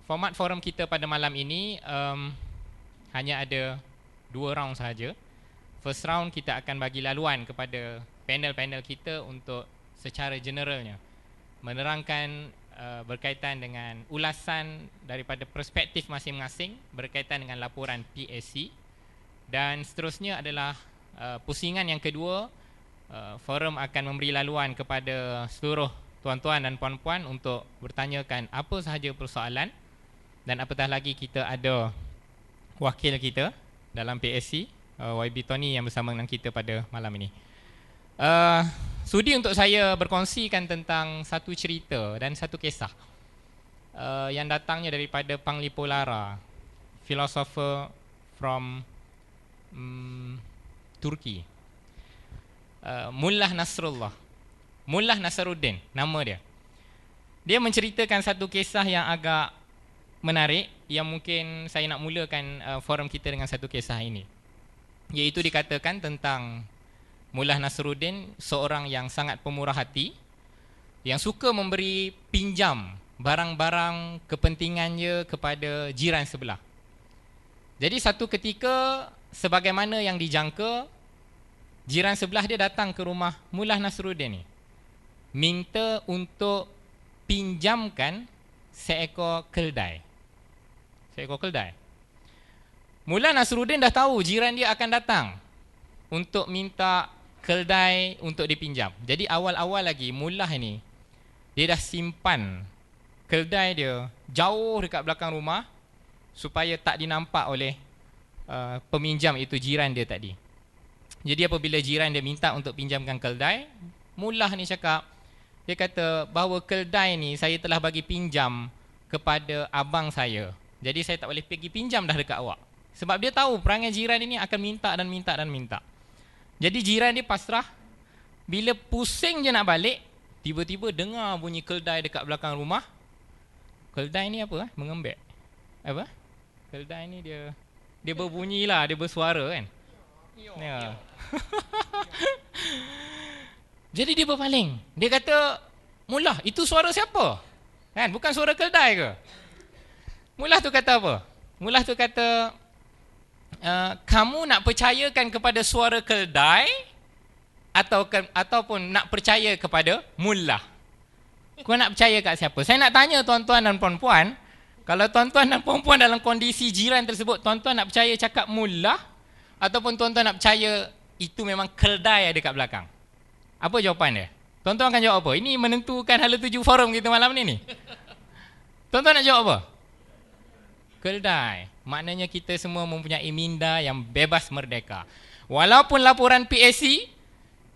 Format forum kita pada malam ini hanya ada 2 round sahaja. First round kita akan bagi laluan kepada panel-panel kita untuk secara generalnya menerangkan berkaitan dengan ulasan daripada perspektif masing-masing berkaitan dengan laporan PSC, dan seterusnya adalah pusingan yang kedua. Forum akan memberi laluan kepada seluruh tuan-tuan dan puan-puan untuk bertanyakan apa sahaja persoalan, dan apatah lagi kita ada wakil kita dalam PSC, YB Tony yang bersama dengan kita pada malam ini. Sudi untuk saya berkongsikan tentang satu cerita dan satu kisah yang datangnya daripada Panglipo Lara, filosofer from Turki, Mullah Nasruddin nama dia. Dia menceritakan satu kisah yang agak menarik, yang mungkin saya nak mulakan forum kita dengan satu kisah ini. Iaitu dikatakan tentang Mullah Nasruddin, seorang yang sangat pemurah hati, yang suka memberi pinjam barang-barang kepentingannya kepada jiran sebelah. Jadi satu ketika, sebagaimana yang dijangka, jiran sebelah dia datang ke rumah Mullah Nasruddin ni, minta untuk pinjamkan seekor keldai. Mullah Nasruddin dah tahu jiran dia akan datang untuk minta keldai untuk dipinjam. Jadi awal-awal lagi Mullah ni, dia dah simpan keldai dia jauh dekat belakang rumah supaya tak dinampak oleh peminjam itu, jiran dia tadi. Jadi apabila jiran dia minta untuk pinjamkan keldai, Mullah ni cakap, dia kata bahawa keldai ni saya telah bagi pinjam kepada abang saya. Jadi saya tak boleh pergi pinjam dah dekat awak. Sebab dia tahu perangai jiran ini akan minta dan minta dan minta. Jadi jiran dia pasrah. Bila pusing je nak balik, tiba-tiba dengar bunyi keldai dekat belakang rumah. Keldai ni apa? Mengembek. Apa? Keldai ni dia berbunyi lah, dia bersuara kan. Ya. Jadi dia berpaling. Dia kata, Mullah, itu suara siapa? Kan, bukan suara keldai ke? Mullah tu kata apa? Mullah tu kata, kamu nak percayakan kepada suara keldai ataupun nak percaya kepada Mullah? Kau nak percaya kat siapa? Saya nak tanya tuan-tuan dan puan-puan, kalau tuan-tuan dan puan-puan dalam kondisi jiran tersebut, tuan-tuan nak percaya cakap Mullah ataupun tuan-tuan nak percaya itu memang keldai ada kat belakang? Apa jawapan dia? Tuan-tuan akan jawab apa? Ini menentukan hala tuju forum kita malam ni. Tuan-tuan nak jawab apa? Keldai. Maknanya kita semua mempunyai minda yang bebas merdeka. Walaupun laporan PSC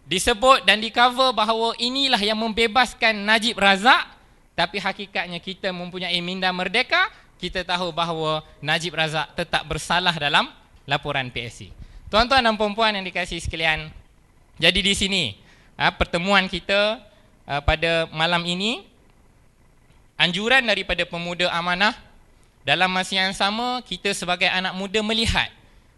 disebut dan di-cover bahawa inilah yang membebaskan Najib Razak, tapi hakikatnya kita mempunyai minda merdeka. Kita tahu bahawa Najib Razak tetap bersalah dalam laporan PSC. Tuan-tuan dan puan-puan yang dikasihi sekalian, jadi di sini pertemuan kita pada malam ini, anjuran daripada pemuda amanah. Dalam masa yang sama, kita sebagai anak muda melihat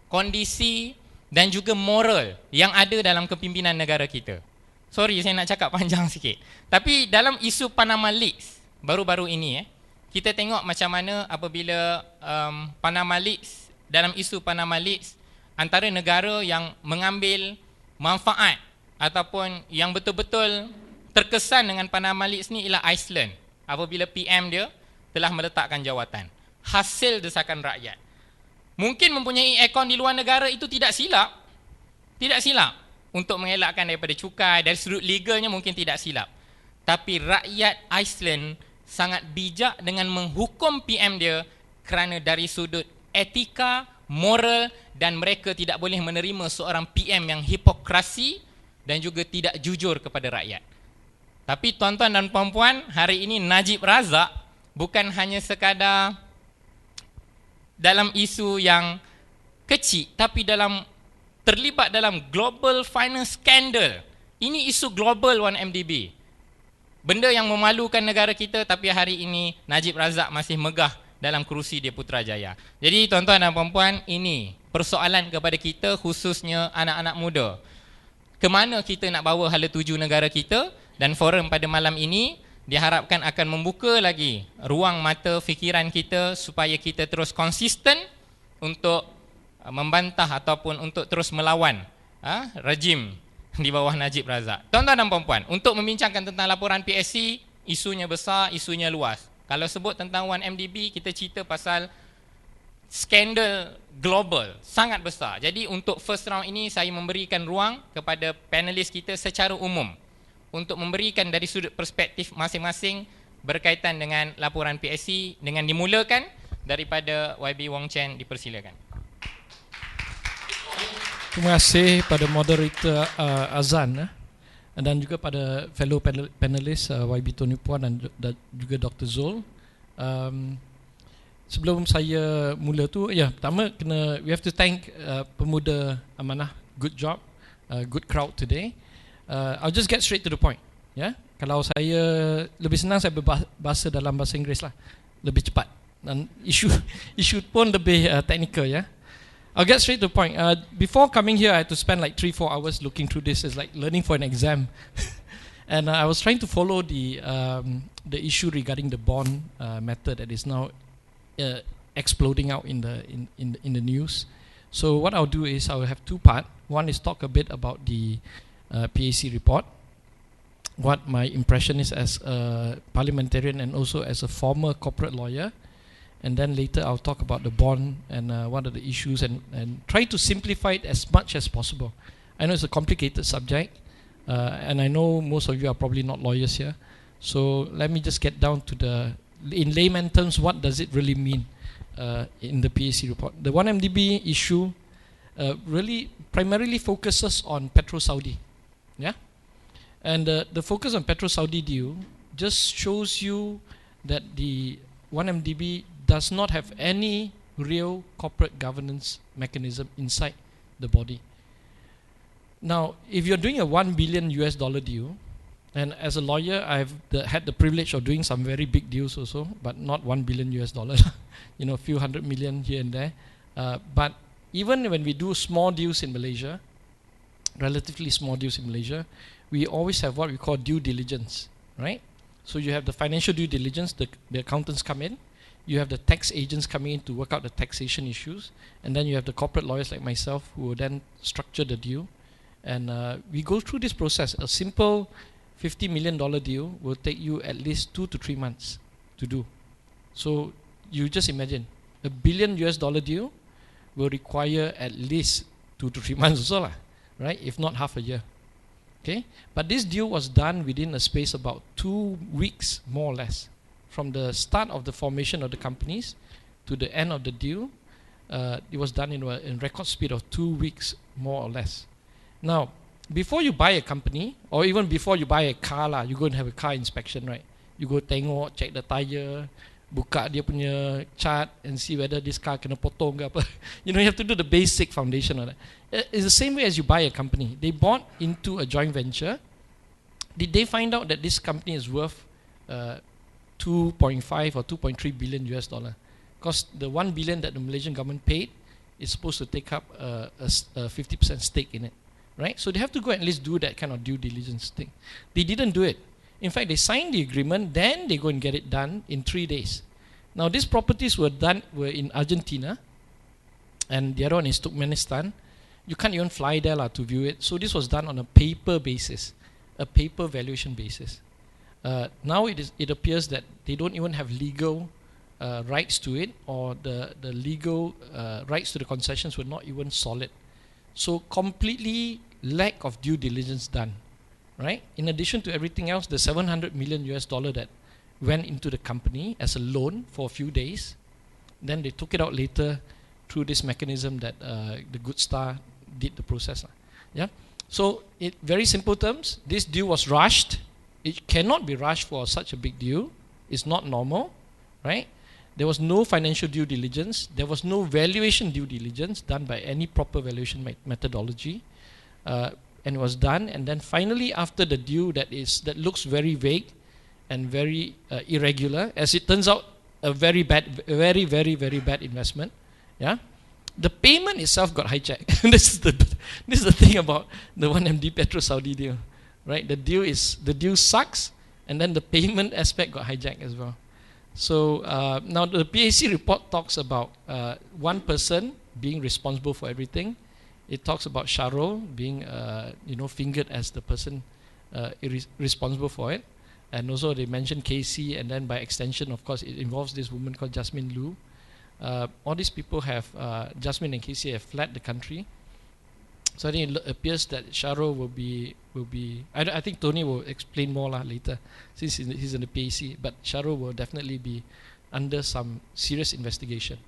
kondisi dan juga moral yang ada dalam kepimpinan negara kita. Sorry, saya nak cakap panjang sikit. Tapi dalam isu Panama Leaks baru-baru ini, kita tengok macam mana apabila Panama Leaks, dalam isu Panama Leaks, antara negara yang mengambil manfaat ataupun yang betul-betul terkesan dengan Panama Leaks ni ialah Iceland. Apabila PM dia telah meletakkan jawatan hasil desakan rakyat. Mungkin mempunyai akaun di luar negara itu tidak silap. Tidak silap untuk mengelakkan daripada cukai. Dari sudut legalnya mungkin tidak silap. Tapi rakyat Iceland sangat bijak dengan menghukum PM dia kerana dari sudut etika, moral, dan mereka tidak boleh menerima seorang PM yang hipokrasi dan juga tidak jujur kepada rakyat. Tapi tuan-tuan dan puan-puan, hari ini Najib Razak bukan hanya sekadar dalam isu yang kecil, tapi terlibat dalam global finance scandal. Ini isu global 1MDB. Benda yang memalukan negara kita, tapi hari ini Najib Razak masih megah dalam kerusi dia Putrajaya. Jadi tuan-tuan dan puan-puan, ini persoalan kepada kita, khususnya anak-anak muda. Ke mana kita nak bawa hala tuju negara kita? Dan forum pada malam ini diharapkan akan membuka lagi ruang mata fikiran kita supaya kita terus konsisten untuk membantah ataupun untuk terus melawan rejim di bawah Najib Razak. Tuan-tuan dan puan-puan, untuk membincangkan tentang laporan PSC, isunya besar, isunya luas. Kalau sebut tentang 1MDB, kita cerita pasal skandal global sangat besar. Jadi untuk first round ini saya memberikan ruang kepada panelis kita secara umum untuk memberikan dari sudut perspektif masing-masing berkaitan dengan laporan PSC, dengan dimulakan daripada YB Wong Chen. Dipersilakan. Terima kasih pada moderator Azan dan juga pada fellow panelis YB Tony Phua dan juga Dr. Zul. Sebelum saya mula tu, pertama we have to thank pemuda amanah, good job, good crowd today. I'll just get straight to the point. Kalau saya lebih senang saya berbahasa dalam bahasa Inggeris lah, lebih cepat dan isu pun lebih technical I'll get straight to the point. Before coming here, I had to spend like 3-4 hours looking through this. It's like learning for an exam. And I was trying to follow the issue regarding the bond matter that is now exploding out in the news. So what I'll do is I'll have two parts. One is talk a bit about the PAC report, what my impression is as a parliamentarian and also as a former corporate lawyer. And then later I'll talk about the bond and what are the issues and try to simplify it as much as possible. I know it's a complicated subject and I know most of you are probably not lawyers here. So let me just get down to in layman terms, what does it really mean in the PAC report. The 1MDB issue really primarily focuses on Petro-Saudi. And the focus on Petro-Saudi deal just shows you that the 1MDB does not have any real corporate governance mechanism inside the body. Now, if you're doing a $1 billion deal, and as a lawyer, I've had the privilege of doing some very big deals also, but not $1 billion, a few hundred million here and there. But even when we do small deals in Malaysia, relatively small deals in Malaysia, we always have what we call due diligence, right? So you have the financial due diligence, the accountants come in, you have the tax agents coming in to work out the taxation issues, and then you have the corporate lawyers like myself who will then structure the deal. And we go through this process. A simple $50 million deal will take you at least 2 to 3 months to do. So you just imagine, $1 billion deal will require at least 2 to 3 months or so, right? If not half a year. Okay? But this deal was done within a space about 2 weeks, more or less. From the start of the formation of the companies to the end of the deal, it was done in record speed of 2 weeks, more or less. Now, before you buy a company, or even before you buy a car you go and have a car inspection, right? You go tengok, check the tire, buka dia punya chart and see whether this car kena potong ke apa. You have to do the basic foundation of that. It's the same way as you buy a company. They bought into a joint venture. Did they find out that this company is worth 2.5 or 2.3 billion because the 1 billion that the Malaysian government paid is supposed to take up a 50% stake in it, right? So they have to go and at least do that kind of due diligence thing. They didn't do it. In fact, they signed the agreement, then they go and get it done in 3 days. Now these properties were in Argentina, and the other one is Turkmenistan. You can't even fly there to view it. So this was done on a paper basis, a paper valuation basis. Now it appears that they don't even have legal rights to it, or the legal rights to the concessions were not even solid. So completely lack of due diligence done, right? In addition to everything else, the $700 million that went into the company as a loan for a few days, then they took it out later through this mechanism that the Good Star did the process. So in very simple terms, this deal was rushed. It cannot be rushed for such a big deal. It's not normal, right? There was no financial due diligence. There was no valuation due diligence done by any proper valuation methodology. And it was done. And then finally, after the deal that looks very vague and very irregular, as it turns out, a very, very, very bad investment. The payment itself got hijacked. This is the thing about the 1MD Petro Saudi deal, right? The deal sucks, and then the payment aspect got hijacked as well. So now the PAC report talks about one person being responsible for everything. It talks about Shahrul being fingered as the person responsible for it, and also they mentioned Casey, and then by extension, of course, it involves this woman called Jasmine Liu. All these people have Jasmine and Casey have fled the country. So I think it appears that Shahrul will be. I think Tony will explain more later, since he's in the PAC. But Shahrul will definitely be under some serious investigation,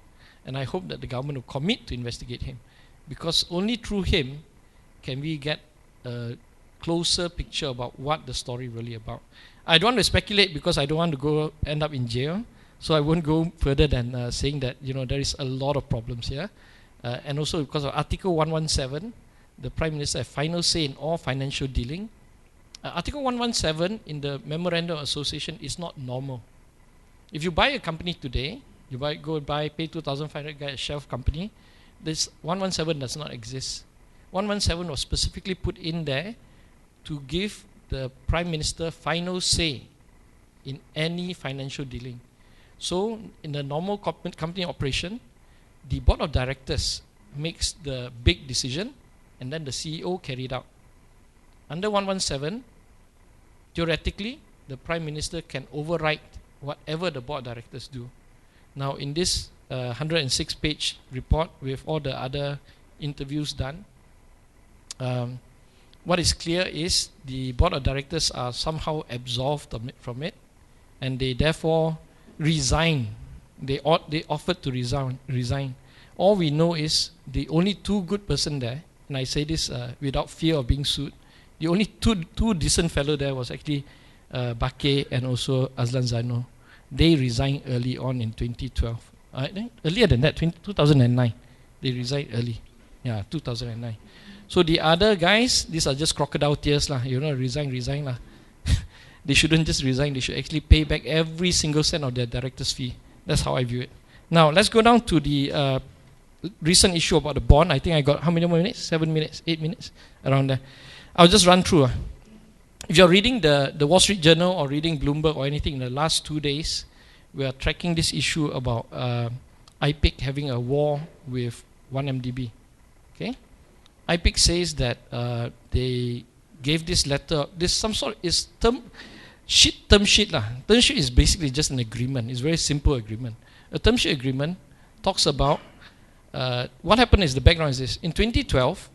and I hope that the government will commit to investigate him, because only through him can we get a closer picture about what the story really about. I don't want to speculate because I don't want to end up in jail, so I won't go further than saying that there is a lot of problems here, and also because of Article 117. The Prime Minister has final say in all financial dealing. Article 117 in the Memorandum of Association is not normal. If you buy a company today, pay 2,500, get a shelf company, this 117 does not exist. 117 was specifically put in there to give the Prime Minister final say in any financial dealing. So in the normal company operation, the board of directors makes the big decision, and then the CEO carried out. Under 117, theoretically, the Prime Minister can override whatever the board of directors do. Now, in this 106-page report with all the other interviews done, what is clear is the board of directors are somehow absolved from it, and they therefore resign. They offered to resign. All we know is the only two good person there, and I say this without fear of being sued, the only two decent fellow there was actually Bakay and also Azlan Zaino. They resigned early on in 2012. Earlier than that, 2009. They resigned early. Yeah, 2009. So the other guys, these are just crocodile tears lah. Resign lah. They shouldn't just resign. They should actually pay back every single cent of their director's fee. That's how I view it. Now let's go down to the recent issue about the bond. I think I got how many more minutes? 7 minutes, 8 minutes, around there. I'll just run through. If you're reading the Wall Street Journal or reading Bloomberg or anything in the last 2 days, we are tracking this issue about IPIC having a war with 1MDB. Okay, IPIC says that they gave this letter. This some sort is term sheet lah. Term sheet is basically just an agreement. It's a very simple agreement. A term sheet agreement talks about what happened is the background is this. In 2012,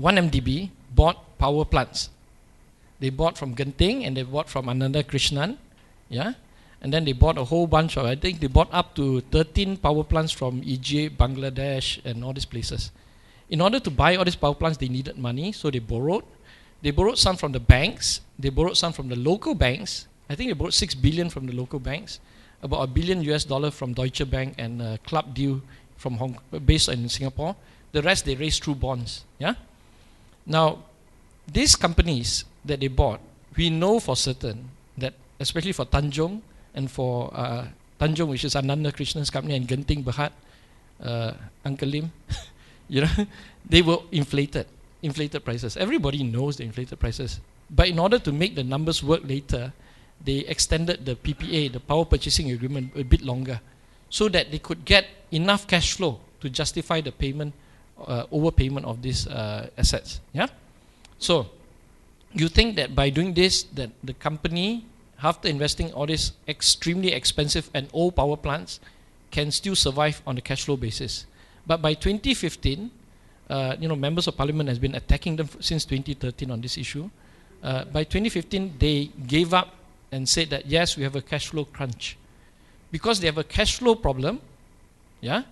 1MDB bought power plants. They bought from Genting and they bought from Ananda Krishnan, yeah, and then they bought a whole bunch of, I think they bought up to 13 power plants from Egypt, Bangladesh, and all these places. In order to buy all these power plants, they needed money, so they borrowed. They borrowed some from the banks. They borrowed some from the local banks. I think they borrowed 6 billion from the local banks, about $1 billion from Deutsche Bank, and a club deal from based in Singapore. The rest they raised through bonds. Yeah. Now, these companies that they bought, we know for certain that, especially for Tanjung and for Tanjung, which is Ananda Krishnan's company, and Genting Berhad, Uncle Lim, they were inflated prices. Everybody knows the inflated prices. But in order to make the numbers work later, they extended the PPA, the power purchasing agreement, a bit longer, so that they could get enough cash flow to justify the payment, overpayment of these assets. Yeah. So you think that by doing this, that the company, after investing all these extremely expensive and old power plants, can still survive on a cash flow basis. But by 2015, members of parliament has been attacking them since 2013 on this issue. By 2015, they gave up and said that yes, we have a cash flow crunch. Because they have a cash flow problem, yeah,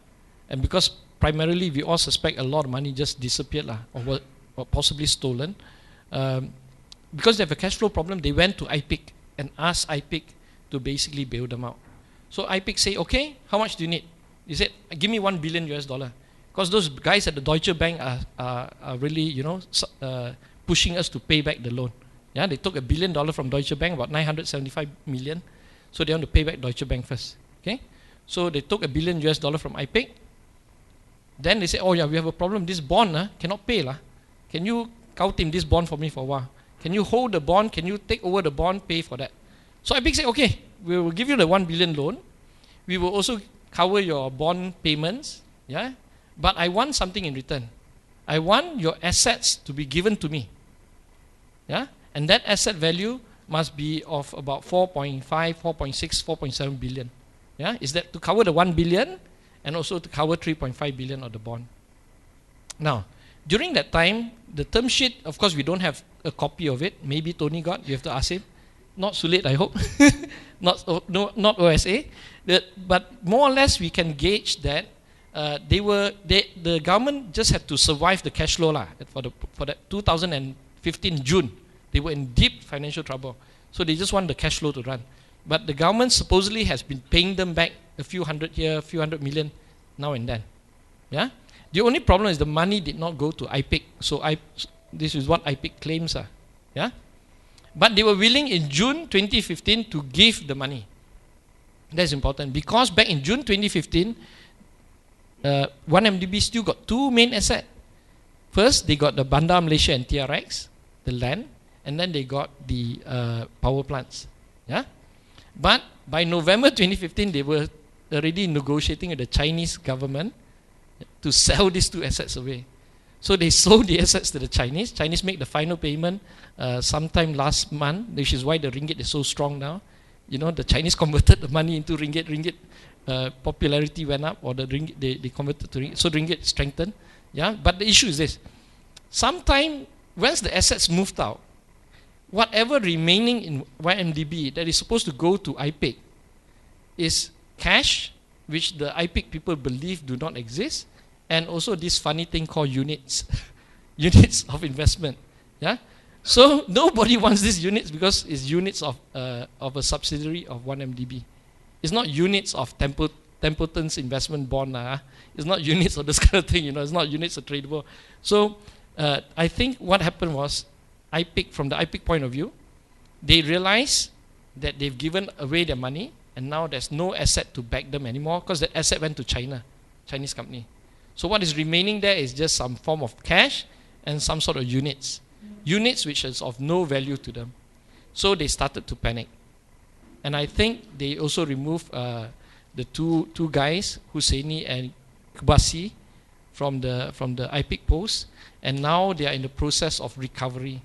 and because primarily we all suspect a lot of money just disappeared or possibly stolen. Because they have a cash flow problem, they went to IPIC and asked IPIC to basically bail them out. So IPIC say, okay, how much do you need? He said, give me $1 billion. Because those guys at the Deutsche Bank are really, pushing us to pay back the loan. Yeah, they took $1 billion from Deutsche Bank, about 975 million. So they want to pay back Deutsche Bank first. Okay, so they took $1 billion from IPIC. Then they say, oh yeah, we have a problem. This bond cannot pay lah. Can you count in this bond for me for a while? Can you hold the bond? Can you take over the bond, pay for that? So IPIC said, okay, we will give you the 1 billion loan. We will also cover your bond payments, yeah. But I want something in return. I want your assets to be given to me, yeah. And that asset value must be of about 4.5, 4.6, 4.7 billion. Yeah, is that to cover the 1 billion and also to cover 3.5 billion of the bond. Now, during that time, the term sheet, of course, we don't have a copy of it. Maybe Tony got. You have to ask him. Not Sulit, I hope. not OSA. But more or less, we can gauge that the government just had to survive the cash flow for that 2015 June. They were in deep financial trouble, so they just want the cash flow to run. But the government supposedly has been paying them back a few hundred here, a few hundred million now and then. Yeah. The only problem is the money did not go to IPIC. So this is what IPIC claims are. Yeah. But they were willing in June 2015 to give the money. That's important because back in June 2015, 1MDB still got two main assets. First, they got the Bandar Malaysia and TRX, the land, and then they got the power plants. Yeah. But by November 2015, they were already negotiating with the Chinese government to sell these two assets away. So they sold the assets to the Chinese. Chinese made the final payment sometime last month, which is why the ringgit is so strong now. You know, the Chinese converted the money into ringgit. Ringgit popularity went up, or the ringgit they converted to ringgit. So ringgit strengthened. Yeah, but the issue is this: sometime once the assets moved out, whatever remaining in YMDB that is supposed to go to IPIC is cash, which the IPIC people believe do not exist, and also this funny thing called units, units of investment. Yeah, so nobody wants these units because it's units of a subsidiary of 1MDB. It's not units of Templeton's investment bond. It's not units of this kind of thing. You know, it's not units of tradable. So I think what happened was, IPIC, from the IPIC point of view, they realized that they've given away their money and now there's no asset to back them anymore because the asset went to China, Chinese company. So what is remaining there is just some form of cash and some sort of units. Units which is of no value to them. So they started to panic. And I think they also removed the two guys, Husseini and Kubasi, from the IPIC post, and now they are in the process of recovery.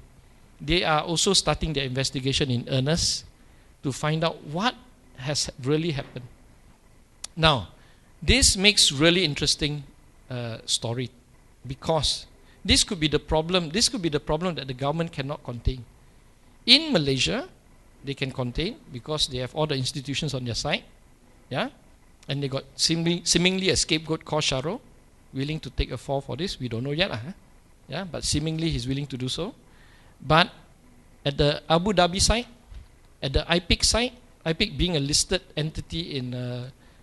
They are also starting their investigation in earnest to find out what has really happened. Now, this makes really interesting story because this could be the problem. This could be the problem that the government cannot contain. In Malaysia, they can contain because they have all the institutions on their side, yeah, and they got seemingly a scapegoat called Sharo, willing to take a fall for this. We don't know yet, yeah, but seemingly he's willing to do so. But at the Abu Dhabi side, at the IPIC side, IPIC being a listed entity in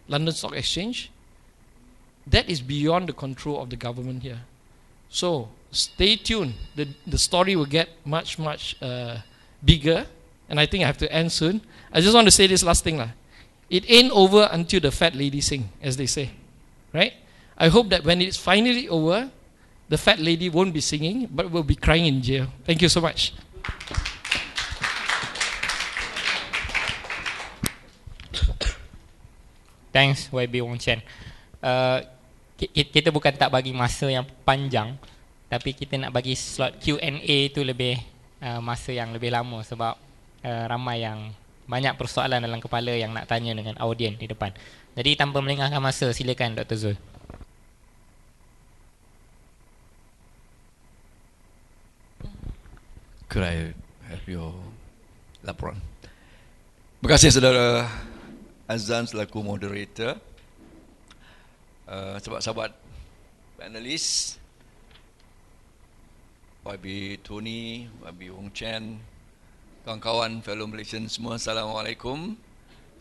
London Stock Exchange, that is beyond the control of the government here. So stay tuned. The story will get much bigger, and I think I have to end soon. I just want to say this last thing. It ain't over until the fat lady sing, as they say, right? I hope that when it's finally over, the fat lady won't be singing, but will be crying in jail. Thank you so much. Thanks YB Wong Chen. Kita bukan tak bagi masa yang panjang, tapi kita nak bagi slot Q&A tu lebih masa yang lebih lama sebab ramai yang banyak persoalan dalam kepala yang nak tanya dengan audien di depan. Jadi tanpa melengahkan masa, silakan Dr. Zul. Could I have your laporan? Terima kasih saudara Azan selaku moderator, sahabat-sahabat panelis, YB Tony, YB Wong Chen, kawan-kawan fellow Malaysian semua, Assalamualaikum,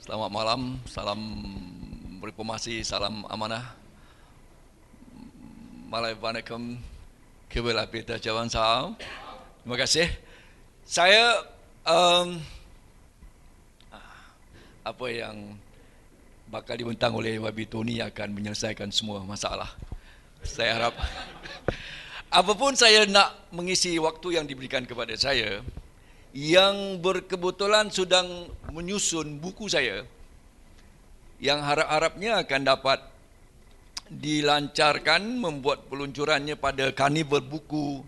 selamat malam, salam reformasi, salam amanah, Assalamualaikum, kebelah peta cawan sahau. Terima kasih. Saya apa yang bakal dibentang oleh YB Tony akan menyelesaikan semua masalah. Saya harap apapun saya nak mengisi waktu yang diberikan kepada saya, yang berkebetulan sedang menyusun buku saya yang harap-harapnya akan dapat dilancarkan membuat peluncurannya pada karnival buku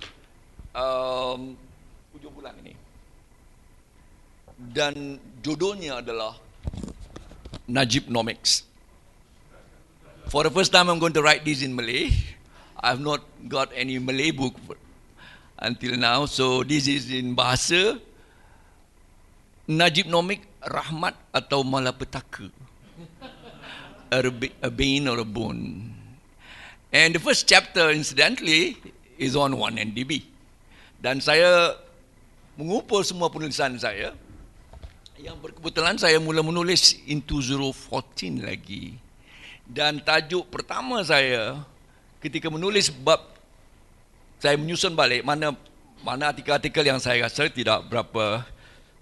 hujung bulan ini. Dan judulnya adalah Najibnomics. For the first time I'm going to write this in Malay. I've not got any Malay book until now, so this is in bahasa Najibnomic rahmat atau malapetaka. A bane or a bone. And the first chapter, incidentally, is on 1MDB. Dan saya mengumpul semua penulisan saya, yang berkebetulan saya mula menulis in 2014 lagi. Dan tajuk pertama saya ketika menulis bab, saya menyusun balik mana artikel-artikel yang saya rasa tidak berapa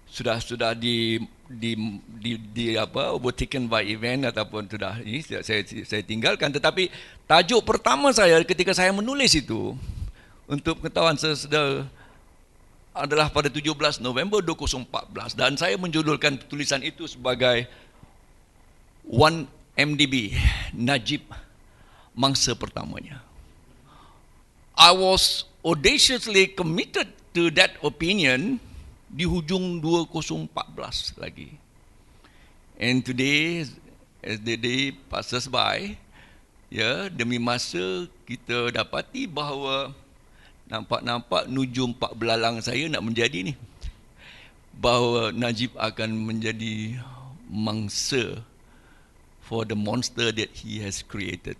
sudah di overtaken by event ataupun sudah ini saya tinggalkan, tetapi tajuk pertama saya ketika saya menulis itu untuk pengetahuan saudara adalah pada 17 November 2014 dan saya menjudulkan tulisan itu sebagai 1MDB, Najib mangsa pertamanya. I was audaciously committed to that opinion di hujung 2014 lagi. And today, as the day passes by, ya, demi masa kita dapati bahawa nampak-nampak nujum pak belalang saya nak menjadi ni. Bahawa Najib akan menjadi mangsa for the monster that he has created.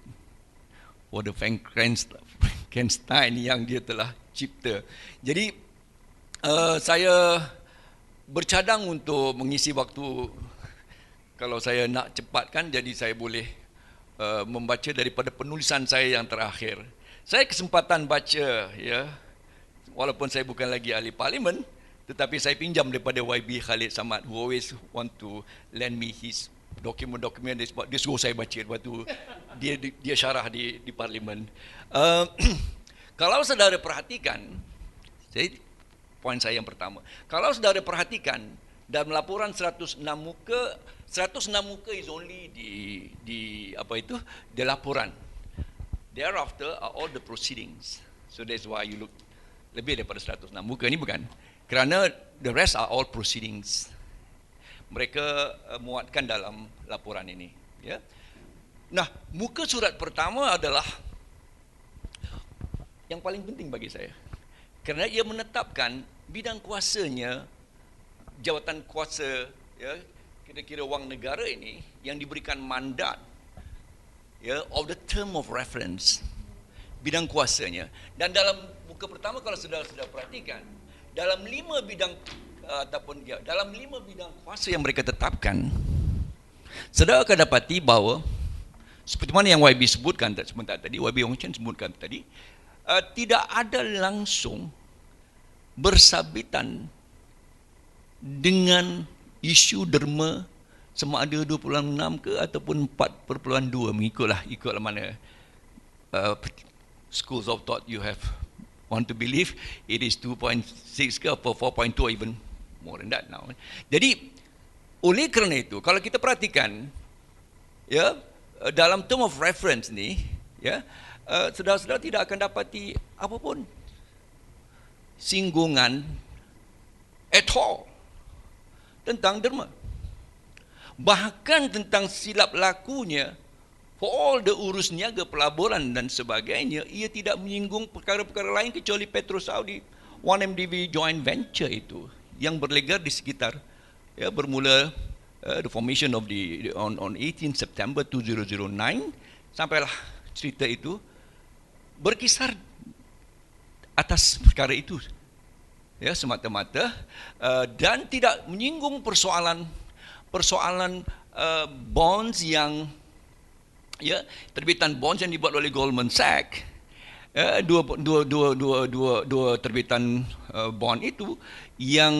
For the Frankenstein yang dia telah cipta. Jadi saya bercadang untuk mengisi waktu, kalau saya nak cepatkan, jadi saya boleh membaca daripada penulisan saya yang terakhir. Saya kesempatan baca, ya, walaupun saya bukan lagi ahli parlimen, tetapi saya pinjam daripada Ghb Ahmad, who always want to lend me his dokumen-dokumen. Dia suruh saya baca waktu dia syarah di parlimen. Kalau saudara perhatikan, poin saya yang pertama, kalau saudara perhatikan dalam laporan 106 muka is only di laporan. Thereafter are all the proceedings. So that's why you look lebih daripada 106 muka ni, bukan? Kerana the rest are all proceedings. Mereka muatkan dalam laporan ini, ya. Nah, muka surat pertama adalah yang paling penting bagi saya. Kerana ia menetapkan bidang kuasanya, jawatan kuasa, ya, kira-kira wang negara ini yang diberikan mandat, ya, of the term of reference, bidang kuasanya. Dan dalam muka pertama, kalau sudah perhatikan, dalam 5 bidang dalam 5 bidang kuasa yang mereka tetapkan, saudara akan dapati bahawa seperti mana yang YB sebutkan sebentar tadi, YB Wong Chen sebutkan tadi, tidak ada langsung bersabitan dengan isu derma sama ada 2.6 ke ataupun 4.2, ikutlah mana schools of thought you have want to believe, it is 2.6 ke atau 4.2 even more than that now. Jadi oleh kerana itu, kalau kita perhatikan, ya, dalam term of reference ni, ya, saudara-saudara tidak akan dapati apapun singgungan at all tentang derma. Bahkan tentang silap lakunya for all the urus niaga pelaburan dan sebagainya, ia tidak menyinggung perkara-perkara lain kecuali Petro Saudi 1MDB joint venture itu yang berlegar di sekitar, ya, bermula the formation of on 18 September 2009 sampailah cerita itu berkisar atas perkara itu, ya, semata-mata, dan tidak menyinggung persoalan bonds yang, ya, terbitan bonds yang dibuat oleh Goldman Sachs, dua terbitan bond itu yang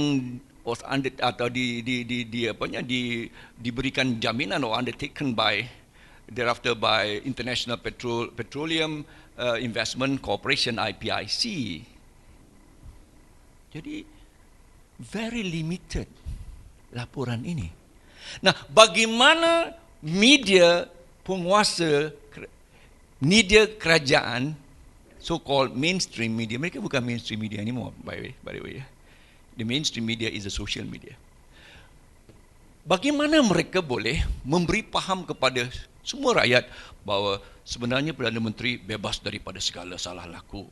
was under atau diberikan jaminan or undertaken by thereafter by International Petroleum Investment Corporation, IPIC. Jadi very limited laporan ini. Nah, bagaimana media penguasa, media kerajaan, so-called mainstream media, mereka bukan mainstream media anymore, by the way. The mainstream media is the social media. Bagaimana mereka boleh memberi faham kepada semua rakyat bahawa sebenarnya Perdana Menteri bebas daripada segala salah laku,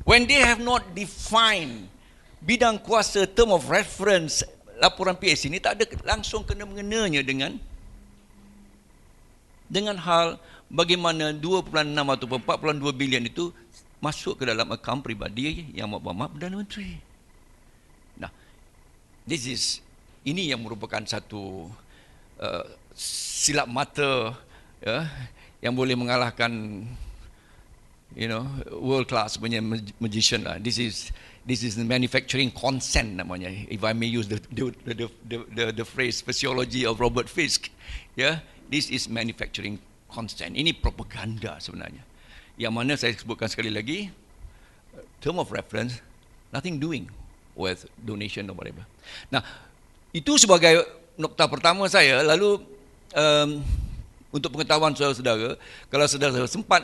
when they have not defined bidang kuasa, term of reference, laporan PAC ini tak ada langsung kena-mengenanya dengan hal bagaimana 2.6 atau 4.2 bilion itu masuk ke dalam akaun peribadi yang bermakna Perdana Menteri. Nah, ini yang merupakan satu silap mata, yang boleh mengalahkan world class punya magician lah. This is the manufacturing consent namanya, if I may use the phrase physiology of Robert Fisk. This is manufacturing consent. Ini propaganda sebenarnya, yang mana saya sebutkan sekali lagi, term of reference, nothing doing with donation or whatever. Nah, itu sebagai nokta pertama saya. Lalu untuk pengetahuan saudara-saudara, kalau saudara sempat,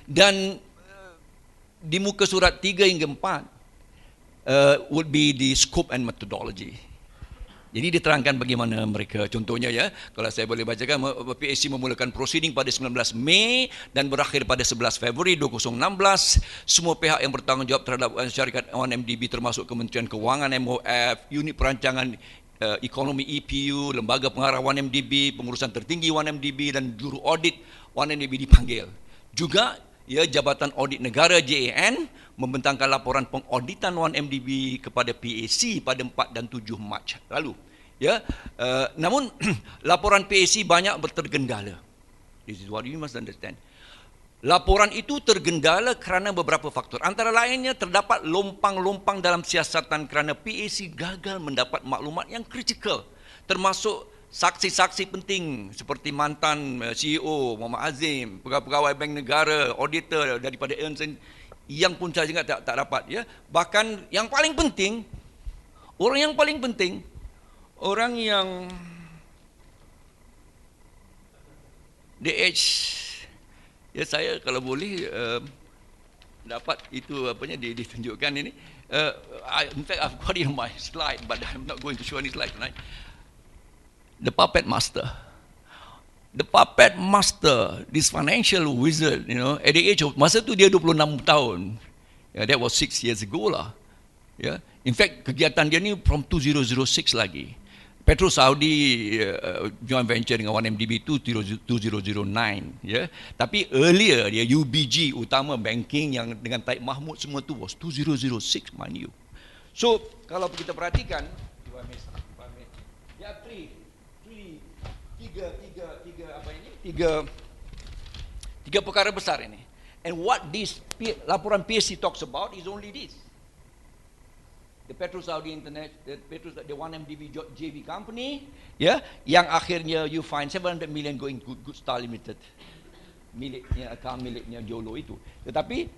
dan di muka surat 3 hingga 4 would be the scope and methodology. Jadi diterangkan bagaimana mereka, contohnya kalau saya boleh bacakan, PAC memulakan proceeding pada 19 Mei dan berakhir pada 11 Februari 2016. Semua pihak yang bertanggungjawab terhadap syarikat 1MDB termasuk Kementerian Kewangan MOF, unit perancangan ekonomi EPU, lembaga pengarah 1MDB, pengurusan tertinggi 1MDB dan juru audit 1MDB dipanggil. Juga Jabatan Audit Negara JAN membentangkan laporan pengauditan 1MDB kepada PAC pada 4 dan 7 Mac lalu. Namun laporan PAC banyak tergendala. This is what you must understand. Laporan itu tergendala kerana beberapa faktor. Antara lainnya terdapat lompang-lompang dalam siasatan kerana PAC gagal mendapat maklumat yang kritikal, termasuk saksi-saksi penting seperti mantan CEO Muhammad Azim, pegawai Bank Negara, auditor daripada Ernst & yang pun saya ingat tak dapat. Bahkan yang paling penting, orang yang the age, saya kalau boleh dapat itu ditunjukkan ini. In fact, I've got it on my slide, but I'm not going to show any slide tonight. The puppet master, this financial wizard, at the age of, masa tu dia 26 tahun. That was 6 years ago lah. In fact, kegiatan dia ni from 2006 lagi. Petro Saudi joint venture dengan 1MDB itu 2009. Tapi earlier dia UBG, utama banking yang dengan Taib Mahmud semua tu was 2006, mind you. So kalau kita perhatikan, tiga perkara besar ini. And what this laporan PAC talks about is only this. The Petro Saudi Internet, the 1MDB JV company, yang akhirnya you find 700 million going to Good Star Limited, miliknya, account miliknya Jolo itu. Tetapi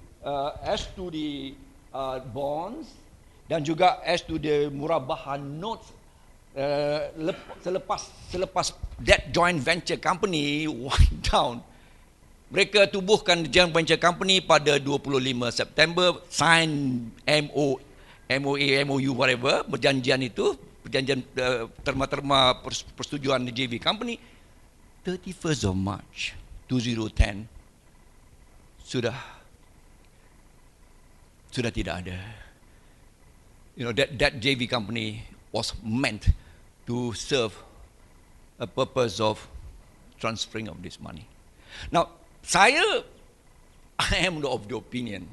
as to the bonds dan juga as to the murabahan notes, selepas that joint venture company wind down, mereka tubuhkan joint venture company pada 25 September, sign MOU whatever, perjanjian terma-terma persetujuan di JV company. 31st of March 2010 sudah tidak ada. That JV company was meant to serve a purpose of transferring of this money. Now, I am of the opinion,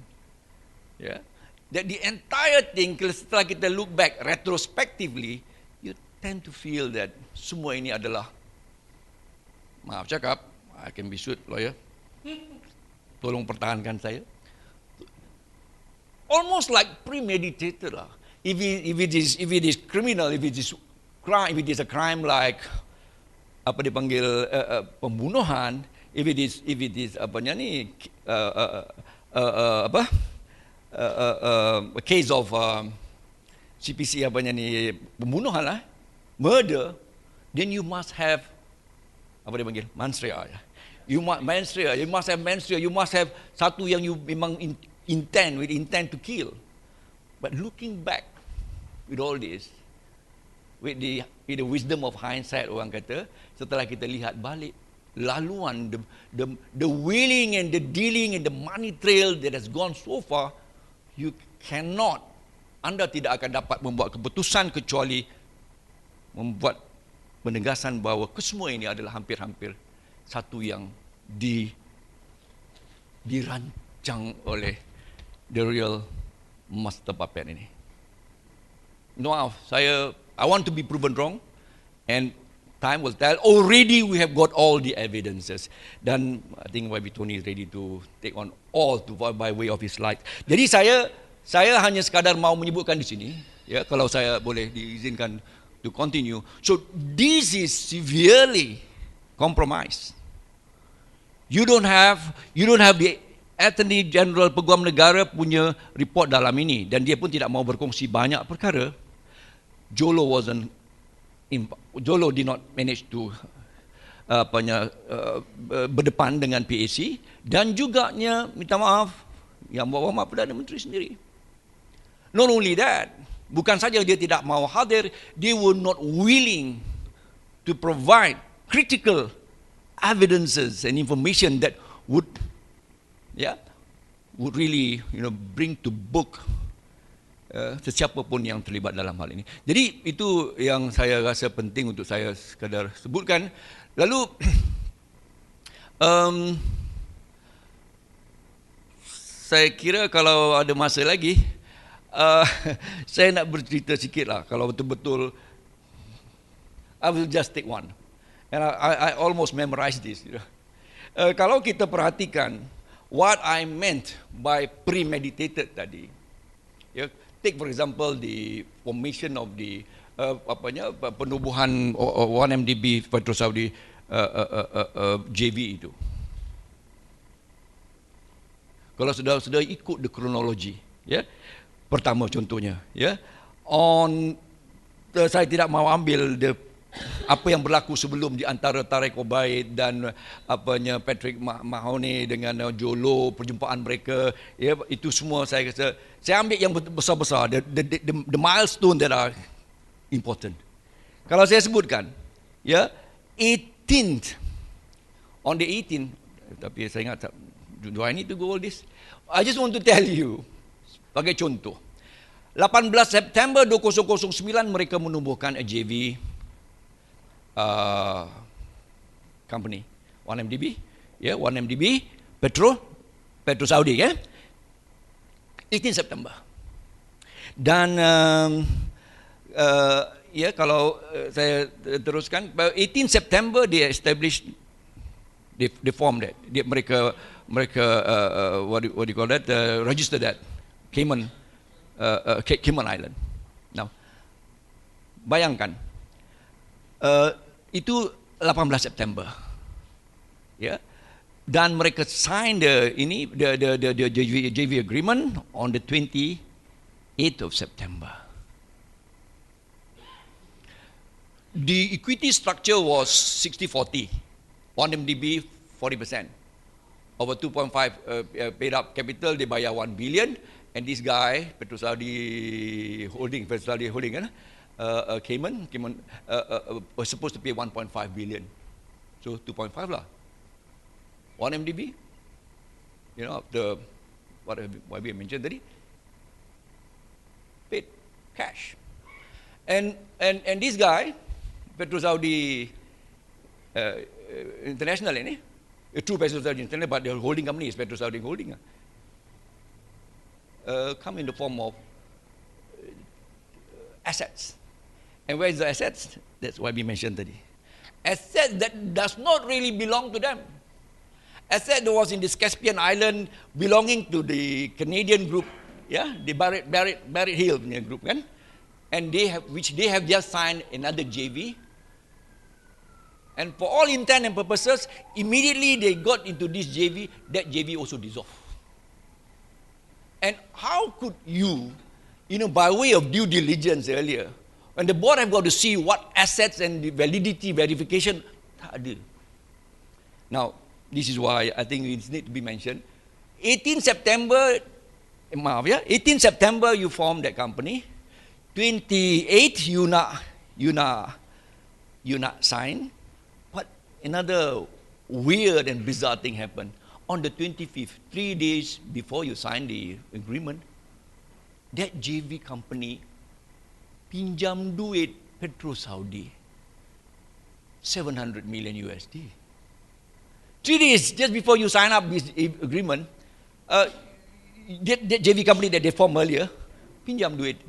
that the entire thing, setelah kita look back retrospectively, you tend to feel that semua ini adalah, maaf cakap, I can be sued, lawyer, tolong pertahankan saya, almost like premeditated lah. If it is criminal, if it is a crime like apa dipanggil pembunuhan, if it is a case of CPC pembunuhan lah, murder, then you must have apa dia panggil, mansria. You must have satu yang you memang intend to kill. But looking back with all this, with the wisdom of hindsight, orang kata, setelah kita lihat balik laluan, the wheeling and the dealing and the money trail that has gone so far, anda tidak akan dapat membuat keputusan kecuali membuat penegasan bahawa kesemua ini adalah hampir-hampir satu yang dirancang oleh the real master puppet ini. Maaf, I want to be proven wrong, and time will tell. Already we have got all the evidences, dan I think YB Tony is ready to take on all by way of his life. Jadi saya hanya sekadar mau menyebutkan di sini, ya, kalau saya boleh diizinkan to continue. So this is severely compromised. You don't have the Attorney General Peguam Negara punya report dalam ini, dan dia pun tidak mau berkongsi banyak perkara. Jolo did not manage to berdepan dengan PAC, dan juga minta maaf yang bawa Perdana Menteri sendiri. Not only that, bukan saja dia tidak mau hadir, they were not willing to provide critical evidences and information that would really bring to book sesiapa pun yang terlibat dalam hal ini. Jadi itu yang saya rasa penting untuk saya sekadar sebutkan. Lalu saya kira kalau ada masa lagi, saya nak bercerita sikit lah. Kalau betul-betul, I will just take one, and I almost memorize this. Kalau kita perhatikan what I meant by premeditated tadi, take for example the formation of the penubuhan 1MDB Petro Saudi JV itu. Kalau sudah ikut the kronologi, pertama contohnya, saya tidak mau ambil apa yang berlaku sebelum di antara Tarikh dan Patrick Mahoney dengan Jolo, perjumpaan mereka, itu semua saya ambil yang besar-besar, the milestone that are important. Kalau saya sebutkan, 18th, on the 18th, tapi saya ingat, do I need to go all this? I just want to tell you, sebagai contoh, 18 September 2009 mereka menubuhkan a JV company, 1MDB, 1MDB Petro Saudi, 18 September. Dan kalau saya teruskan, 18 September they established, they formed that, mereka what do you call that, register that Cayman Island. Now, bayangkan, itu 18 September, dan mereka sign the JV agreement on the 28th of September. The equity structure was 60-40, 1MDB 40%. Over 2.5 paid up capital, they bayar 1 billion, and this guy, Petro Saudi Holding, Cayman was supposed to pay 1.5 billion. So 2.5 lah. 1MDB, the what we mentioned tadi, paid cash. And this guy, Petro Saudi International ini, a true Petro Saudi International, but the holding company is Petro Saudi Holding, come in the form of assets. And where is the assets? That's why we mentioned tadi. Assets that does not really belong to them. Asset that was in this Caspian Island belonging to the Canadian group, the Barrett Hill group, kan? And they have just signed another JV. And for all intent and purposes, immediately they got into this JV, that JV also dissolved. And how could you, by way of due diligence earlier, when the board have got to see what assets and the validity verification, tak ada. Now, this is why I think it needs to be mentioned. 18 September you form that company. 28 you nak sign. But another weird and bizarre thing happened. On the 25th, 3 days before you sign the agreement, that JV company pinjam duit Petro Saudi 700 million USD. 3 days just before you sign up this agreement, that JV company that they formed earlier pinjam duit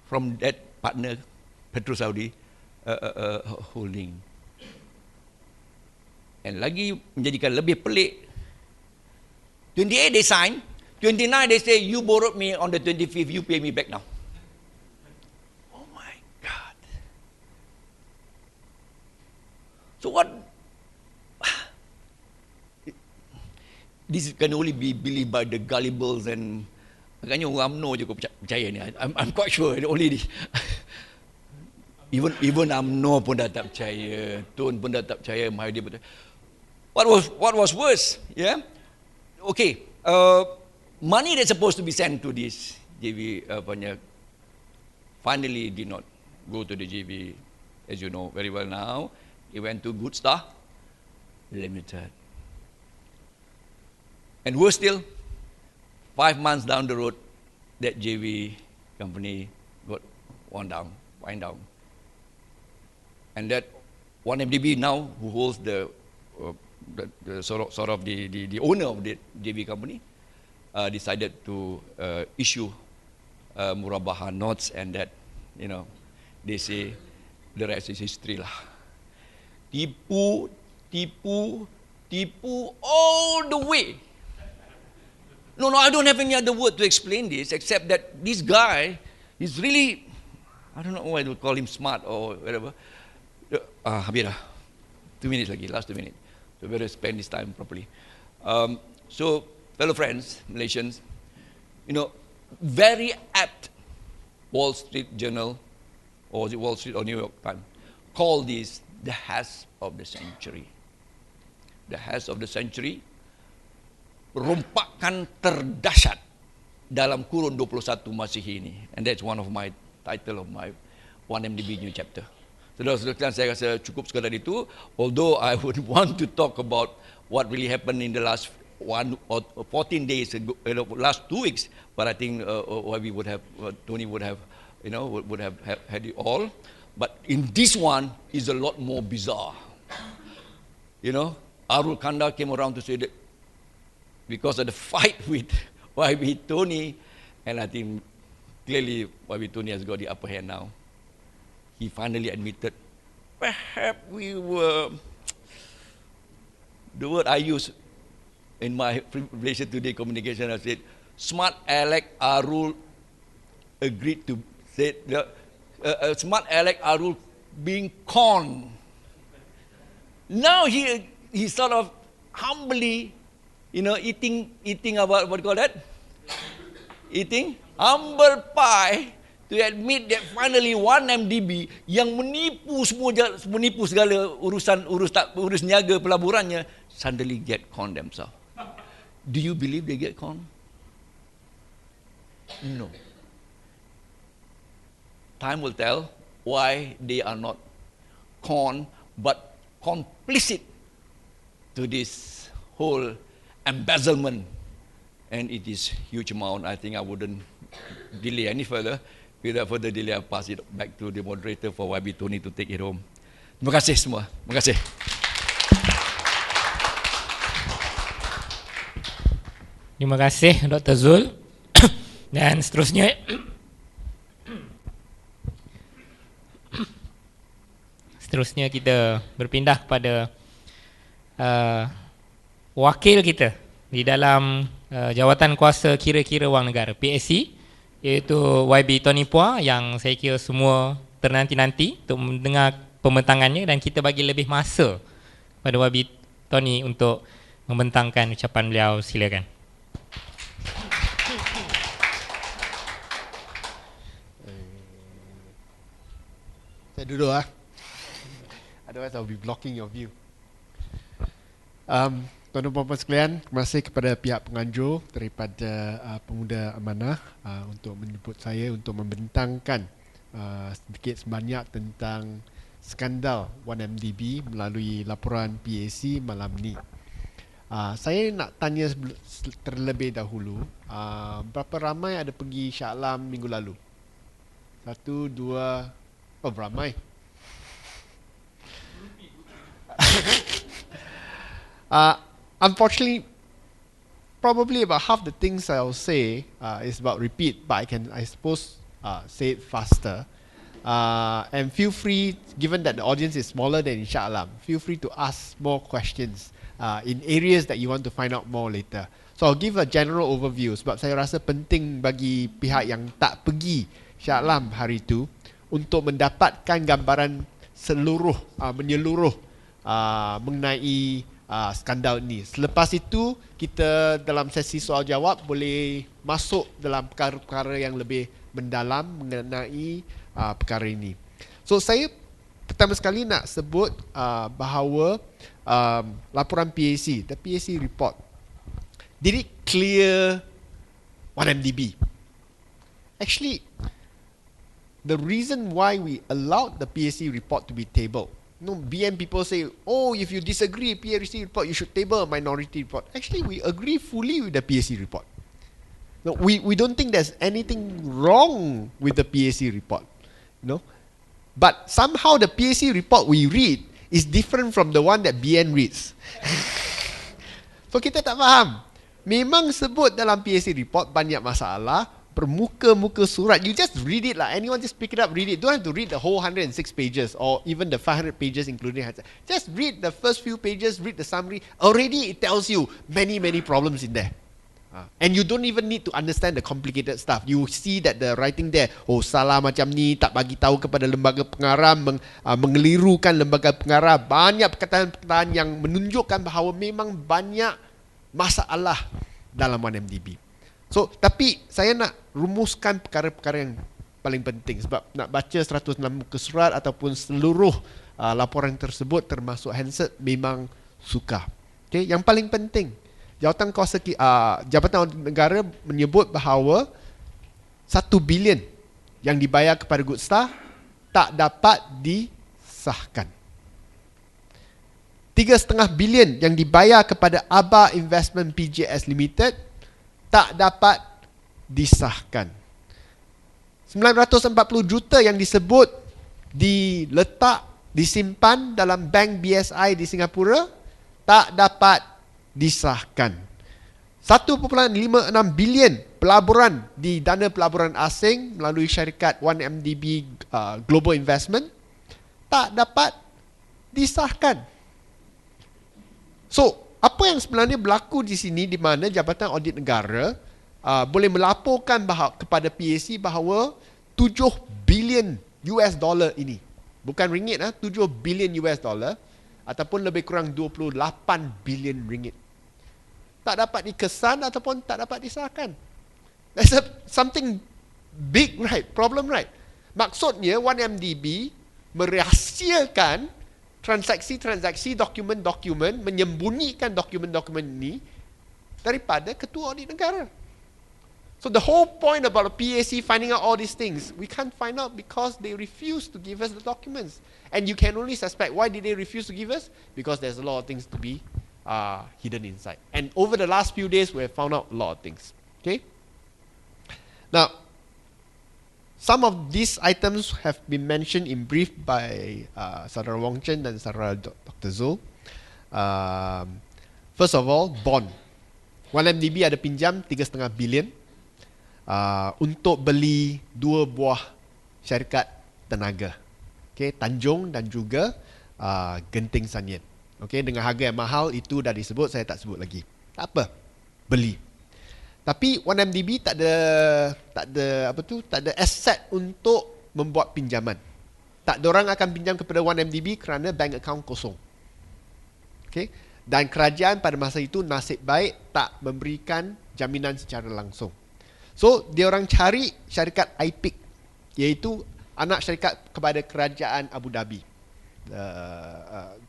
from that partner Petro Saudi holding. And lagi menjadikan lebih pelik, 28 they sign, 29 they say you borrowed me on the 25th, you pay me back now. Oh my God. So what? This can only be believed by the gullibles and agaknya orang UMNO je kau percaya ni. I'm quite sure only this. Even UMNO pun dah tak percaya, Tun pun dah tak percaya, Mahathir pun tak. What was worse? Yeah, okay. Money that's supposed to be sent to this JV finally did not go to the JV, as you know very well now. It went to Good Star Limited. And worse still, 5 months down the road, that JV company got wind down. And that 1MDB now, who holds the sort of the owner of the JV company, decided to issue murabaha notes, and that, they say the rest is history lah. Tipu all the way. No, I don't have any other word to explain this except that this guy is really, I don't know why to call him smart or whatever. Habira, 2 minutes lagi, last 2 minutes. So we better spend this time properly. So, fellow friends, Malaysians, very apt Wall Street Journal, or was it Wall Street or New York Times, call this the hash of the century. The hash of the century, rompakan terdahsyat dalam kurun 21 Masihi ini. And that's one of my title of my 1MDB new chapter. Saudara-saudara, saya rasa cukup sekadar itu. Although I would want to talk about what really happened in the last 1 or 14 days ago, last 2 weeks, but I think we would have, Tony would have, would have had it all. But in this one is a lot more bizarre. Arul Kanda came around to say that because of the fight with YB Tony, and I think clearly YB Tony has got the upper hand now. He finally admitted, perhaps we were, the word I use in my Malaysia Today communication, I said, smart Alec Arul agreed to say, smart Alec Arul being conned. Now he sort of humbly, eating about, what do you call that? Eating humble pie to admit that finally 1MDB yang menipu segala urus niaga pelaburannya suddenly get conned themselves. Do you believe they get conned? No. Time will tell why they are not conned but complicit to this whole embezzlement, and it is huge amount. I think I wouldn't delay any further. Without further delay, I'll pass it back to the moderator for YB Tony to take it home. Terima kasih semua. Terima kasih. Terima kasih Dr. Zul. Dan seterusnya kita berpindah kepada wakil kita di dalam Jawatan Kuasa Kira-kira Wang Negara PSC, iaitu YB Tony Phua, yang saya kira semua ternanti-nanti untuk mendengar pembentangannya, dan kita bagi lebih masa pada YB Tony untuk membentangkan ucapan beliau. Silakan. Saya duduk otherwise I'll be blocking your view. Tuan-tuan dan puan sekalian, terima kasih kepada pihak penganjur daripada Pemuda Amanah untuk menyebut saya untuk membentangkan sedikit sebanyak tentang skandal 1MDB melalui laporan PAC malam ni. Saya nak tanya terlebih dahulu, berapa ramai ada pergi Shah Alam minggu lalu? 1, 2, beramai. Unfortunately, probably about half the things I'll say is about repeat, but I suppose say it faster. And feel free, given that the audience is smaller than in Shah Alam, feel free to ask more questions in areas that you want to find out more later. So I'll give a general overview sebab saya rasa penting bagi pihak yang tak pergi Shah Alam hari itu untuk mendapatkan gambaran menyeluruh mengenai skandal ni. Selepas itu kita dalam sesi soal jawab boleh masuk dalam perkara-perkara yang lebih mendalam mengenai perkara ini. So saya pertama sekali nak sebut bahawa laporan PAC, the PAC report, did it clear 1MDB? Actually, the reason why we allowed the PAC report to be tabled, BN people say, if you disagree PAC report, you should table a minority report. Actually, we agree fully with the PAC report. No, we don't think there's anything wrong with the PAC report. But somehow the PAC report we read is different from the one that BN reads. So kita tak faham. Memang sebut dalam PAC report banyak masalah, bermuka-muka surat. You just read it lah. Anyone just pick it up, read it. Don't have to read the whole 106 pages or even the 500 pages including. Just read the first few pages, read the summary. Already it tells you many problems in there. And you don't even need to understand the complicated stuff. You see that the writing there, salah macam ni, tak bagi tahu kepada lembaga pengarah, mengelirukan lembaga pengarah. Banyak perkataan-perkataan yang menunjukkan bahawa memang banyak masalah dalam 1MDB. So, tapi saya nak rumuskan perkara-perkara yang paling penting sebab nak baca 106 muka surat ataupun seluruh laporan tersebut termasuk handset memang sukar. Okay, yang paling penting, Jabatan Negara menyebut bahawa 1 bilion yang dibayar kepada Good Star tak dapat disahkan. 3,5 bilion yang dibayar kepada Aba Investment PJS Limited tak dapat disahkan. 940 juta yang disebut disimpan dalam bank BSI di Singapura tak dapat disahkan. 1.56 bilion pelaburan di dana pelaburan asing melalui syarikat 1MDB Global Investment tak dapat disahkan. So, apa yang sebenarnya berlaku di sini di mana Jabatan Audit Negara boleh melaporkan kepada PAC bahawa 7 bilion US dollar ini, bukan ringgit, 7 bilion US dollar ataupun lebih kurang 28 bilion ringgit tak dapat dikesan ataupun tak dapat disahkan. That's something big, right? Problem, right? Maksudnya 1MDB merahsiakan transaksi-transaksi, dokumen-dokumen, menyembunyikan dokumen-dokumen ini daripada Ketua Audit Negara. So the whole point about the PAC finding out all these things, we can't find out because they refuse to give us the documents. And you can only suspect, why did they refuse to give us? Because there's a lot of things to be hidden inside. And over the last few days, we have found out a lot of things. Okay? Now, some of these items have been mentioned in brief by Saudara Wong Chen dan Saudara Dr. Zul. First of all, bond. 1MDB ada pinjam 3,5 bilion untuk beli 2 buah syarikat tenaga. Okay, Tanjung dan juga Genting Sanyet. Okay, dengan harga yang mahal itu dah disebut, saya tak sebut lagi. Tak apa, beli. Tapi 1MDB tak ada aset untuk membuat pinjaman. Tak ada orang akan pinjam kepada 1MDB kerana bank account kosong. Okay? Dan kerajaan pada masa itu nasib baik tak memberikan jaminan secara langsung. So, dia orang cari syarikat IPIC, iaitu anak syarikat kepada kerajaan Abu Dhabi,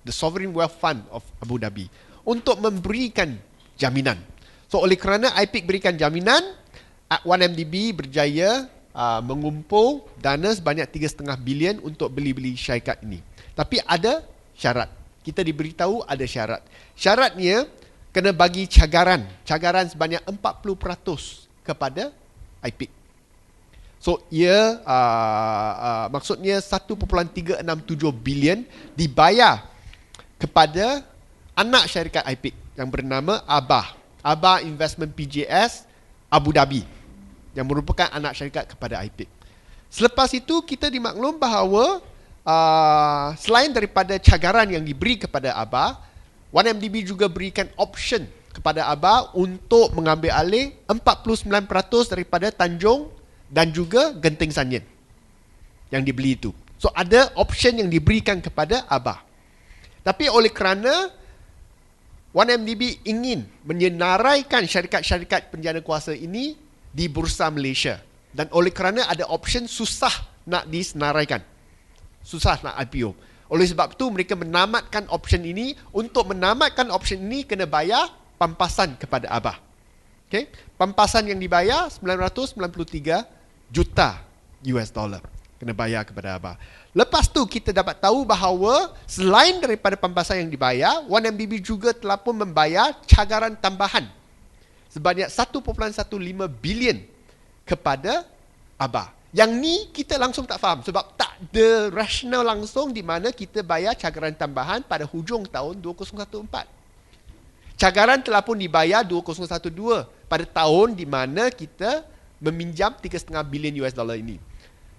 the Sovereign Wealth Fund of Abu Dhabi, untuk memberikan jaminan. So oleh kerana IPIC berikan jaminan, 1MDB berjaya mengumpul dana sebanyak 3.5 bilion untuk beli syarikat ini. Tapi ada syarat. Kita diberitahu ada syarat. Syaratnya kena bagi cagaran sebanyak 40% kepada IPIC. So ia maksudnya 1.367 bilion dibayar kepada anak syarikat IPIC yang bernama Abah Investment PJS Abu Dhabi, yang merupakan anak syarikat kepada IPIC. Selepas itu kita dimaklum bahawa selain daripada cagaran yang diberi kepada Abah, 1MDB juga berikan option kepada Abah untuk mengambil alih 49% daripada Tanjung dan juga Genting Sanyin yang dibeli itu. So ada option yang diberikan kepada Abah. Tapi oleh kerana 1MDB ingin menyenaraikan syarikat-syarikat penjana kuasa ini di Bursa Malaysia, dan oleh kerana ada option susah nak disenaraikan, susah nak IPO. Oleh sebab itu mereka menamatkan option ini. Untuk menamatkan option ini kena bayar pampasan kepada Abah. Okay? Pampasan yang dibayar 993 juta US dollar kena bayar kepada Abah. Lepas tu kita dapat tahu bahawa selain daripada pampasan yang dibayar, 1MDB juga telah pun membayar cagaran tambahan sebanyak 1.15 bilion kepada Abah. Yang ni kita langsung tak faham sebab tak ada rasional langsung di mana kita bayar cagaran tambahan pada hujung tahun 2014. Cagaran telah pun dibayar 2012 pada tahun di mana kita meminjam 3.5 bilion US dollar ini.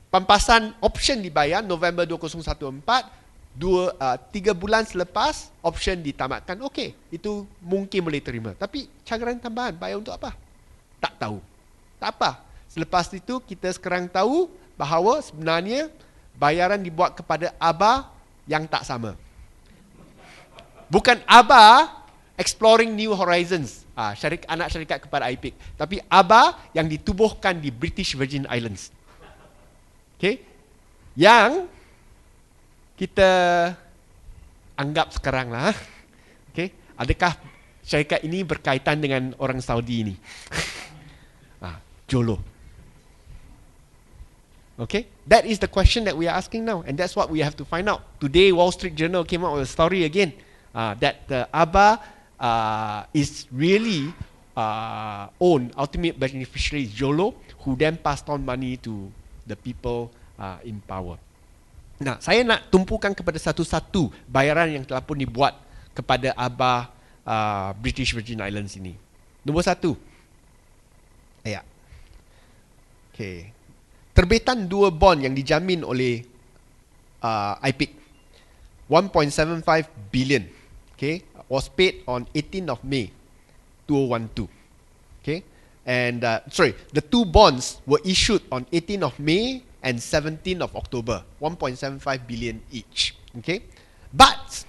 Pampasan option dibayar November 2014, 3 bulan selepas option ditamatkan. Okey, itu mungkin boleh terima. Tapi cagaran tambahan bayar untuk apa? Tak tahu. Tak apa. Selepas itu kita sekarang tahu bahawa sebenarnya bayaran dibuat kepada Abah yang tak sama. Bukan Abah exploring new horizons, anak syarikat kepada IPIC, tapi Abah yang ditubuhkan di British Virgin Islands. Okay? Yang kita anggap sekarang lah. Okay? Adakah syarikat ini berkaitan dengan orang Saudi ini? Jolo. Okay? That is the question that we are asking now, and that's what we have to find out. Today, Wall Street Journal came out with a story again that Abah is really own ultimate beneficiary Jolo, who then passed on money to the people in power. Nah, saya nak tumpukan kepada satu-satu bayaran yang telah pun dibuat kepada Abah British Virgin Islands ini. Nombor 1. Ya. Okay. Terbitan 2 bond yang dijamin oleh IPIC. 1.75 billion. Okay. Was paid on 18th of May 2012. Okay. And the 2 bonds were issued on 18th of May and 17th of October, 1.75 billion each. Okay, but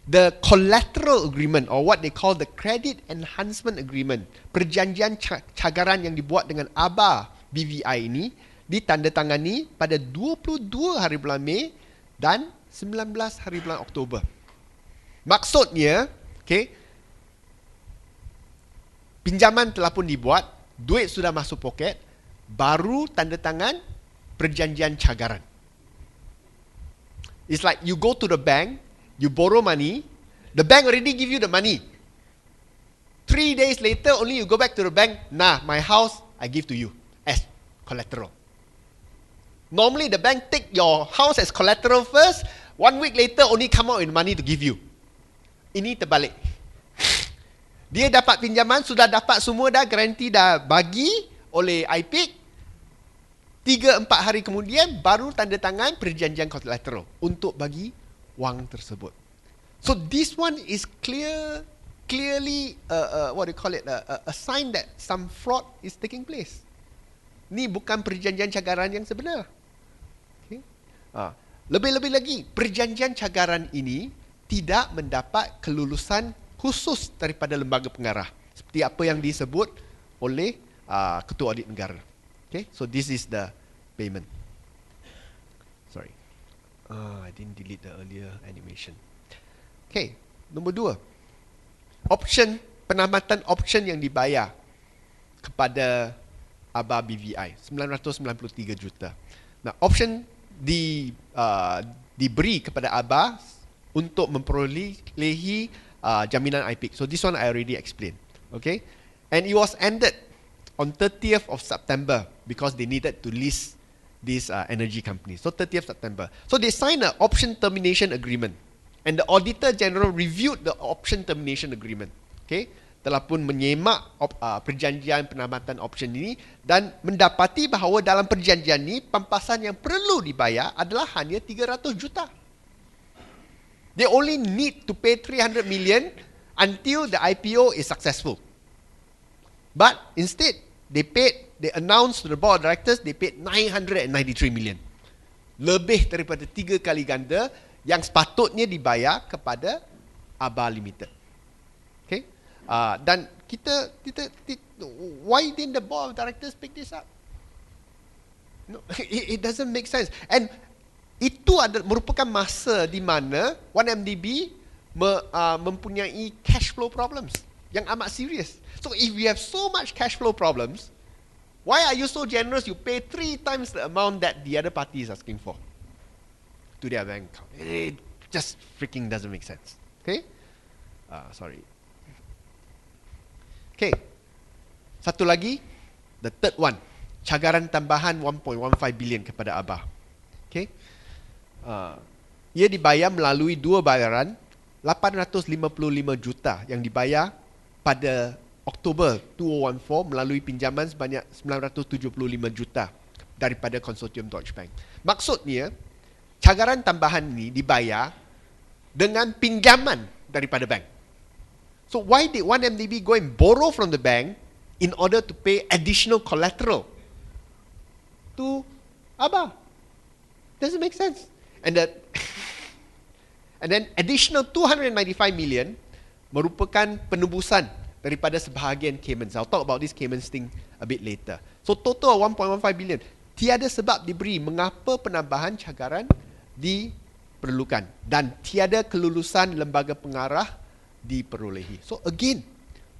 the collateral agreement, or what they call the credit enhancement agreement, perjanjian cagaran yang dibuat dengan Abah BVI ini ditandatangani pada 22 hari bulan Mei dan 19 hari bulan Oktober. Maksudnya, okay, pinjaman telah pun dibuat, duit sudah masuk poket, baru tanda tangan perjanjian cagaran. It's like you go to the bank, you borrow money, the bank already give you the money. 3 days later, only you go back to the bank, nah, my house, I give to you as collateral. Normally, the bank take your house as collateral first, 1 week later, only come out with money to give you. Ini terbalik. Dia dapat pinjaman, sudah dapat semua dah, garanti dah bagi oleh IPIC. 3-4 hari kemudian baru tanda tangan perjanjian collateral untuk bagi wang tersebut. So this one is clearly what do you call it, a sign that some fraud is taking place. Ni bukan perjanjian cagaran yang sebenar. Okay? Lebih-lebih lagi, perjanjian cagaran ini tidak mendapat kelulusan khusus daripada lembaga pengarah seperti apa yang disebut oleh Ketua Audit Negara. Okay, so this is the payment. Sorry. I didn't delete the earlier animation. Okay, nombor 2. Option, penamatan option yang dibayar kepada Aba BVI 993 juta. Nah, option diberi kepada Aba untuk memperolehi jaminan IPIC. So this one I already explained. Okay, and it was ended on 30th of September because they needed to list this energy company. So 30th September. So they signed an option termination agreement, and the Auditor General reviewed the option termination agreement. Okay, telah pun menyemak perjanjian penamatan option ini dan mendapati bahawa dalam perjanjian ini pampasan yang perlu dibayar adalah hanya 300 juta. They only need to pay 300 million until the IPO is successful. But instead, they announced to the board of directors, they paid 993 million. Lebih daripada 3 kali ganda yang sepatutnya dibayar kepada Aba Limited. Okay? Dan kita why didn't the board of directors pick this up? No, it doesn't make sense. And itu merupakan masa di mana 1MDB mempunyai cash flow problems yang amat serius. So if we have so much cash flow problems, why are you so generous? You pay 3 times the amount that the other party is asking for to their bank account. It just freaking doesn't make sense. Okay? Sorry. Okay. Satu lagi, the third one, cagaran tambahan 1.15 billion kepada Aba. Okay? Ia dibayar melalui 2 bayaran 855 juta yang dibayar pada Oktober 2014 melalui pinjaman sebanyak 975 juta daripada konsortium Deutsche Bank. Maksudnya, cagaran tambahan ini dibayar dengan pinjaman daripada bank. So why did 1MDB go and borrow from the bank in order to pay additional collateral to Aba? Doesn't make sense. And then additional 295 million merupakan penebusan daripada sebahagian Caymans. I'll talk about this Caymans thing a bit later. So total 1.15 billion. Tiada sebab diberi mengapa penambahan cagaran diperlukan dan tiada kelulusan lembaga pengarah diperolehi. So again,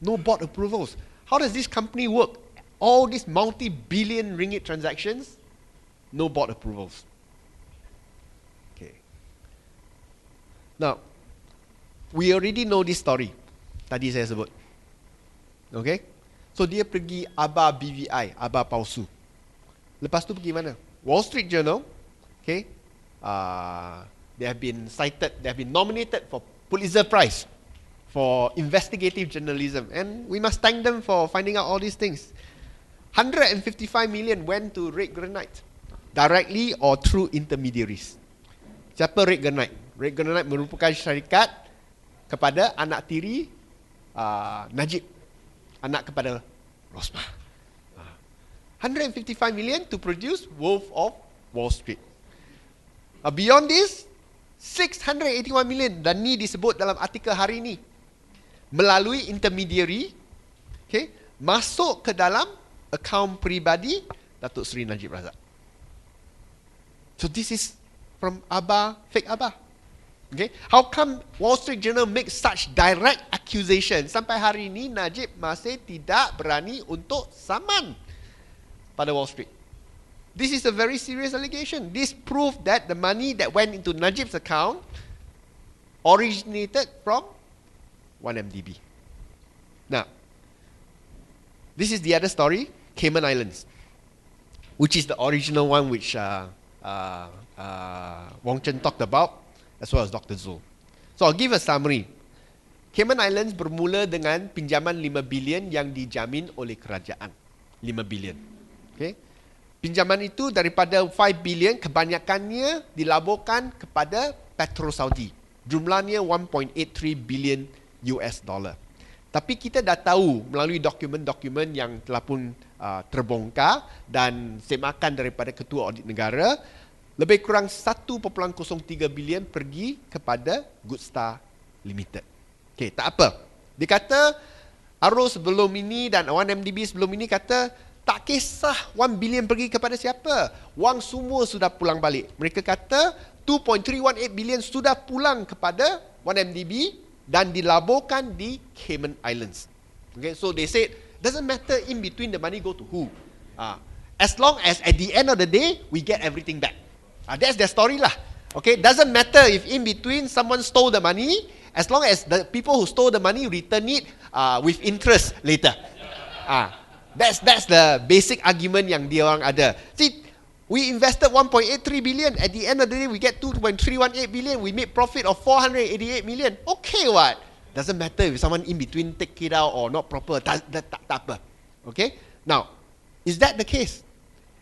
no board approvals. How does this company work? All these multi-billion ringgit transactions, no board approvals. Okay. Now, we already know this story. Tadi saya sebut. Okay? So dia pergi Aba BVI, Aba palsu. Lepas tu pergi mana? Wall Street Journal. Okay? They have been cited, they have been nominated for Pulitzer Prize for investigative journalism, and we must thank them for finding out all these things. 155 million went to Ghb directly or through intermediaries. Siapa Ghb? Ghb merupakan syarikat kepada anak tiri Najib, anak kepada Rosmah. 155 million to produce Wolf of Wall Street. Beyond this, 681 million, dan ni disebut dalam artikel hari ini, melalui intermediary, okay, masuk ke dalam akaun peribadi Datuk Seri Najib Razak. So this is from Aba, fake Aba. Okay, how come Wall Street Journal make such direct accusation? Sampai hari ini Najib masih tidak berani untuk saman pada Wall Street. This is a very serious allegation. This proof that the money that went into Najib's account originated from 1MDB. Now, this is the other story, Cayman Islands, which is the original one which Wong Chen talked about, as well as Dr. Zul. So I'll give a summary. Cayman Islands bermula dengan pinjaman 5 bilion yang dijamin oleh kerajaan. 5 bilion. Okay. Pinjaman itu daripada 5 bilion, kebanyakannya dilaburkan kepada Petro Saudi. Jumlahnya 1.83 bilion US dollar. Tapi kita dah tahu melalui dokumen-dokumen yang telah pun terbongkar dan semakan daripada Ketua Audit Negara, lebih kurang 1.03 bilion pergi kepada Goodstar Limited. Okay, tak apa. Dia kata Arrow sebelum ini dan 1MDB sebelum ini kata tak kisah 1 billion pergi kepada siapa. Wang semua sudah pulang balik. Mereka kata 2.318 billion sudah pulang kepada 1MDB dan dilaburkan di Cayman Islands. Okay, so they said, doesn't matter in between the money go to who. As long as at the end of the day, we get everything back. That's their story lah. Okay, doesn't matter if in between someone stole the money, as long as the people who stole the money return it with interest later. That's the basic argument yang dia orang ada. See, we invested 1.83 billion. At the end of the day, we get 2.318 billion. We made profit of 488 million. Okay, what? Doesn't matter if someone in between take it out or not proper. Tak apa. Okay? Now, is that the case?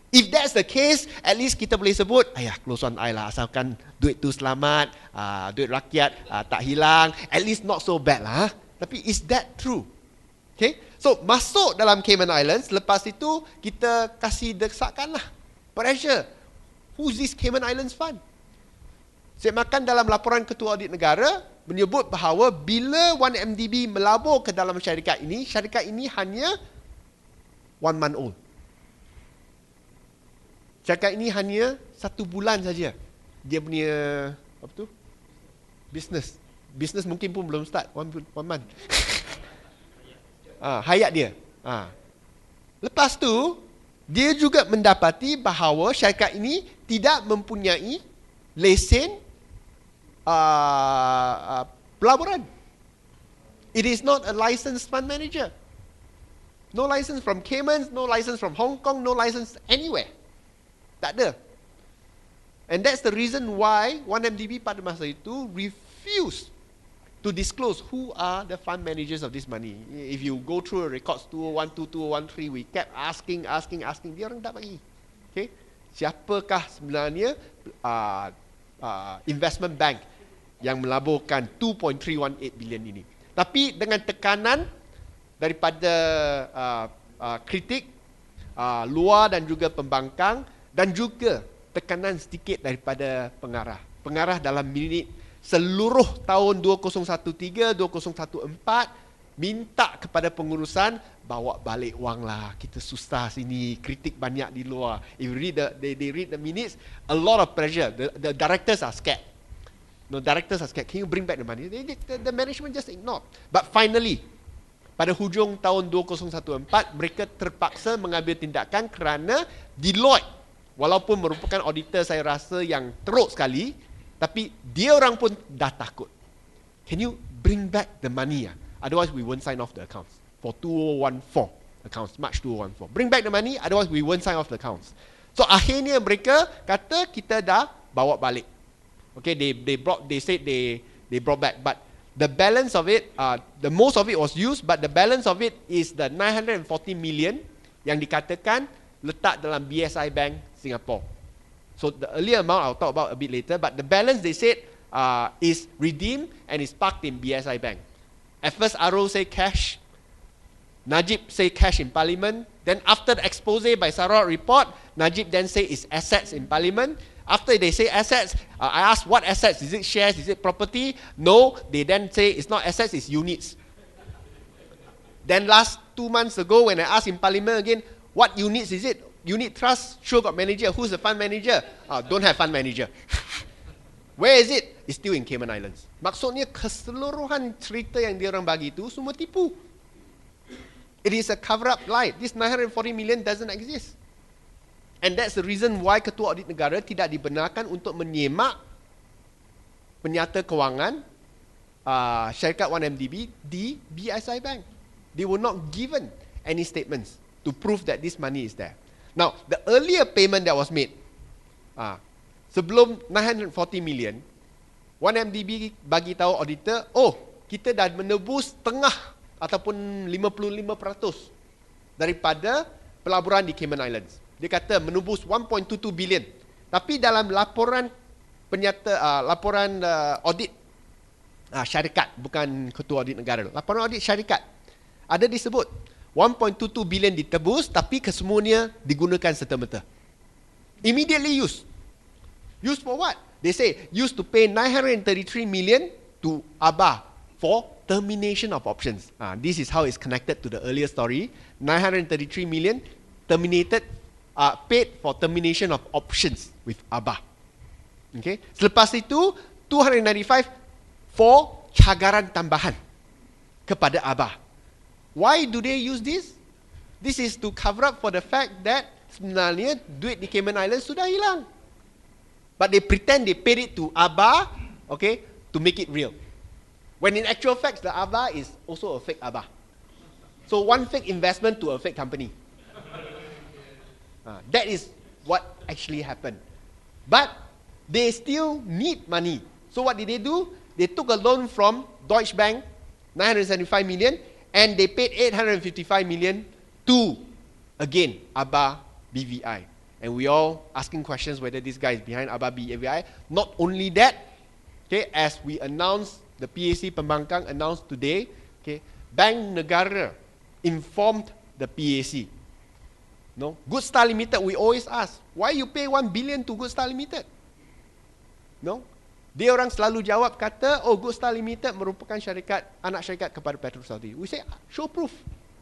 If that's the case, at least kita boleh sebut, close one eye lah, asalkan duit tu selamat, duit rakyat tak hilang, at least not so bad lah. Tapi is that true? Okay? So, masuk dalam Cayman Islands, lepas itu kita kasih desakan lah. Pressure. Who's this Cayman Islands fund? Saya makan dalam laporan Ketua Audit Negara menyebut bahawa bila 1MDB melabur ke dalam syarikat ini hanya 1 month old. Syarikat ini hanya 1 bulan saja. Dia punya Business mungkin pun belum start 1 month. Hayat dia. Lepas tu dia juga mendapati bahawa syarikat ini tidak mempunyai lesen pelaburan. It is not a licensed fund manager. No license from Cayman, no license from Hong Kong, no license anywhere. Tak ada. And that's the reason why 1MDB pada masa itu refused to disclose who are the fund managers of this money. If you go through records 2012, 2013, we kept asking. Dia orang tak bagi. Okay? Siapakah sebenarnya investment bank yang melaburkan 2.318 billion ini? Tapi dengan tekanan daripada kritik luar dan juga pembangkang, dan juga tekanan sedikit daripada pengarah. Pengarah dalam minit seluruh tahun 2013, 2014 minta kepada pengurusan bawa balik wang lah. Kita susah sini, kritik banyak di luar. If you read they read the minutes, a lot of pressure. The directors are scared. No, directors are scared. Can you bring back the money? The management just ignored. But finally, pada hujung tahun 2014, mereka terpaksa mengambil tindakan kerana Deloitte, walaupun merupakan auditor saya rasa yang teruk sekali, tapi dia orang pun dah takut. Can you bring back the money? Otherwise we won't sign off the accounts. For 2014 accounts, March 2014. Bring back the money, otherwise we won't sign off the accounts. So akhirnya mereka kata kita dah bawa balik. Okay, they said they brought back, but the balance of it, the most of it was used, but the balance of it is the 940 million yang dikatakan letak dalam BSI Bank Singapore. So the earlier amount I'll talk about a bit later, but the balance they said is redeemed and is parked in BSI Bank. At first Arul say cash, Najib say cash in Parliament, then after the expose by Sarawak report, Najib then say it's assets in Parliament. After they say assets, I asked what assets, is it shares, is it property? No, they then say it's not assets, it's units. Then last 2 months ago when I asked in Parliament again, what units is it? Unit trust, sure got manager. Who's the fund manager? Don't have fund manager. Where is it? It's still in Cayman Islands. Maksudnya keseluruhan cerita yang dia orang bagi itu semua tipu. It is a cover-up lie. This 940 million doesn't exist. And that's the reason why Ketua Audit Negara tidak dibenarkan untuk menyemak penyata kewangan syarikat 1MDB di BSI Bank. They were not given any statements to prove that this money is there. Now, the earlier payment that was made, sebelum 940 million, 1MDB bagi tahu auditor, kita dah menebus setengah ataupun 55% daripada pelaburan di Cayman Islands. Dia kata menebus 1.22 billion. Tapi dalam laporan laporan audit syarikat, bukan Ketua Audit Negara, laporan audit syarikat, ada disebut 1.22 billion ditebus, tapi kesemuanya digunakan serta-merta. Immediately used. Used for what? They say used to pay 933 million to ABA for termination of options. This is how it's connected to the earlier story. 933 million paid for termination of options with Abah. Okay. Selepas itu 295 for cagaran tambahan kepada Abah. Why do they use this? This is to cover up for the fact that sebenarnya duit di Cayman Islands sudah hilang. But they pretend they paid it to Abah, okay, to make it real. When in actual fact, the Abah is also a fake Abah. So one fake investment to a fake company. That is what actually happened. But they still need money. So what did they do? They took a loan from Deutsche Bank, 975 million, and they paid 855 million to, again, Abah BVI. And we all asking questions whether this guy is behind Abah BVI. Not only that, okay, as we announced, the PAC Pembangkang announced today, okay, Bank Negara informed the PAC. No, Good Star Limited, we always ask, why you pay 1 billion to Good Star Limited? No, dia orang selalu jawab kata, oh, Good Star Limited merupakan syarikat, anak syarikat kepada Petrol Saudi. We say, show proof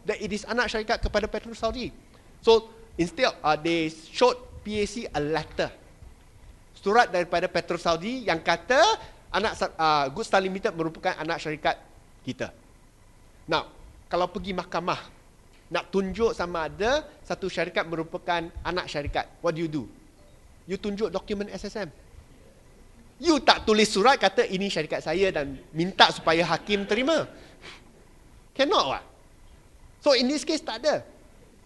that it is anak syarikat kepada Petrol Saudi. So instead, they showed PAC a letter, surat daripada Petrol Saudi yang kata Good Star Limited merupakan anak syarikat kita. Now, kalau pergi mahkamah nak tunjuk sama ada satu syarikat merupakan anak syarikat, what do? You tunjuk dokumen SSM. You tak tulis surat kata ini syarikat saya dan minta supaya hakim terima. Cannot what? So in this case tak ada.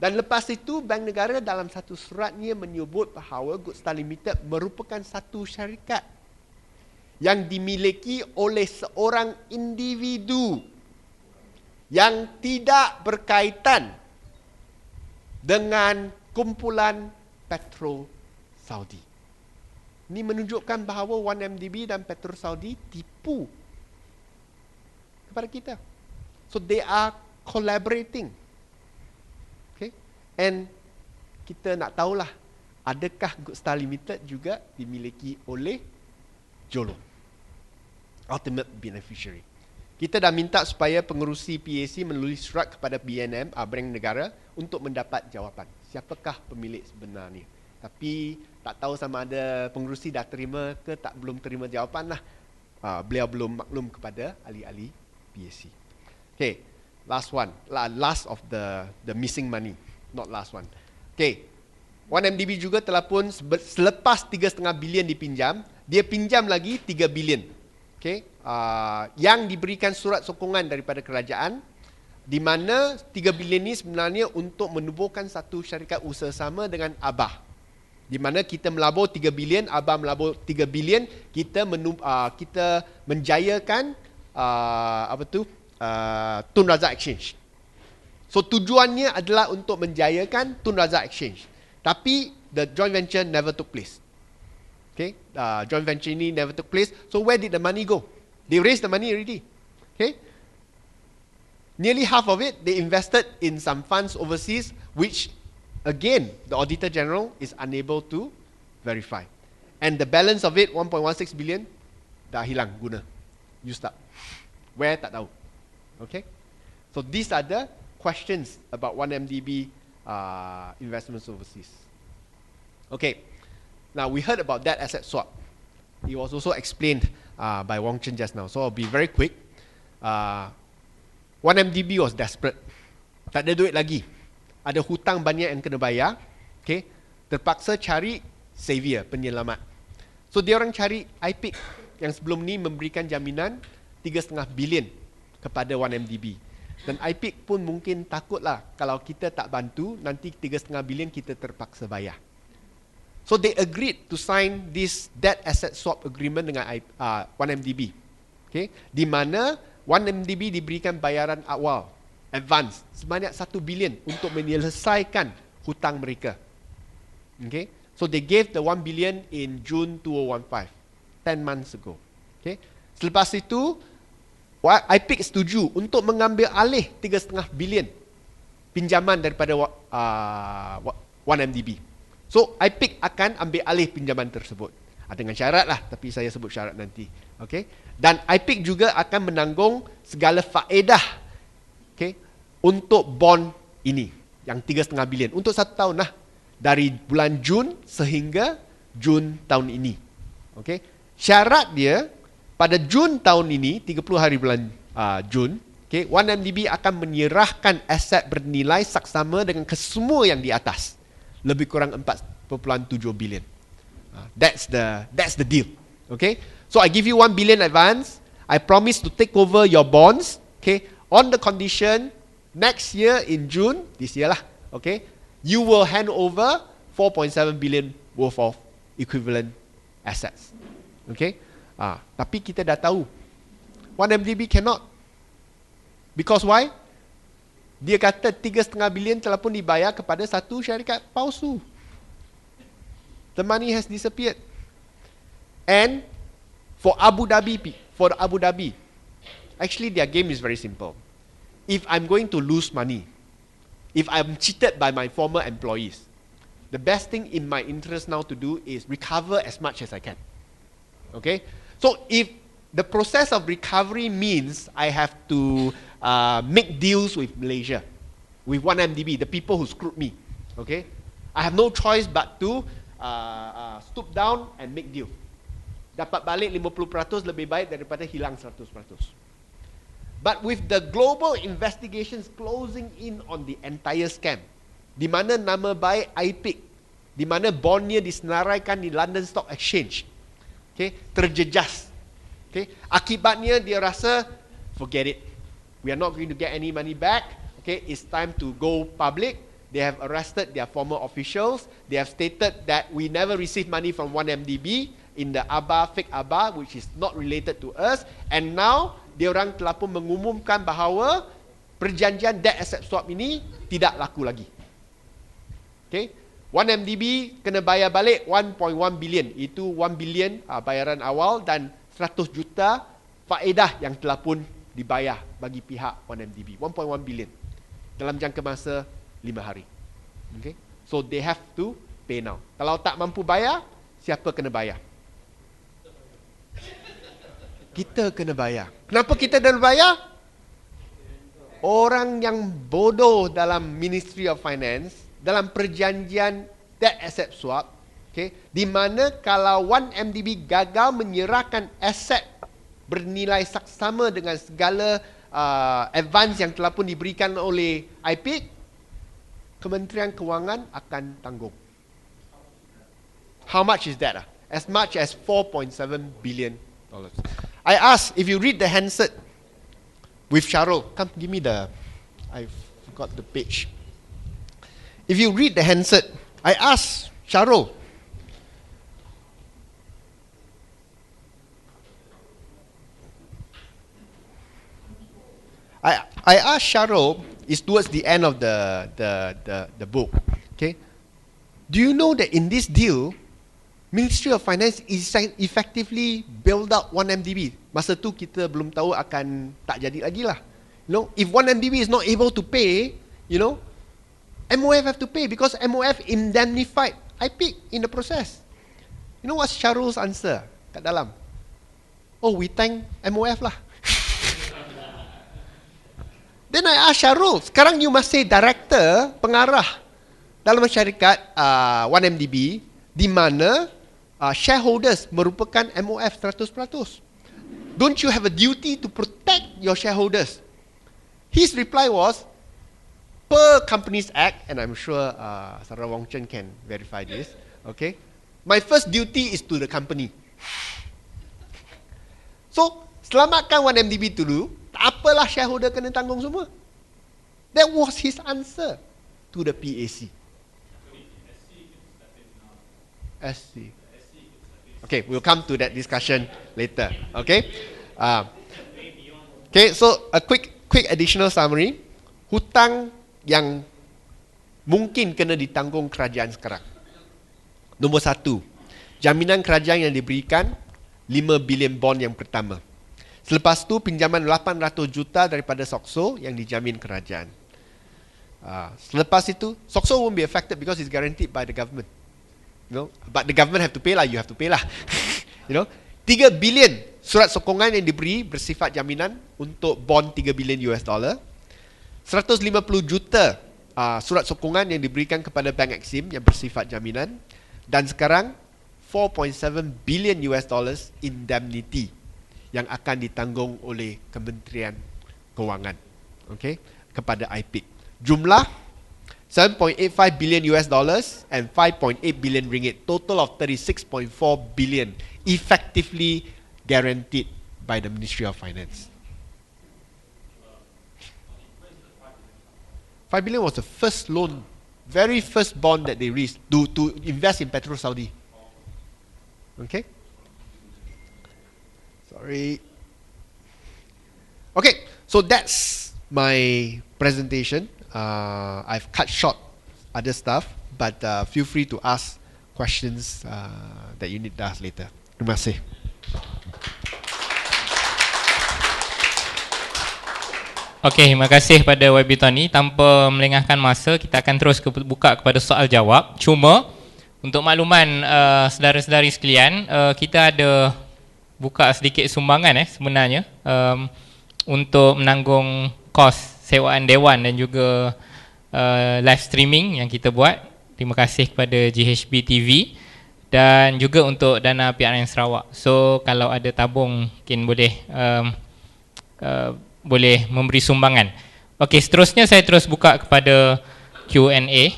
Dan lepas itu Bank Negara dalam satu suratnya menyebut bahawa Good Star Limited merupakan satu syarikat yang dimiliki oleh seorang individu yang tidak berkaitan dengan kumpulan Petrol Saudi. Ini menunjukkan bahawa 1MDB dan Petrol Saudi tipu kepada kita. So they are collaborating. Okay? And kita nak tahulah, adakah Good Star Limited juga dimiliki oleh Jolo, ultimate beneficiary. Kita dah minta supaya pengerusi PAC menulis surat kepada BNM, Bank Negara, untuk mendapat jawapan. Siapakah pemilik sebenarnya? Tapi tak tahu sama ada pengerusi dah terima ke belum terima jawapan lah. Beliau belum maklum kepada ahli-ahli PAC. Okay, last one. Last of the missing money. Not last one. Okay, 1MDB juga telah pun selepas 3,5 bilion dipinjam, dia pinjam lagi 3 bilion. Okay, yang diberikan surat sokongan daripada kerajaan, di mana 3 bilion ini sebenarnya untuk menubuhkan satu syarikat usaha sama dengan Abah. Di mana kita melabur 3 bilion, Abah melabur 3 bilion, kita menjayakan Tun Razak Exchange. So tujuannya adalah untuk menjayakan Tun Razak Exchange. Tapi the joint venture never took place. Okay, joint venture ini never took place. So where did the money go? They raised the money already. Okay, nearly half of it they invested in some funds overseas, which again the Auditor General is unable to verify. And the balance of it, 1.16 billion, dah hilang guna, used up. Where tak tahu. Okay, so these are the questions about 1MDB investments overseas. Okay, now we heard about that asset swap. It was also explained by Wong Chen just now. So I'll be very quick. 1MDB was desperate. Tak ada duit lagi. Ada hutang banyak yang kena bayar. Okay, terpaksa cari savior, penyelamat. So dia orang cari IPIC yang sebelum ni memberikan jaminan 3,5 bilion kepada 1MDB. Dan IPIC pun mungkin takutlah kalau kita tak bantu, nanti 3,5 bilion kita terpaksa bayar. So they agreed to sign this debt asset swap agreement dengan 1MDB. Okay, di mana 1MDB diberikan bayaran awal, advance, sebanyak 1 bilion untuk menyelesaikan hutang mereka. Okay, so they gave the 1 billion in June 2015, 10 months ago. Okay, selepas itu IPIC setuju untuk mengambil alih 3,5 bilion pinjaman daripada 1MDB. So IPIC akan ambil alih pinjaman tersebut. Dengan syarat lah, tapi saya sebut syarat nanti. Okay? Dan IPIC juga akan menanggung segala faedah, okay, untuk bond ini yang 3,5 bilion untuk 1 tahun lah, dari bulan Jun sehingga Jun tahun ini. Okay. Syarat dia pada Jun tahun ini, 30 hari bulan Jun, okay, 1MDB akan menyerahkan aset bernilai saksama dengan kesemua yang di atas, lebih kurang 4.7 bilion. That's the deal. Okay. So I give you 1 billion advance. I promise to take over your bonds. Okay. On the condition, next year in June, this year lah, okay, you will hand over 4.7 billion worth of equivalent assets. Okay. Tapi kita dah tahu 1MDB cannot. Because why? Dia kata 3.5 bilion telah pun dibayar kepada satu syarikat palsu. The money has disappeared. And for Abu Dhabi, actually their game is very simple. If I'm going to lose money, if I'm cheated by my former employees, the best thing in my interest now to do is recover as much as I can. Okay? So if the process of recovery means I have to make deals with Malaysia, with 1MDB, the people who screwed me, okay, I have no choice but to stoop down and make deal. Dapat balik 50% lebih baik daripada hilang 100%. But with the global investigations closing in on the entire scam, di mana nama baik IPIC, di mana bondnya disenaraikan di London Stock Exchange, okay, terjejas. Okay, akibatnya dia rasa, forget it, we are not going to get any money back. Okay, it's time to go public. They have arrested their former officials. They have stated that we never received money from 1MDB in the fake ABA, which is not related to us. And now, diorang telah pun mengumumkan bahawa perjanjian debt asset swap ini tidak laku lagi. Okay, 1MDB kena bayar balik 1.1 billion. Itu 1 billion bayaran awal dan 100 juta faedah yang telah pun dibayar bagi pihak 1MDB. 1.1 billion dalam jangka masa 5 hari. Okay? So they have to pay now. Kalau tak mampu bayar, siapa kena bayar? Kita kena bayar. Kenapa kita kena bayar? Orang yang bodoh dalam Ministry of Finance, dalam perjanjian debt asset swap, okay, di mana kalau 1MDB gagal menyerahkan aset bernilai saksama dengan segala advance yang telah pun diberikan oleh IPIC, Kementerian Kewangan akan tanggung. How much is that? As much as 4.7 billion dollars. I asked, if you read the handset with Syarul, come give me I forgot the page. If you read the handset, I asked Syarul, I asked Syarul, is towards the end of the book. Okay, do you know that in this deal, Ministry of Finance is effectively build out 1MDB. Masa tu kita belum tahu akan tak jadi lagi lah. You know, if 1MDB is not able to pay, you know, MOF have to pay because MOF indemnified IPIC in the process. You know what's Syarul's answer kat dalam? Oh, we thank MOF lah. Then I ask Syarul, sekarang you masih director, pengarah dalam syarikat 1MDB, di mana shareholders merupakan MOF 100%. Don't you have a duty to protect your shareholders? His reply was, per Companies Act, and I'm sure Saudara Wong Chen can verify this, okay, my first duty is to the company. So, selamatkan 1MDB dulu, tak apalah shareholder kena tanggung semua. That was his answer to the PAC. SC. Okay, we'll come to that discussion later. Okay. Okay, so a quick additional summary. Hutang yang mungkin kena ditanggung kerajaan sekarang. Nombor 1, jaminan kerajaan yang diberikan 5 bilion bond yang pertama. Selepas tu pinjaman 800 juta daripada SOXO yang dijamin kerajaan. Selepas itu SOXO won't be affected because it's guaranteed by the government. You know, but the government have to pay lah, you have to pay lah. You know, 3 bilion surat sokongan yang diberi bersifat jaminan untuk bond 3 bilion US dollar. 150 juta surat sokongan yang diberikan kepada Bank Exim yang bersifat jaminan, dan sekarang 4.7 billion US dollars indemnity yang akan ditanggung oleh Kementerian Kewangan, okay, kepada IPIC. Jumlah 7.85 billion US dollars and 5.8 billion ringgit, total of 36.4 billion effectively guaranteed by the Ministry of Finance. 5 billion was the first loan, very first bond that they raised to invest in Petro Saudi. Okay? Sorry. Okay, so that's my presentation. I've cut short other stuff, but feel free to ask questions that you need to ask later. Terima kasih. Okey, terima kasih pada YB Tony. Tanpa melengahkan masa, kita akan terus buka kepada soal jawab. Cuma untuk makluman saudara-saudari sekalian, kita ada buka sedikit sumbangan sebenarnya untuk menanggung kos sewaan dewan dan juga live streaming yang kita buat. Terima kasih kepada Ghb TV dan juga untuk dana PRN Sarawak. So kalau ada tabung mungkin boleh memberi sumbangan. Okey, seterusnya saya terus buka kepada Q&A.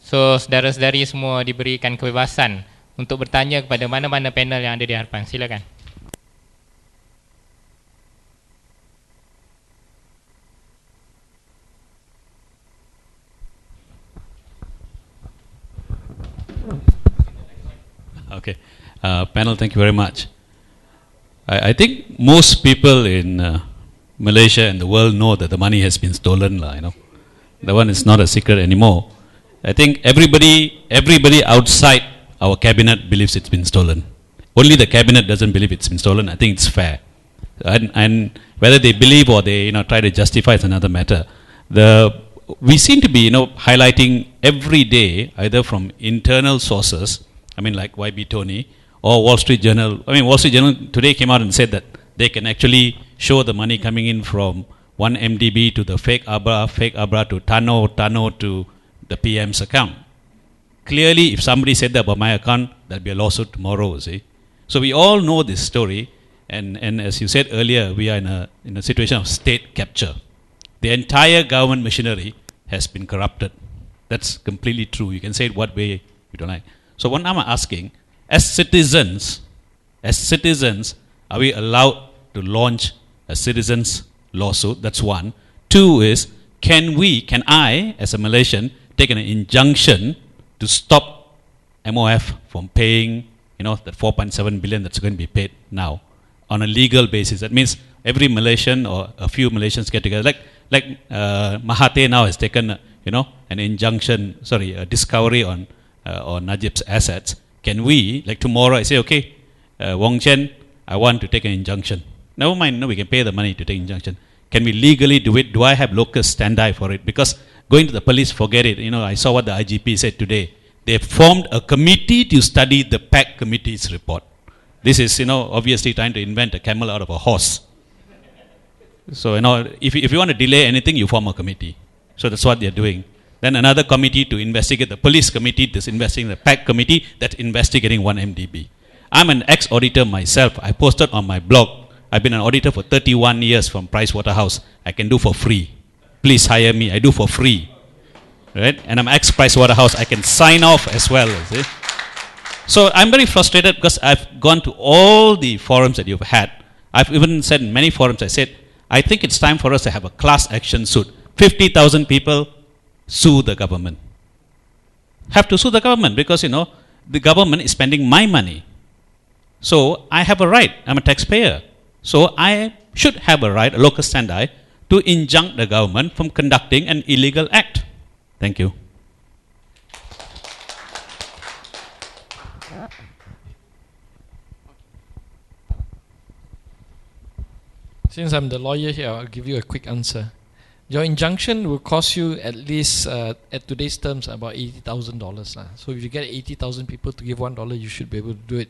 So saudara-saudari semua diberikan kebebasan untuk bertanya kepada mana-mana panel yang ada di hadapan. Silakan. Okay, panel, thank you very much. I think most people in Malaysia and the world know that the money has been stolen, That one is not a secret anymore. I think everybody outside our cabinet believes it's been stolen. Only the cabinet doesn't believe it's been stolen. I think it's fair. And whether they believe or they try to justify is another matter. We seem to be highlighting every day, either from internal sources, like YB Tony, or Wall Street Journal. Wall Street Journal today came out and said that they can actually show the money coming in from 1 MDB to the fake Abra to Tano to the PM's account. Clearly, if somebody said that about my account, there'll be a lawsuit tomorrow, see. So we all know this story, and as you said earlier, we are in a situation of state capture. The entire government machinery has been corrupted. That's completely true. You can say it what way you don't like. So what I'm asking, as citizens, are we allowed to launch a citizens lawsuit? That's one. Two is, can I, as a Malaysian, take an injunction to stop MOF from paying, that 4.7 billion that's going to be paid now on a legal basis? That means every Malaysian or a few Malaysians get together. Like Mahathir now has taken, an injunction, a discovery on Najib's assets. Can we, like tomorrow, I say, okay, Wong Chen, I want to take an injunction. Never mind, we can pay the money to take injunction. Can we legally do it? Do I have locus standi for it? Because going to the police, forget it. I saw what the IGP said today. They formed a committee to study the PAC committee's report. This is, obviously trying to invent a camel out of a horse. So, if you want to delay anything, you form a committee. So that's what they're doing. Then another committee to investigate, the police committee that's investigating, the PAC committee that's investigating 1 MDB. I'm an ex-auditor myself. I posted on my blog. I've been an auditor for 31 years from Pricewaterhouse. I can do for free. Please hire me. I do for free. Right? And I'm ex-Pricewaterhouse. I can sign off as well. See? So I'm very frustrated because I've gone to all the forums that you've had. I've even said in many forums, I said, I think it's time for us to have a class action suit. 50,000 people sue the government. Have to sue the government because, the government is spending my money. So I have a right. I'm a taxpayer. So I should have a right, a locus standi, to injunct the government from conducting an illegal act. Thank you. Since I'm the lawyer here, I'll give you a quick answer. Your injunction will cost you at least, at today's terms, about $80,000. So if you get 80,000 people to give $1, you should be able to do it.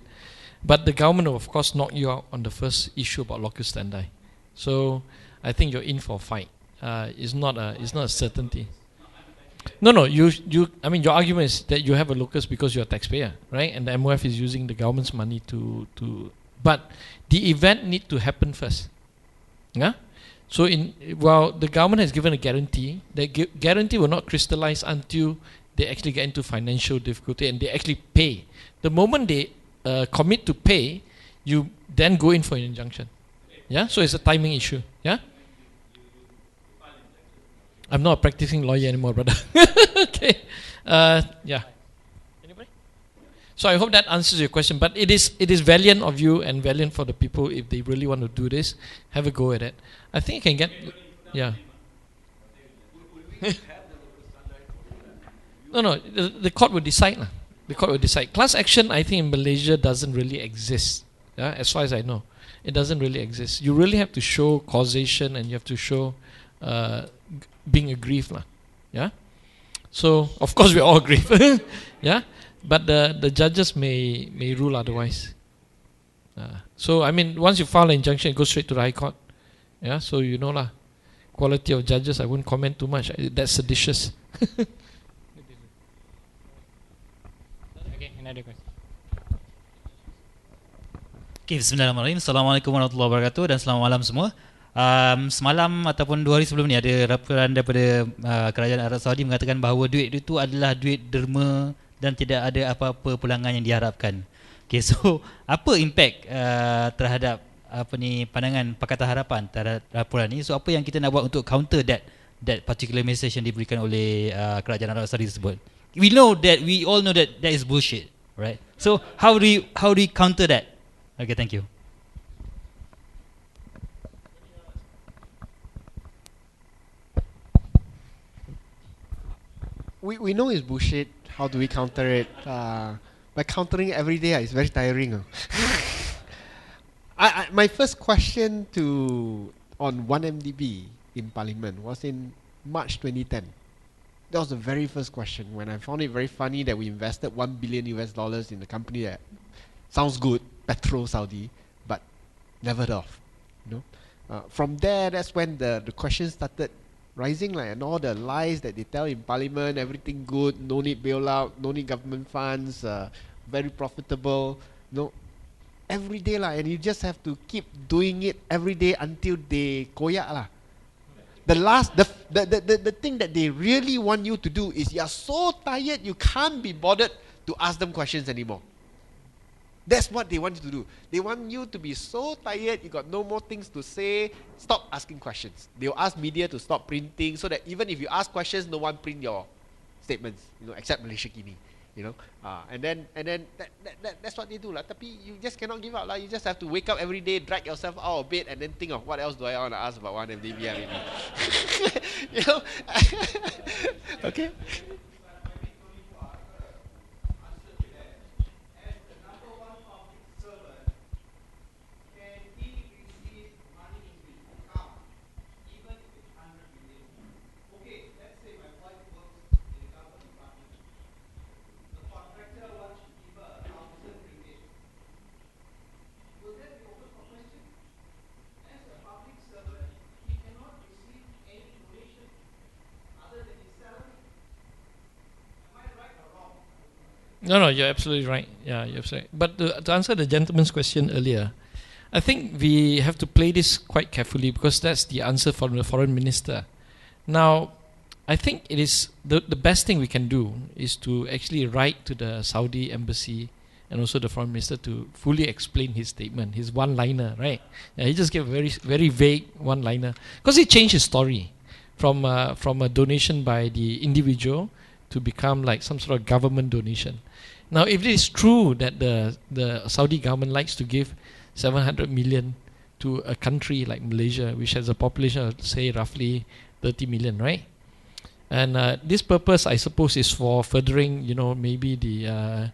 But the government will, of course, knock you out on the first issue about locus standi. So I think you're in for a fight. It's not a certainty. No. I mean, your argument is that you have a locus because you're a taxpayer, right? And the MOF is using the government's money to. But the event need to happen first. Yeah. So the government has given a guarantee, that guarantee will not crystallize until they actually get into financial difficulty and they actually pay. The moment they commit to pay, you then go in for an injunction. Yeah. So it's a timing issue. Yeah. I'm not a practicing lawyer anymore, brother. Okay. Yeah. Anybody? So I hope that answers your question. But it is valiant of you and valiant for the people if they really want to do this. Have a go at it. I think you can get. Yeah. No. The court will decide. The court will decide. Class action, I think, in Malaysia doesn't really exist. Yeah, as far as I know, it doesn't really exist. You really have to show causation and you have to show being aggrieved, yeah. So of course we all aggrieved, yeah. But the judges may rule otherwise. So I mean, once you file an injunction, it goes straight to the High Court. Yeah. So you know lah, quality of judges. I won't comment too much. That's seditious. Okay, another question. Okay, bismillahirrahmanirrahim. Assalamualaikum warahmatullahi wabarakatuh dan selamat malam semua. Semalam ataupun 2 hari sebelum ni ada laporan daripada kerajaan Arab Saudi mengatakan bahawa duit itu adalah duit derma dan tidak ada apa-apa pulangan yang diharapkan. Okay, so apa impact terhadap pandangan Pakatan Harapan terhadap laporan ni? So apa yang kita nak buat untuk counter that particular message yang diberikan oleh kerajaan Arab Saudi tersebut? We all know that is bullshit, right? So how do we counter that? Okay, thank you. We know it's bullshit. How do we counter it? By countering it every day, it's very tiring. My first question on 1MDB in Parliament was in March 2010. That was the very first question when I found it very funny that we invested $1 billion in a company that sounds good, Petro Saudi, but never heard of. From there, that's when the questions started rising, and all the lies that they tell in Parliament, everything good, no need bailout, no need government funds, very profitable, every day and you just have to keep doing it every day until they koyak . The thing that they really want you to do is you're so tired you can't be bothered to ask them questions anymore. That's what they want you to do. They want you to be so tired, you got no more things to say, stop asking questions. They'll ask media to stop printing so that even if you ask questions, no one print your statements, except Malaysia Kini. And then that's what they do. Tapi you just cannot give up. You just have to wake up every day, drag yourself out of bed and then think of what else do I want to ask about 1MDB. Okay? No, you're absolutely right. Yeah, you're absolutely right. But to answer the gentleman's question earlier, I think we have to play this quite carefully because that's the answer from the foreign minister. Now, I think it is the best thing we can do is to actually write to the Saudi embassy and also the foreign minister to fully explain his statement, his one-liner, right? Yeah, he just gave a very, very vague one-liner because he changed his story from a donation by the individual to become like some sort of government donation. Now, if it is true that the Saudi government likes to give 700 million to a country like Malaysia, which has a population of, say, roughly 30 million, right? And this purpose, I suppose, is for furthering, maybe the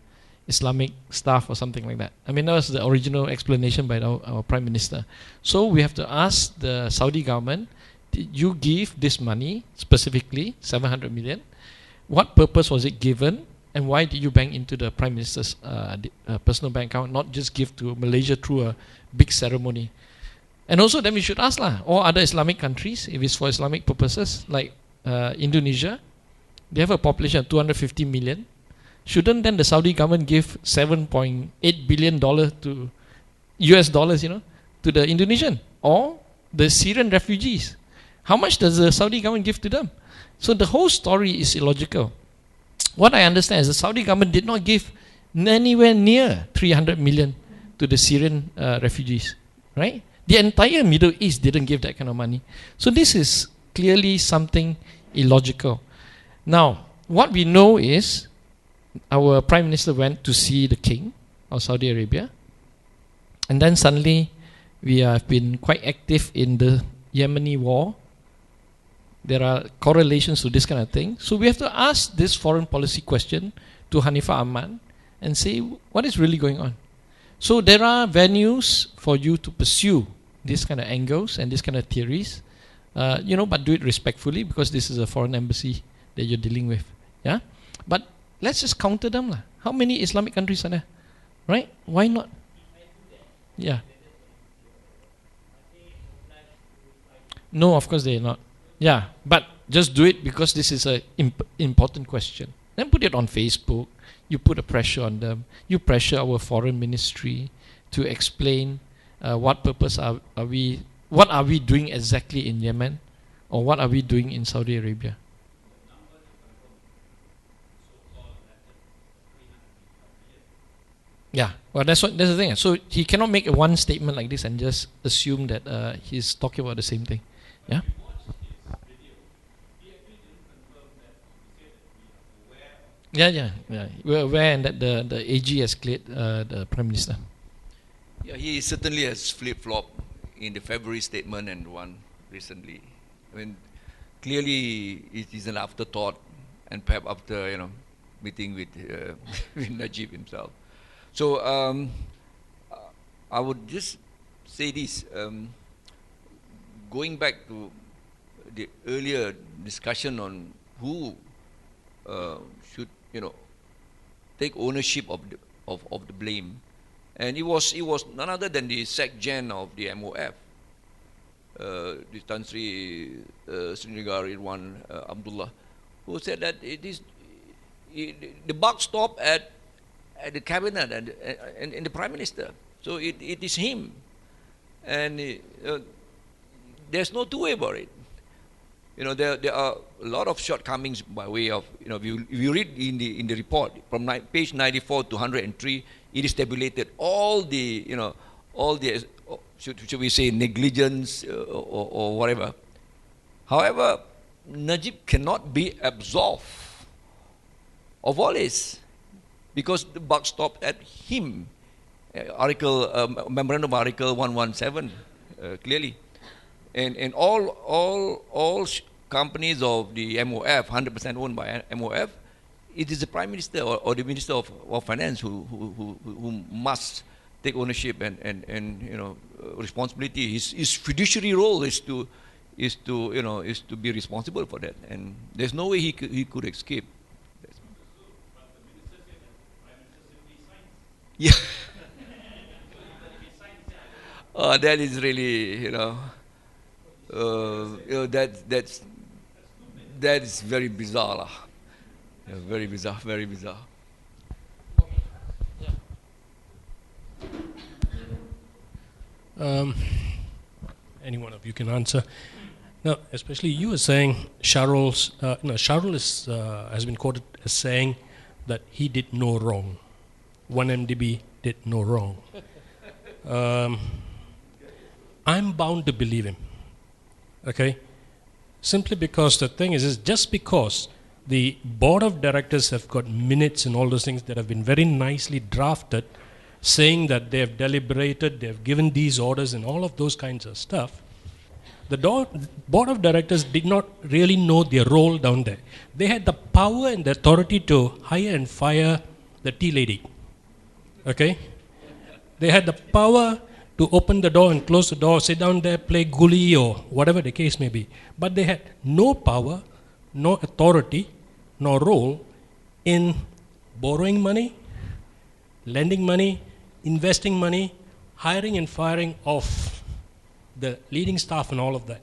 Islamic stuff or something like that. I mean, that was the original explanation by our Prime Minister. So we have to ask the Saudi government, did you give this money, specifically 700 million? What purpose was it given? And why did you bank into the Prime Minister's personal bank account, not just give to Malaysia through a big ceremony? And also then we should ask all other Islamic countries, if it's for Islamic purposes, like Indonesia, They have a population of 250 million. Shouldn't then the Saudi government give $7.8 billion to US dollars, to the Indonesian or the Syrian refugees? How much does the Saudi government give to them? So the whole story is illogical. What I understand is the Saudi government did not give anywhere near 300 million to the Syrian refugees, right? The entire Middle East didn't give that kind of money. So this is clearly something illogical. Now, what we know is our Prime Minister went to see the King of Saudi Arabia, and then suddenly we have been quite active in the Yemeni war. There are correlations to this kind of thing. So we have to ask this foreign policy question to Hanifah Ahmad and say, what is really going on? So there are venues for you to pursue these kind of angles and these kind of theories, but do it respectfully, because this is a foreign embassy that you're dealing with. Yeah, but let's just counter them lah. How many Islamic countries are there? Right? Why not? Yeah. No, of course they're not. Yeah, but just do it because this is a important question. Then put it on Facebook. You put a pressure on them. You pressure our foreign ministry to explain what purpose what are we doing exactly in Yemen, or what are we doing in Saudi Arabia. Yeah, well, that's the thing. So he cannot make a one statement like this and just assume that he's talking about the same thing. Yeah. Yeah. We're aware, and that the AG has cleared the Prime Minister. Yeah, he certainly has flip-flopped in the February statement and one recently. I mean, clearly it is an afterthought, and perhaps after meeting with with Najib himself. So I would just say this, going back to the earlier discussion on who should take ownership of the blame, and it was none other than the SecGen of the MOF, the Tan Sri Negara Irwan Abdullah, who said that the buck stopped at the cabinet and the Prime Minister. So it is him, and there's no two way about it. There are a lot of shortcomings by way of, if you read in the report from page 94 to 103, it is tabulated all the should we say negligence or whatever. However, Najib cannot be absolved of all this, because the buck stopped at him. Memorandum Article 117 clearly, and all companies of the MOF, 100% owned by MOF, it is the Prime Minister or the Minister of Finance who must take ownership and responsibility. His fiduciary role is to be responsible for that, and there's no way he could escape. Yeah. That is really, that is very bizarre lah. Yeah, very bizarre. Any one of you can answer. Now, especially you were saying Sharul has been quoted as saying that he did no wrong. 1MDB did no wrong. I'm bound to believe him. Okay? Simply because the thing is just because the board of directors have got minutes and all those things that have been very nicely drafted, saying that they have deliberated, they have given these orders and all of those kinds of stuff, the board of directors did not really know their role down there. They had the power and the authority to hire and fire the tea lady. Okay? They had the power to open the door and close the door, sit down there, play gully or whatever the case may be. But they had no power, no authority, no role in borrowing money, lending money, investing money, hiring and firing of the leading staff and all of that.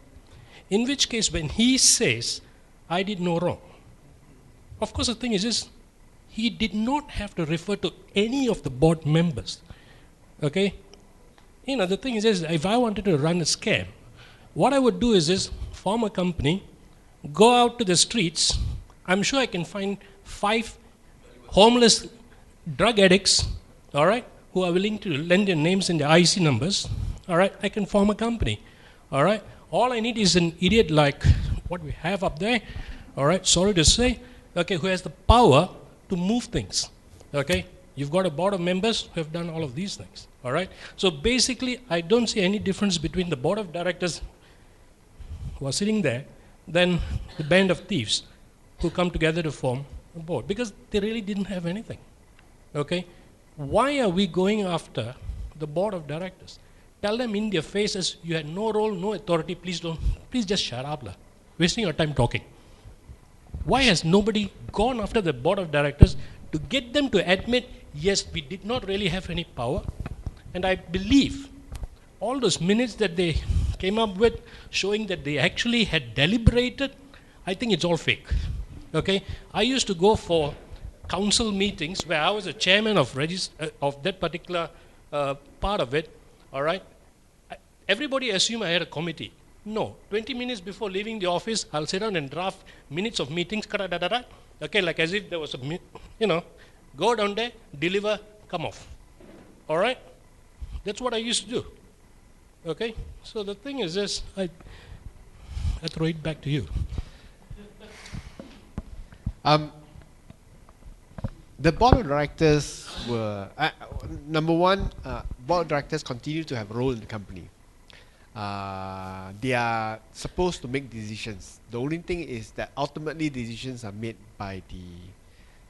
In which case, when he says, I did no wrong, Of course, the thing is this, he did not have to refer to any of the board members. Okay? The thing is this, if I wanted to run a scam, what I would do is this, form a company, go out to the streets. I'm sure I can find 5 homeless drug addicts, all right, who are willing to lend their names and their IC numbers. All right, I can form a company. All right, all I need is an idiot like what we have up there. All right, sorry to say, okay, who has the power to move things. Okay, you've got a board of members who have done all of these things. All right, so basically, I don't see any difference between the board of directors who are sitting there than the band of thieves who come together to form a board, because they really didn't have anything. Okay, why are we going after the board of directors? Tell them in their faces, you had no role, no authority, please just shut up, wasting your time talking. Why has nobody gone after the board of directors to get them to admit, yes, we did not really have any power? And I believe all those minutes that they came up with showing that they actually had deliberated, I think it's all fake. Okay, I used to go for council meetings where I was a chairman of that particular part of it. All right, everybody assumed I had a committee. No, 20 minutes before leaving the office, I'll sit down and draft minutes of meetings. Okay, like as if there was a, go down there, deliver, come off. All right, that's what I used to do. Okay, so the thing is this, I throw it back to you. The board of directors were, number one, board of directors continue to have a role in the company. They are supposed to make decisions. The only thing is that ultimately decisions are made by the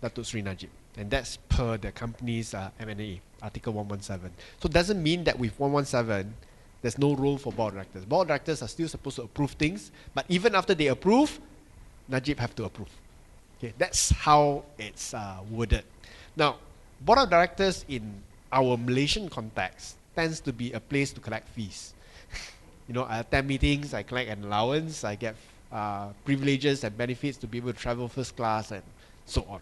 Datuk Sri Najib. And that's per the company's M&A, Article 117. So it doesn't mean that with 117, there's no role for board of directors. Board of directors are still supposed to approve things, but even after they approve, Najib have to approve. Okay, that's how it's worded. Now, board of directors in our Malaysian context tends to be a place to collect fees. I attend meetings, I collect an allowance, I get privileges and benefits to be able to travel first class and so on.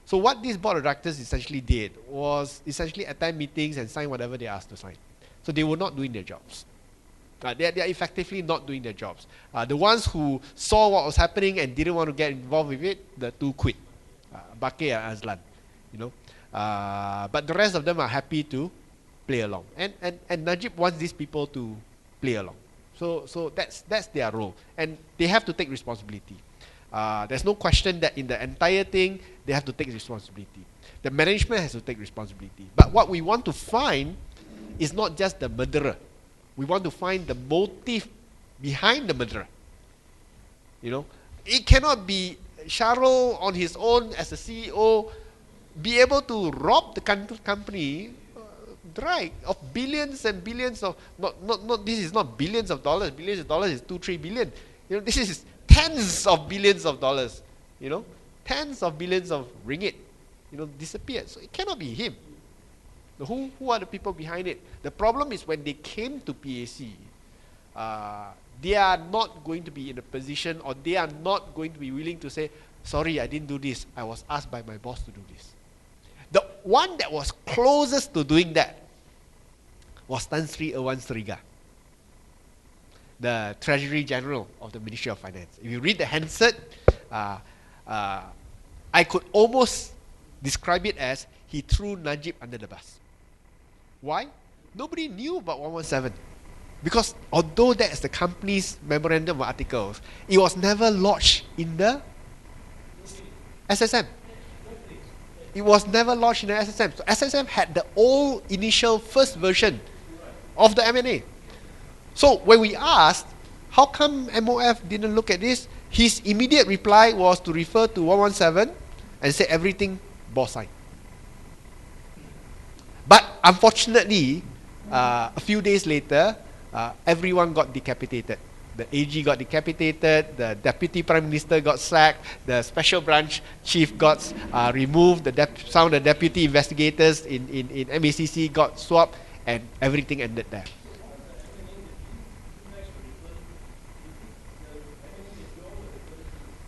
So what this board of directors essentially did was essentially attend meetings and sign whatever they asked to sign. So they were not doing their jobs. They are effectively not doing their jobs. The ones who saw what was happening and didn't want to get involved with it, the two quit. Bakir and Azlan. But the rest of them are happy to play along. And Najib wants these people to play along. So that's their role. And they have to take responsibility. There's no question that in the entire thing, they have to take responsibility. The management has to take responsibility. But what we want to find is not just the murderer. We want to find the motive behind the murderer. It cannot be Shahrul on his own as a CEO be able to rob the company dry of billions and billions of not this is not billions of dollars. Billions of dollars is 2-3 billion. This is tens of billions of dollars. Tens of billions of ringgit. Disappeared. So it cannot be him. Who are the people behind it? The problem is when they came to PAC, they are not going to be in a position, or they are not going to be willing to say, sorry, I didn't do this. I was asked by my boss to do this. The one that was closest to doing that was Tan Sri Irwan Sriga, the Treasury General of the Ministry of Finance. If you read the handset, I could almost describe it as he threw Najib under the bus. Why? Nobody knew about 117. Because although that is the company's memorandum of articles, it was never lodged in the SSM. It was never lodged in the SSM. So SSM had the old initial first version of the M&A. So when we asked, how come MOF didn't look at this? His immediate reply was to refer to 117 and say everything boss signed. But unfortunately, a few days later, everyone got decapitated. The AG got decapitated, the Deputy Prime Minister got sacked, the Special Branch Chief got removed, some of the Deputy Investigators in MACC got swapped, and everything ended there.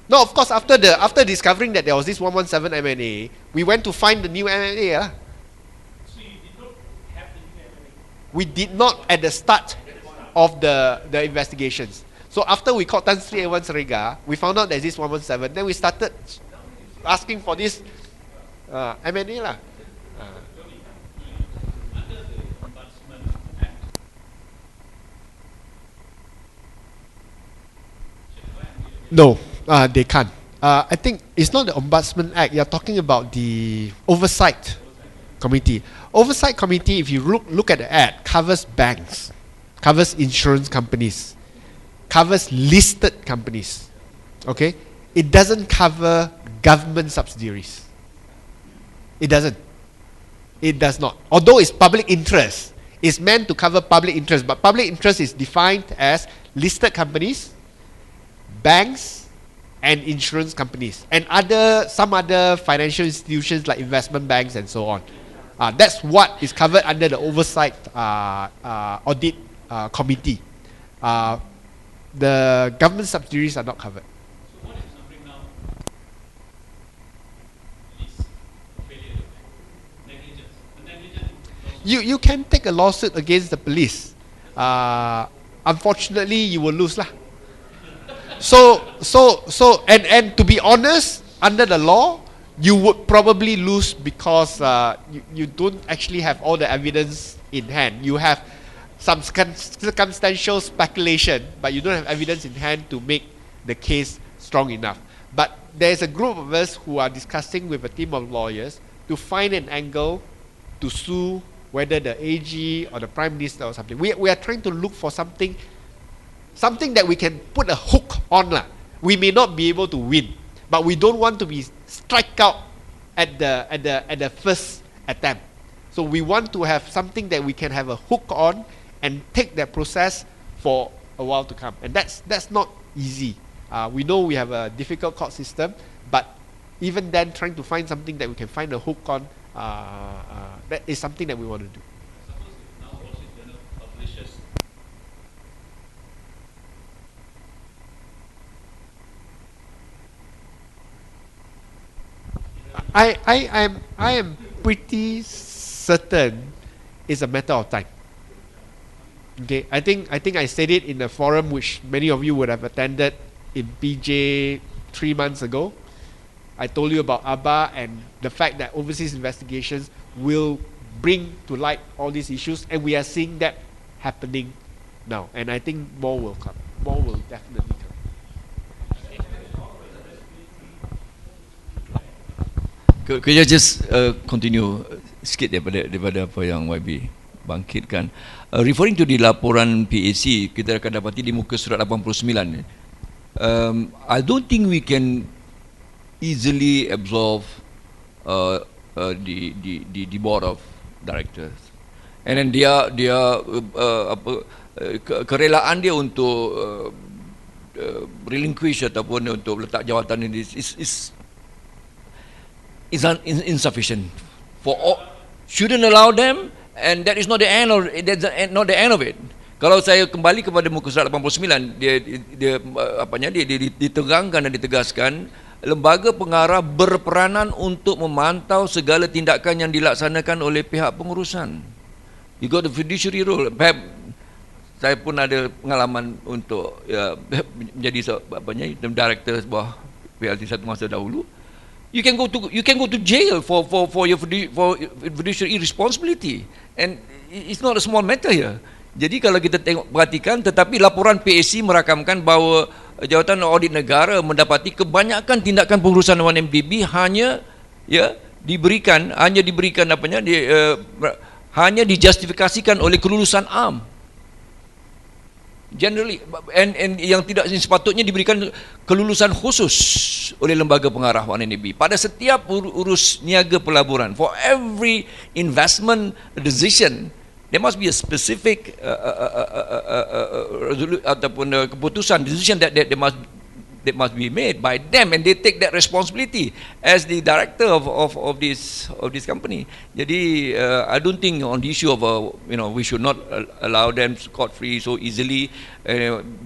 No, of course, after discovering that there was this 117 MNA, we went to find the new MNA. So you did not have the new MNA? We did not at the start of the investigations. So after we caught Tan Sri Ewan Serega, we found out there's this 117. Then we started asking for this MNA lah. No, they can't. I think it's not the Ombudsman Act. You're talking about the Oversight Committee. Oversight Committee, if you look at the Act, covers banks, covers insurance companies, covers listed companies. Okay? It doesn't cover government subsidiaries. It doesn't. It does not. Although it's public interest, it's meant to cover public interest, but public interest is defined as listed companies, banks, and insurance companies, and some other financial institutions like investment banks and so on. That's what is covered under the Oversight Audit Committee. The government subsidiaries are not covered. So what is suffering now? Is failure, negligence. The negligence. You can take a lawsuit against the police. Unfortunately, you will lose lah. And to be honest, under the law, you would probably lose because you don't actually have all the evidence in hand. You have some circumstantial speculation, but you don't have evidence in hand to make the case strong enough. But there's a group of us who are discussing with a team of lawyers to find an angle to sue whether the AG or the Prime Minister or something. We are trying to look for something that we can put a hook on lah. We may not be able to win, but we don't want to be strike out at the first attempt. So we want to have something that we can have a hook on and take that process for a while to come. And that's not easy. We know we have a difficult court system, but even then, trying to find something that we can find a hook on, that is something that we want to do. I am pretty certain it's a matter of time. Okay, I think I said it in a forum which many of you would have attended in PJ 3 months ago. I told you about ABBA and the fact that overseas investigations will bring to light all these issues, and we are seeing that happening now. And I think more will come. More will definitely come. Could you just continue sikit daripada apa yang YB bangkitkan? Referring to di laporan PAC, kita akan dapati di muka surat 89. I don't think we can easily absolve the board of directors. And then dia kerelaan dia untuk relinquish ataupun untuk letak jawatan ini is insufficient for all, shouldn't allow them, and that is not the end of it. That's not the end of it. Kalau saya kembali kepada muka surat 89, dia diterangkan dan ditegaskan lembaga pengarah berperanan untuk memantau segala tindakan yang dilaksanakan oleh pihak pengurusan. You got the fiduciary role. Saya pun ada pengalaman untuk menjadi director sebuah PLT satu masa dahulu. You can go to jail for your fiduciary responsibility, and it's not a small matter here. Jadi kalau kita perhatikan, tetapi laporan PAC merakamkan bahawa Jawatan Audit Negara mendapati kebanyakan tindakan pengurusan 1MDB hanya dijustifikasikan oleh kelulusan am. Generally, and yang tidak sepatutnya diberikan kelulusan khusus oleh lembaga pengarah 1MDB pada setiap urus niaga pelaburan. For every investment decision, there must be a specific ataupun keputusan decision that must be made by them, and they take that responsibility as the director of this company. Jadi I don't think on the issue of we should not allow them scot free so easily,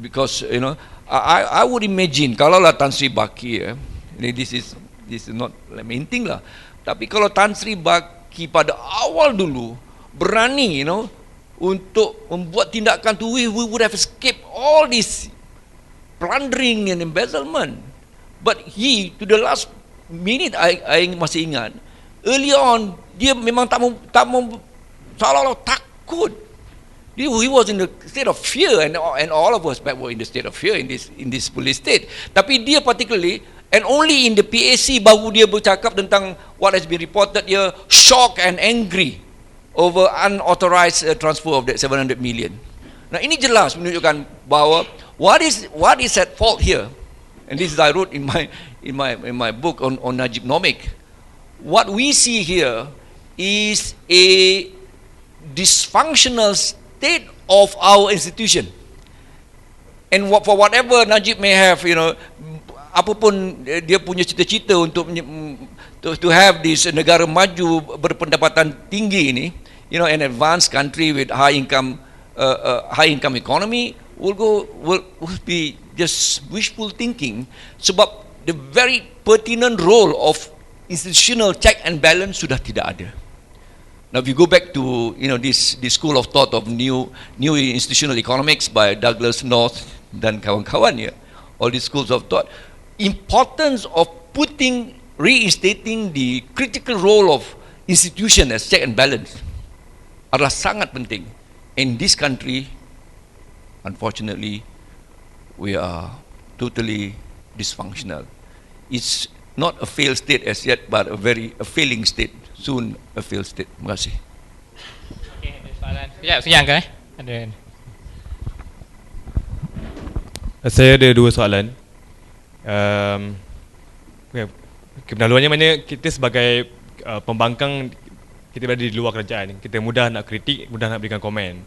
because I would imagine kalau lah Tan Sri Baki, this is not lamenting lah, tapi kalau Tan Sri Baki pada awal dulu berani, untuk membuat tindakan tu, we would have escaped all this plundering and embezzlement. But he, to the last minute, I masih ingat, early on dia memang tak mau seolah-olah takut. He was in the state of fear, and all of us were in the state of fear in this police state. Tapi dia particularly, and only in the PAC baru dia bercakap tentang what has been reported here, shocked and angry over unauthorized transfer of that 700 million. Nah, ini jelas menunjukkan bahawa what is at fault here, and this is I wrote in my book on Najibonomics. What we see here is a dysfunctional state of our institution, and for whatever Najib may have, apapun dia punya cita-cita untuk to have this negara maju berpendapatan tinggi ini, an advanced country with high income economy, will be just wishful thinking. Sebab the very pertinent role of institutional check and balance sudah tidak ada. Now, if you go back to this school of thought of new institutional economics by Douglas North dan kawan-kawan, all these schools of thought, importance of reinstating the critical role of institution as check and balance adalah sangat penting. In this country, unfortunately, we are totally dysfunctional. It's not a failed state as yet, but a failing state. Soon a failed state. Terima kasih. Okey, ada soalan. Sekejap, kan? Ada. Saya ada dua soalan. Kenaluannya mana kita sebagai pembangkang, kita berada di luar kerajaan, kita mudah nak kritik, mudah nak berikan komen.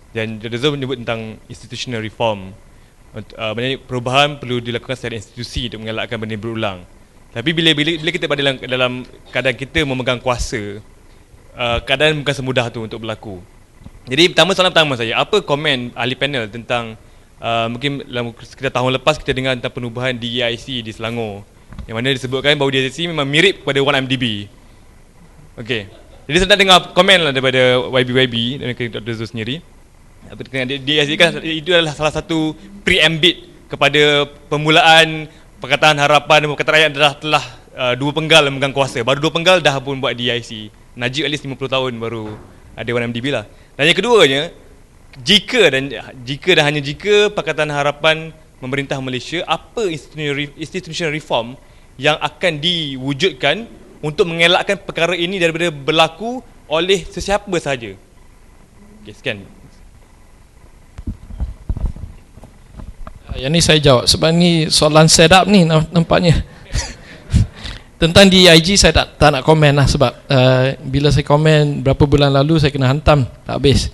Dan Dr. Zul menyebut tentang institutional reform. Maksudnya perubahan perlu dilakukan secara institusi untuk mengelakkan benda berulang. Tapi bila kita berada dalam keadaan kita memegang kuasa, keadaan bukan semudah tu untuk berlaku. Jadi soalan pertama saya, apa komen ahli panel tentang mungkin sekitar tahun lepas kita dengar tentang penubuhan DEIC di Selangor, yang mana disebutkan bahawa DEIC memang mirip kepada 1MDB. Okey. Jadi saya nak dengar komen lah daripada YB dan Dr. Zul sendiri. DEIC kan itu adalah salah satu preambit kepada permulaan Pakatan Harapan dan Pakatan Rakyat telah dua penggal memegang kuasa. Baru dua penggal dah pun buat DIC. Najib at least 50 tahun baru ada 1MDB lah. Dan yang keduanya, jika dan hanya jika Pakatan Harapan memerintah Malaysia, apa institutional reform yang akan diwujudkan untuk mengelakkan perkara ini daripada berlaku oleh sesiapa sahaja? Okay, sekian. Yang ni saya jawab sebab ni soalan set up ni nampaknya. Tentang DIG saya tak nak komen lah sebab bila saya komen berapa bulan lalu saya kena hantam tak habis.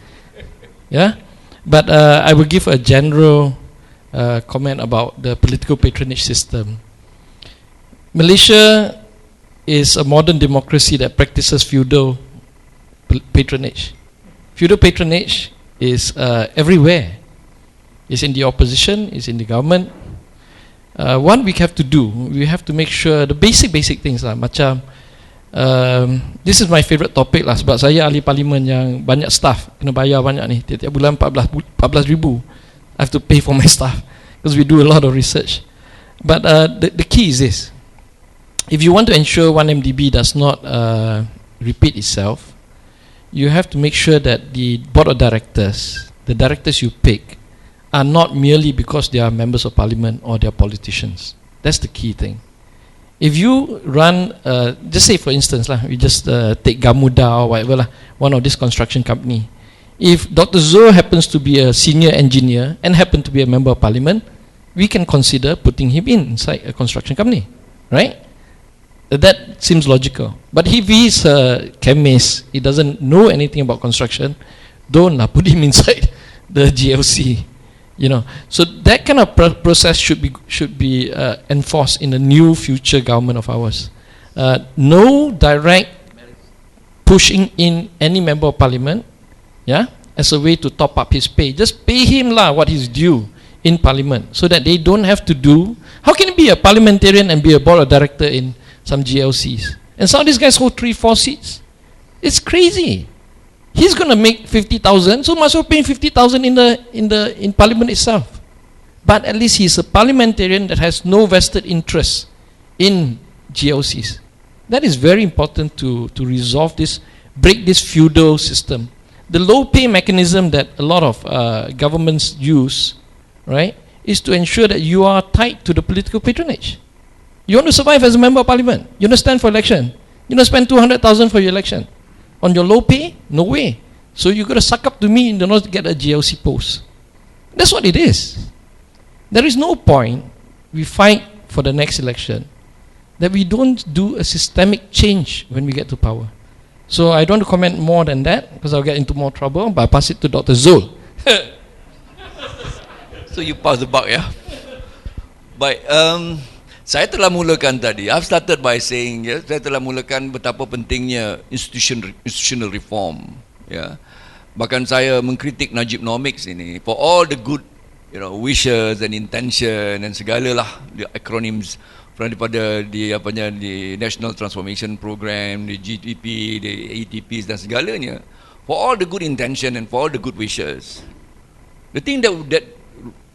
But I will give a general comment about the political patronage system. Malaysia is a modern democracy that practices feudal patronage. Feudal patronage is everywhere. It's in the opposition, it's in the government. What we have to do, we have to make sure the basic things lah. Macam this is my favourite topic lah sebab saya ahli parlimen yang banyak staff, kena bayar banyak ni. Tiap-tiap bulan 14,000 I have to pay for my staff because we do a lot of research. But the key is this: if you want to ensure 1MDB does not repeat itself, you have to make sure that the board of directors, the directors you pick, are not merely because they are members of parliament or they are politicians. That's the key thing. If you run, just say for instance lah, we just take Gamuda or whatever lah, one of this construction company. If Dr. Zul happens to be a senior engineer and happen to be a member of parliament, we can consider putting him inside a construction company, right? That seems logical. But if he's a chemist, he doesn't know anything about construction, don't put him inside the GLC. So that kind of process should be enforced in the new future government of ours. No direct pushing in any member of parliament, as a way to top up his pay. Just pay him what is due in Parliament so that they don't have to do. How can you be a parliamentarian and be a board of director in some GLCs? And some of these guys hold 3-4 seats. It's crazy. He's going to make 50,000, so must well pay 50,000 in Parliament itself. But at least he's a parliamentarian that has no vested interest in GLCs. That is very important to resolve this, break this feudal system. The low pay mechanism that a lot of governments use, right, is to ensure that you are tied to the political patronage. You want to survive as a member of parliament, you want to stand for election, you want to spend 200,000 for your election. On your low pay? No way. So you got to suck up to me in order to get a GLC post. That's what it is. There is no point we fight for the next election that we don't do a systemic change when we get to power. So I don't want to comment more than that because I'll get into more trouble, but I pass it to Dr. Zul. So you pass the buck, yeah? Baik, saya telah mulakan tadi. I've started by saying, ya, saya telah mulakan betapa pentingnya institutional reform. Ya, bahkan saya mengkritik Najibnomics ini for all the good, wishes and intention and segalalah the acronyms daripada di National Transformation Program, di GDP, di ATPs dan segalanya, for all the good intention and for all the good wishes. The thing that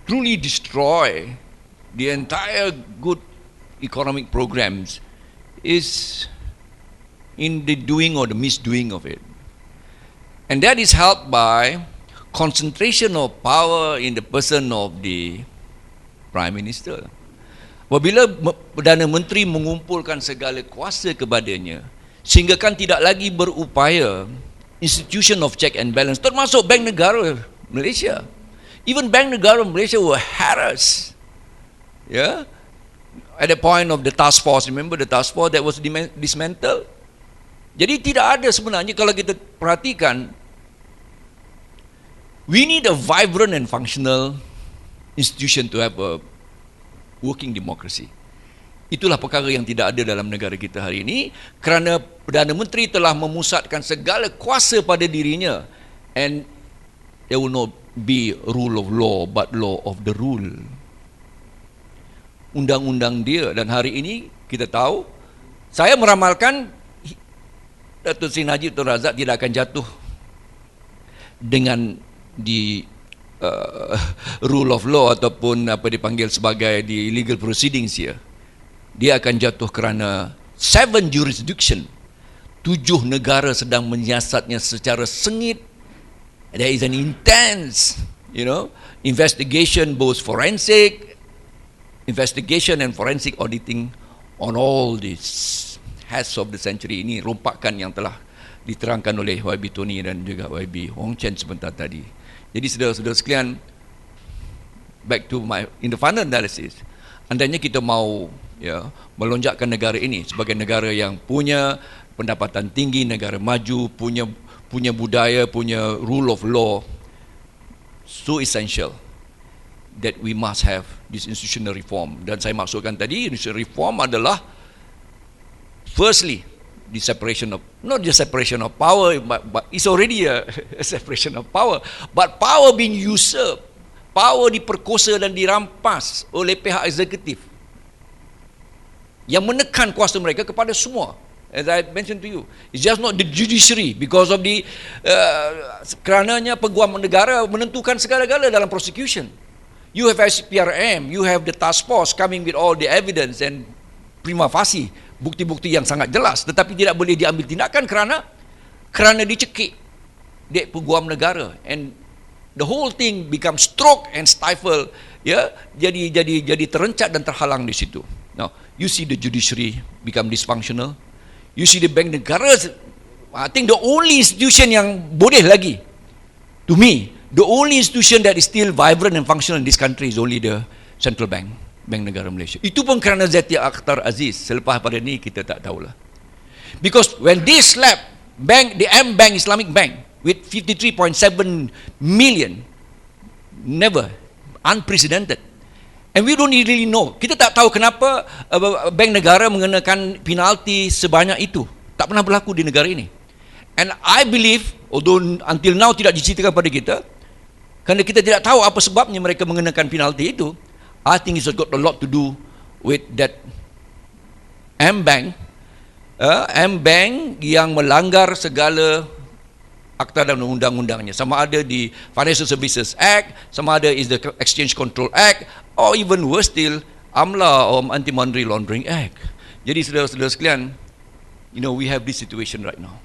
truly destroy the entire good economic programs is in the doing or the misdoing of it. And that is helped by concentration of power in the person of the Prime Minister. Apabila Perdana Menteri mengumpulkan segala kuasa kepadanya, sehingga kan tidak lagi berupaya institution of check and balance, termasuk Bank Negara Malaysia. Even Bank Negara Malaysia were harassed, yeah, at the point of the task force. Remember the task force that was dismantled? Jadi tidak ada sebenarnya, kalau kita perhatikan, we need a vibrant and functional institution to have a working democracy. Itulah perkara yang tidak ada dalam negara kita hari ini, kerana Perdana Menteri telah memusatkan segala kuasa pada dirinya, and there will not be rule of law but law of the rule. Undang-undang dia, dan hari ini kita tahu, saya meramalkan Datuk Seri Najib Tun Razak tidak akan jatuh dengan di rule of law ataupun apa dipanggil sebagai di legal proceedings here. Dia akan jatuh kerana 7 jurisdiction, 7 negara sedang menyiasatnya secara sengit. There is an intense, investigation, both forensic investigation and forensic auditing on all these heads of the century ini, rompakan yang telah diterangkan oleh YB Tony dan juga YB Wong Chen sebentar tadi. Jadi saudara-saudara sekalian, back to in the final analysis, andainya kita mau melonjakkan negara ini sebagai negara yang punya pendapatan tinggi, negara maju, punya budaya, punya rule of law, so essential that we must have this institutional reform. Dan saya maksudkan tadi, institutional reform adalah firstly the separation of, not just separation of power, but it's already a separation of power, but power being usurped, power diperkosa dan dirampas oleh pihak eksekutif yang menekan kuasa mereka kepada semua. As I mentioned to you, it's just not the judiciary, because of the kerananya peguam negara menentukan segala-gala dalam prosecution. You have SPRM, you have the task force coming with all the evidence and prima facie, bukti-bukti yang sangat jelas, tetapi tidak boleh diambil tindakan kerana dicekik di peguam negara, and the whole thing become stroke and stifle, jadi terencat dan terhalang di situ. Now you see the judiciary become dysfunctional, you see the bank negara. I think the only institution yang boleh lagi, to me, the only institution that is still vibrant and functional in this country is only the central bank, Bank Negara Malaysia. Itu pun kerana Zati Akhtar Aziz. Selepas pada ni kita tak tahulah. Because when they slap the M-Bank, Islamic Bank, with 53.7 million, never, unprecedented. And we don't really know. Kita tak tahu kenapa Bank Negara mengenakan penalti sebanyak itu. Tak pernah berlaku di negara ini. And I believe, although until now tidak diceritakan pada kita, Kerana kita tidak tahu apa sebabnya mereka mengenakan penalti itu. I think it's got a lot to do with that M-Bank yang melanggar segala akta dan undang-undangnya. Sama ada di Financial Services Act, sama ada is the Exchange Control Act, or even worse still, AMLA or Anti-Money Laundering Act. Jadi saudara-saudara sekalian, we have this situation right now.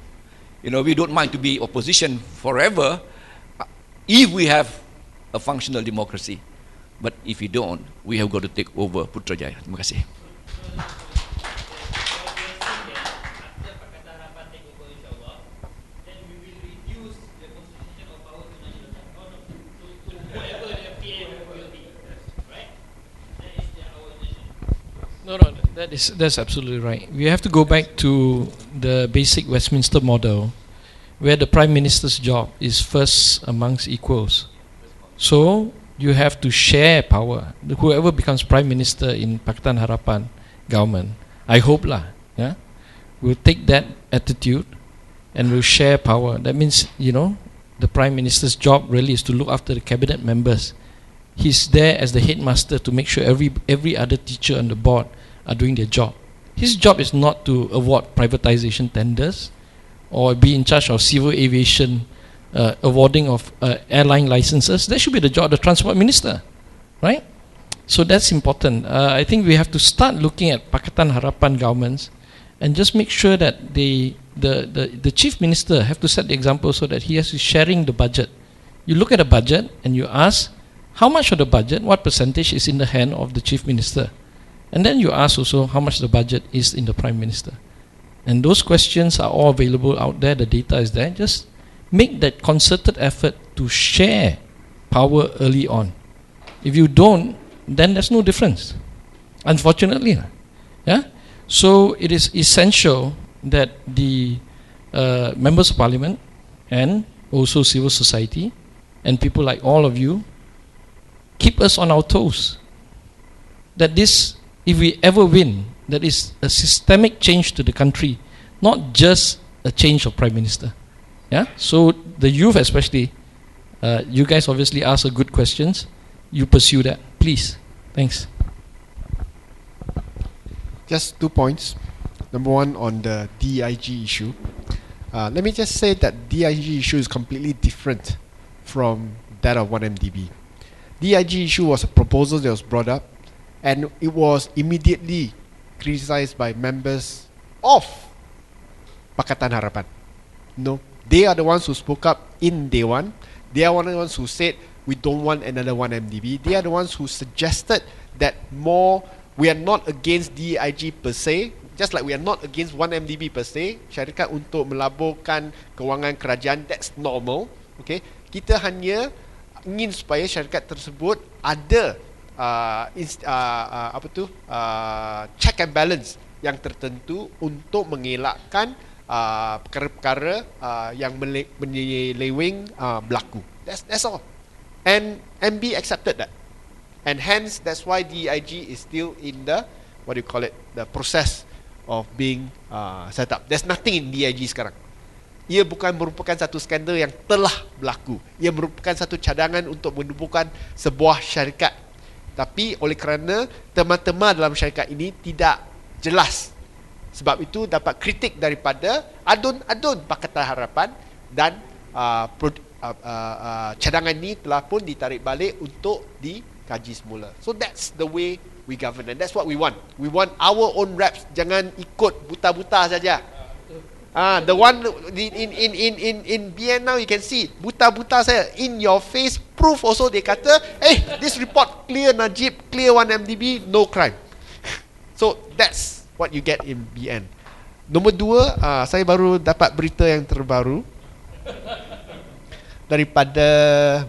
We don't mind to be opposition forever if we have a functional democracy. But if we don't, we have got to take over Putrajaya. Terima kasih. No, that's absolutely right. We have to go back to the basic Westminster model, where the Prime Minister's job is first amongst equals. So you have to share power. Whoever becomes Prime Minister in Pakatan Harapan government, I hope will take that attitude and will share power. That means, the Prime Minister's job really is to look after the cabinet members. He's there as the headmaster to make sure every other teacher on the board are doing their job. His job is not to award privatization tenders or be in charge of civil aviation awarding of airline licenses. That should be the job of the transport minister, right? So that's important. I think we have to start looking at Pakatan Harapan governments and just make sure that the chief minister have to set the example so that he has to sharing the budget. You look at a budget and you ask how much of the budget, what percentage is in the hand of the chief minister, and then you ask also how much the budget is in the prime minister. And those questions are all available out there. The data is there. Just make that concerted effort to share power early on. If you don't, then there's no difference, unfortunately. So it is essential that the members of parliament and also civil society and people like all of you keep us on our toes. That this, if we ever win, that is a systemic change to the country, not just a change of prime minister. So the youth especially, you guys obviously ask a good questions. You pursue that, please. Thanks. Just 2 points. Number one, on the DIG issue. Let me just say that DIG issue is completely different from that of 1MDB. DIG issue was a proposal that was brought up, and it was immediately criticized by members of Pakatan Harapan. No, they are the ones who spoke up in day one. They are one of the ones who said we don't want another 1MDB. They are the ones who suggested that we are not against DIG per se, just like we are not against 1MDB per se. Syarikat untuk melaburkan kewangan kerajaan, that's normal. Okay, kita hanya ingin supaya syarikat tersebut ada check and balance yang tertentu untuk mengelakkan perkara-perkara yang menyeleweng berlaku. That's all. And MB accepted that. And hence that's why DIG is still in the the process of being set up. There's nothing in DIG sekarang. Ia bukan merupakan satu skandal yang telah berlaku. Ia merupakan satu cadangan untuk menubuhkan sebuah syarikat. Tapi oleh kerana tema-tema dalam syarikat ini tidak jelas, sebab itu dapat kritik daripada adun-adun Pakatan Harapan, dan cadangan ini telah pun ditarik balik untuk dikaji semula. So that's the way we govern, and that's what we want. We want our own reps. Jangan ikut buta-buta saja. The one in BN now, you can see buta-buta saya in your face proof also. Dia kata, this report clear Najib, clear 1MDB, no crime. So that's what you get in BN. Nombor dua, saya baru dapat berita yang terbaru daripada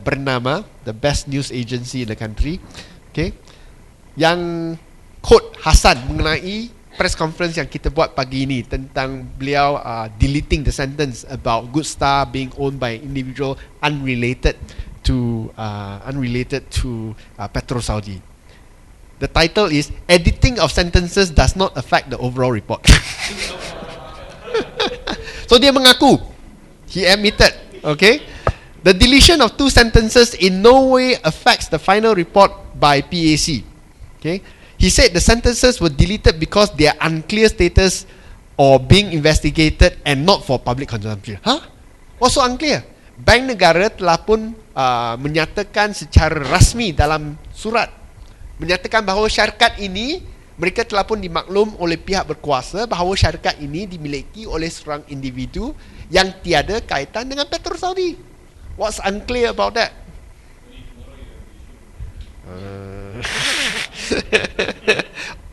bernama the best news agency in the country, okay, yang quote Hasan mengenai press conference yang kita buat pagi ini tentang beliau deleting the sentence about Good Star being owned by an individual unrelated to Petro Saudi. The title is "Editing of Sentences Does Not Affect the Overall Report." So dia mengaku, he admitted, okay, The deletion of 2 sentences in no way affects the final report by PAC. Okay, he said the sentences were deleted because they are unclear status or being investigated and not for public consumption. Huh? Also unclear. Bank Negara telah pun menyatakan secara rasmi dalam surat menyatakan bahawa syarikat ini, mereka telah pun dimaklum oleh pihak berkuasa bahawa syarikat ini dimiliki oleh seorang individu yang tiada kaitan dengan Petro Saudi. What's unclear about that?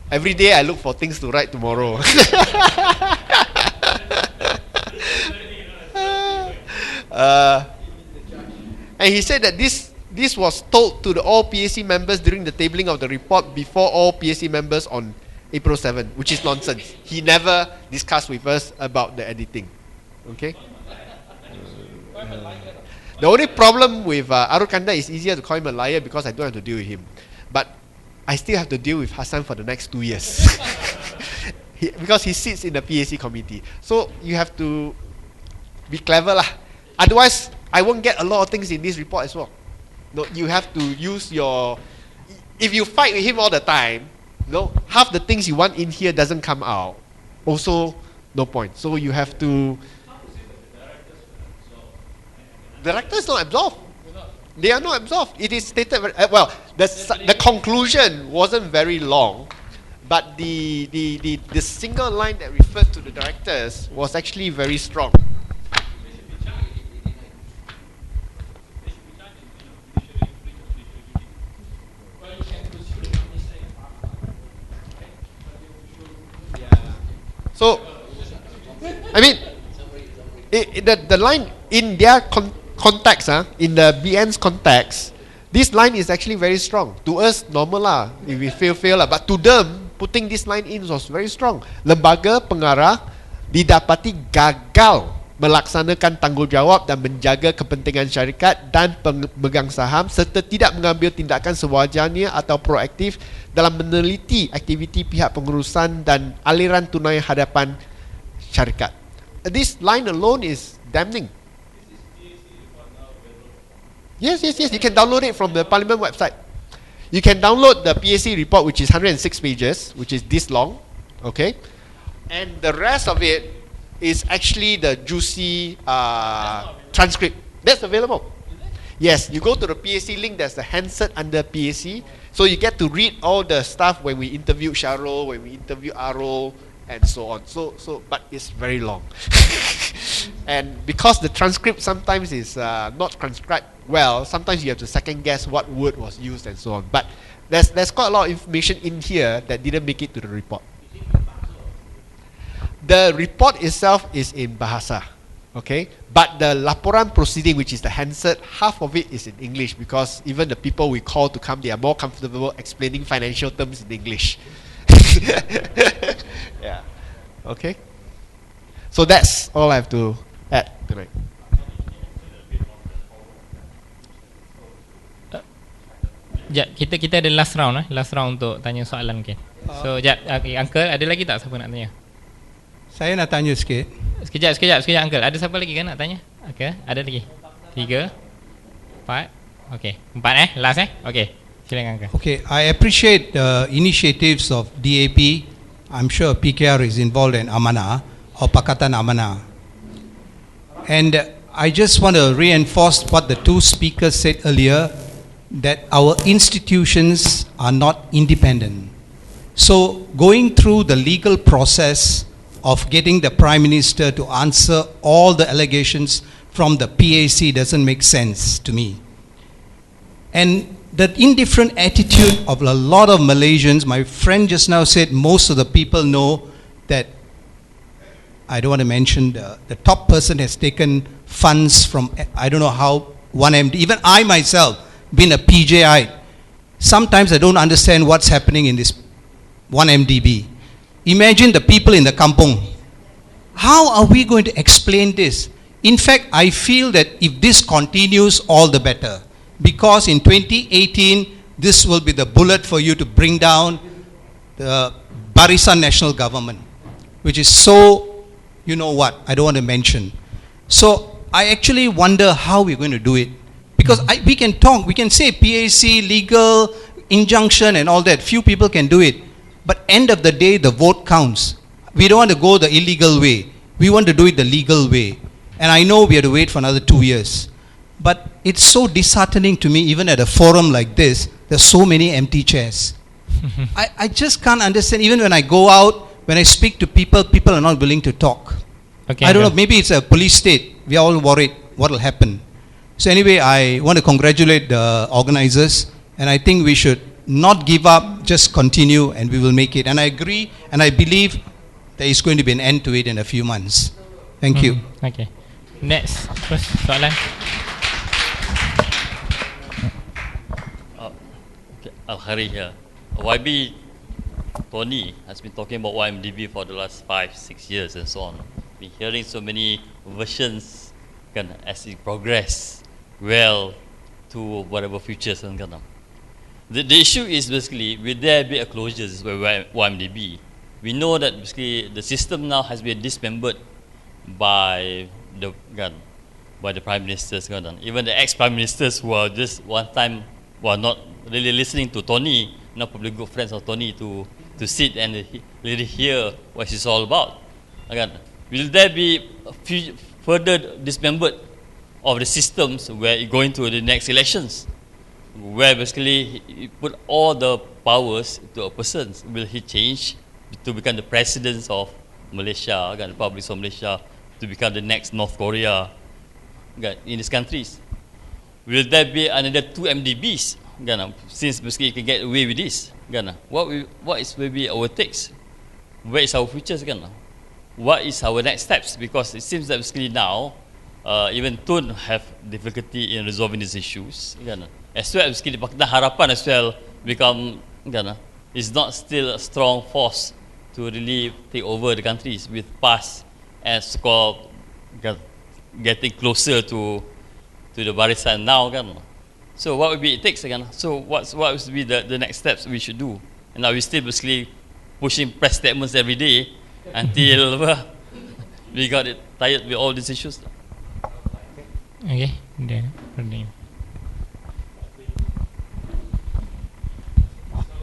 Every day I look for things to write tomorrow. And he said that this was told to the all PAC members during the tabling of the report before all PAC members on April 7, which is nonsense. He never discussed with us about the editing. Okay? The only problem with Arul Kanda is easier to call him a liar because I don't have to deal with him. But I still have to deal with Hassan for the next 2 years. Because he sits in the PAC committee. So you have to be clever lah. Otherwise, I won't get a lot of things in this report as well. No, you have to use your... If you fight with him all the time, no, half the things you want in here doesn't come out. Also, no point. So you have to... Directors not absolved. They are not absolved. It is stated very, well. The conclusion wasn't very long, but the single line that referred to the directors was actually very strong. So, I mean, the line in their context, in the BN's context, this line is actually very strong. To us, normal lah, if we fail lah. But to them, putting this line in was very strong. Lembaga pengarah didapati gagal melaksanakan tanggungjawab dan menjaga kepentingan syarikat dan pemegang saham serta tidak mengambil tindakan sewajarnya atau proaktif dalam meneliti aktiviti pihak pengurusan dan aliran tunai hadapan syarikat. This line alone is damning. Yes. You can download it from the Parliament website. You can download the PAC report, which is 106 pages, which is this long, okay? And the rest of it is actually the juicy transcript. That's available. Yes, you go to the PAC link, there's the handset under PAC. So you get to read all the stuff when we interview Sharul, when we interview Arul, and so on. But it's very long. And because the transcript sometimes is not transcribed well, sometimes you have to second guess what word was used and so on. But there's quite a lot of information in here that didn't make it to the report. The report itself is in Bahasa, okay? But the Laporan proceeding, which is the handset, half of it is in English because even the people we call to come, they are more comfortable explaining financial terms in English. Yeah. Okay. So that's all I have to add tonight. Kita ada last round untuk tanya soalan mungkin. So Uncle, ada lagi tak siapa nak tanya? Saya nak tanya sikit. Sekejap Uncle. Ada siapa lagi kan nak tanya? Okay, ada lagi. 3 4. Okay, 4 last Okay. Silakan Uncle. Okay, I appreciate the initiatives of DAP. I'm sure PKR is involved in Amanah or Pakatan Amanah. And I just want to reinforce what the two speakers said earlier, that our institutions are not independent. So going through the legal process of getting the Prime Minister to answer all the allegations from the PAC doesn't make sense to me. And the indifferent attitude of a lot of Malaysians, my friend just now said most of the people know that, I don't want to mention, the top person has taken funds from, I don't know how, 1MD. Even I myself, being a PJI, sometimes I don't understand what's happening in this 1MDB. Imagine the people in the kampung. How are we going to explain this? In fact, I feel that if this continues, all the better. Because in 2018, this will be the bullet for you to bring down the Barisan National Government, which is so, you know what, I don't want to mention. So I actually wonder how we're going to do it. Because we can talk, we can say PAC, legal, injunction and all that. Few people can do it. But end of the day, the vote counts. We don't want to go the illegal way. We want to do it the legal way. And I know we have to wait for another 2 years. But it's so disheartening to me, even at a forum like this, there's so many empty chairs. I just can't understand. Even when I go out, when I speak to people, people are not willing to talk. Okay, I don't know, maybe it's a police state. We are all worried what will happen. So anyway, I want to congratulate the organizers, and I think we should not give up, just continue, and we will make it. And I agree, and I believe there is going to be an end to it in a few months. Thank you. Okay. Next, first soalan. Al-Khari here. YB Tony has been talking about YMDB for the last 5-6 years and so on. Been hearing so many versions kan, as it progress well to whatever futures and kan. The issue is basically, will there be a closure with YMDB? We know that basically the system now has been dismembered by the Prime Ministers. Even the ex-Prime Ministers who are just one time were not really listening to Tony, not probably good friends of Tony, to sit and really hear what it's all about. Again, will there be further dismembered of the systems where you go into the next elections, where basically you put all the powers to a person? Will he change to become the president of Malaysia, the Republic of Malaysia, to become the next North Korea in these countries? Will there be another 2 MDBs? Since basically you can get away with this, what is maybe our takes? Where is our futures? What is our next steps? Because it seems that basically now, even Tun have difficulty in resolving these issues. As well as basically Pakatan Harapan as well become is not still a strong force to really take over the countries with PAS as called getting closer to the barisan now. So what would be it takes again? So what would be the next steps we should do? And now we still basically pushing press statements every day until we got it tired with all these issues. Okay,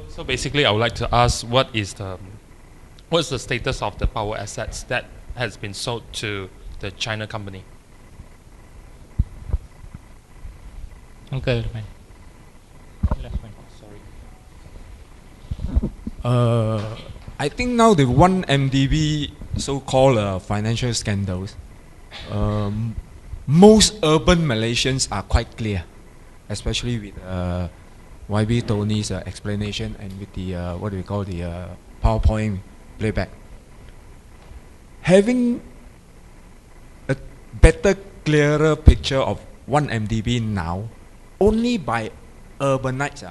So basically, I would like to ask, what's the status of the power assets that has been sold to the China company? Uncle, man. I think now the 1 MDB so-called financial scandals, most urban Malaysians are quite clear, especially with YB Tony's explanation and with the what do we call the PowerPoint playback. Having a better, clearer picture of 1 MDB now, only by urbanites.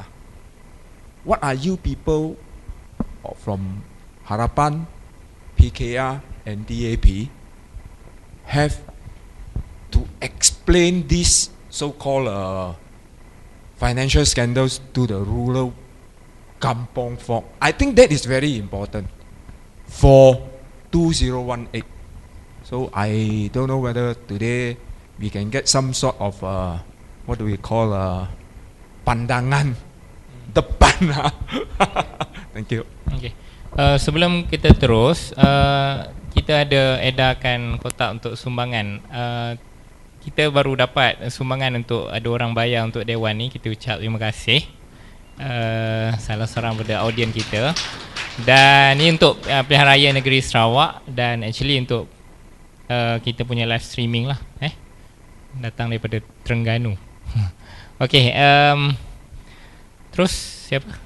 What are you people from Harapan, PKR and DAP have to explain these so-called financial scandals to the rural kampong folk? I think that is very important for 2018. So I don't know whether today we can get some sort of what do we call pandangan depan. Thank you. Okay. Sebelum kita terus, kita ada edarkan kotak untuk sumbangan. Kita baru dapat sumbangan untuk ada orang bayar untuk Dewan ni. Kita ucap terima kasih salah seorang daripada audien kita. Dan ni untuk Pilihan Raya Negeri Sarawak. Dan actually untuk kita punya live streaming lah, datang daripada Terengganu. Okay, terus siapa?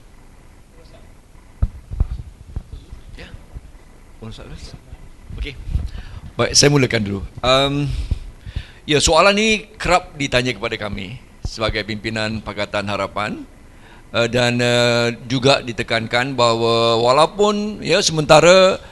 Okey. Baik, saya mulakan dulu. Ya, soalan ni kerap ditanya kepada kami sebagai pimpinan Pakatan Harapan, dan juga ditekankan bahawa walaupun ya sementara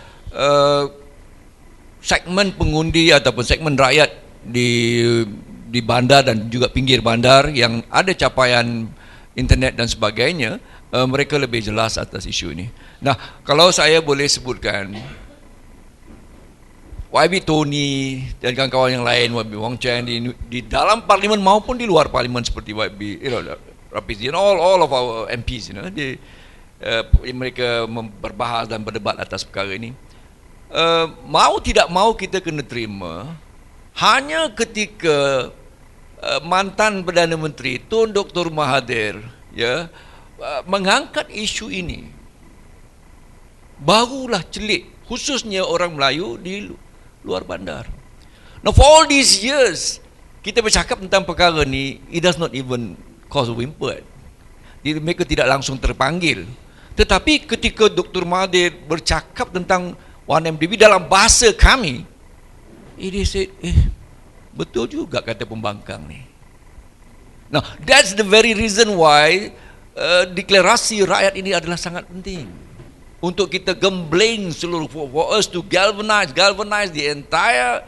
segmen pengundi ataupun segmen rakyat di bandar dan juga pinggir bandar yang ada capaian internet dan sebagainya, mereka lebih jelas atas isu ini. Nah, kalau saya boleh sebutkan, YB Tony dan kawan-kawan yang lain, YB Wong Chen di dalam parlimen maupun di luar parlimen seperti YB, Rafiz, all of our MPs, mereka berbahas dan berdebat atas perkara ini. Mau tidak mau kita kena terima, hanya ketika mantan Perdana Menteri Tun Dr. Mahathir mengangkat isu ini, barulah celik khususnya orang Melayu di luar bandar. Now for all these years kita bercakap tentang perkara ni, it does not even cause a whimper. Mereka tidak langsung terpanggil. Tetapi ketika Dr. Mahathir bercakap tentang 1MDB dalam bahasa kami, dia said, betul juga kata pembangkang ni. Now that's the very reason why deklarasi rakyat ini adalah sangat penting. Untuk kita gembleng seluruh, for us to galvanize the entire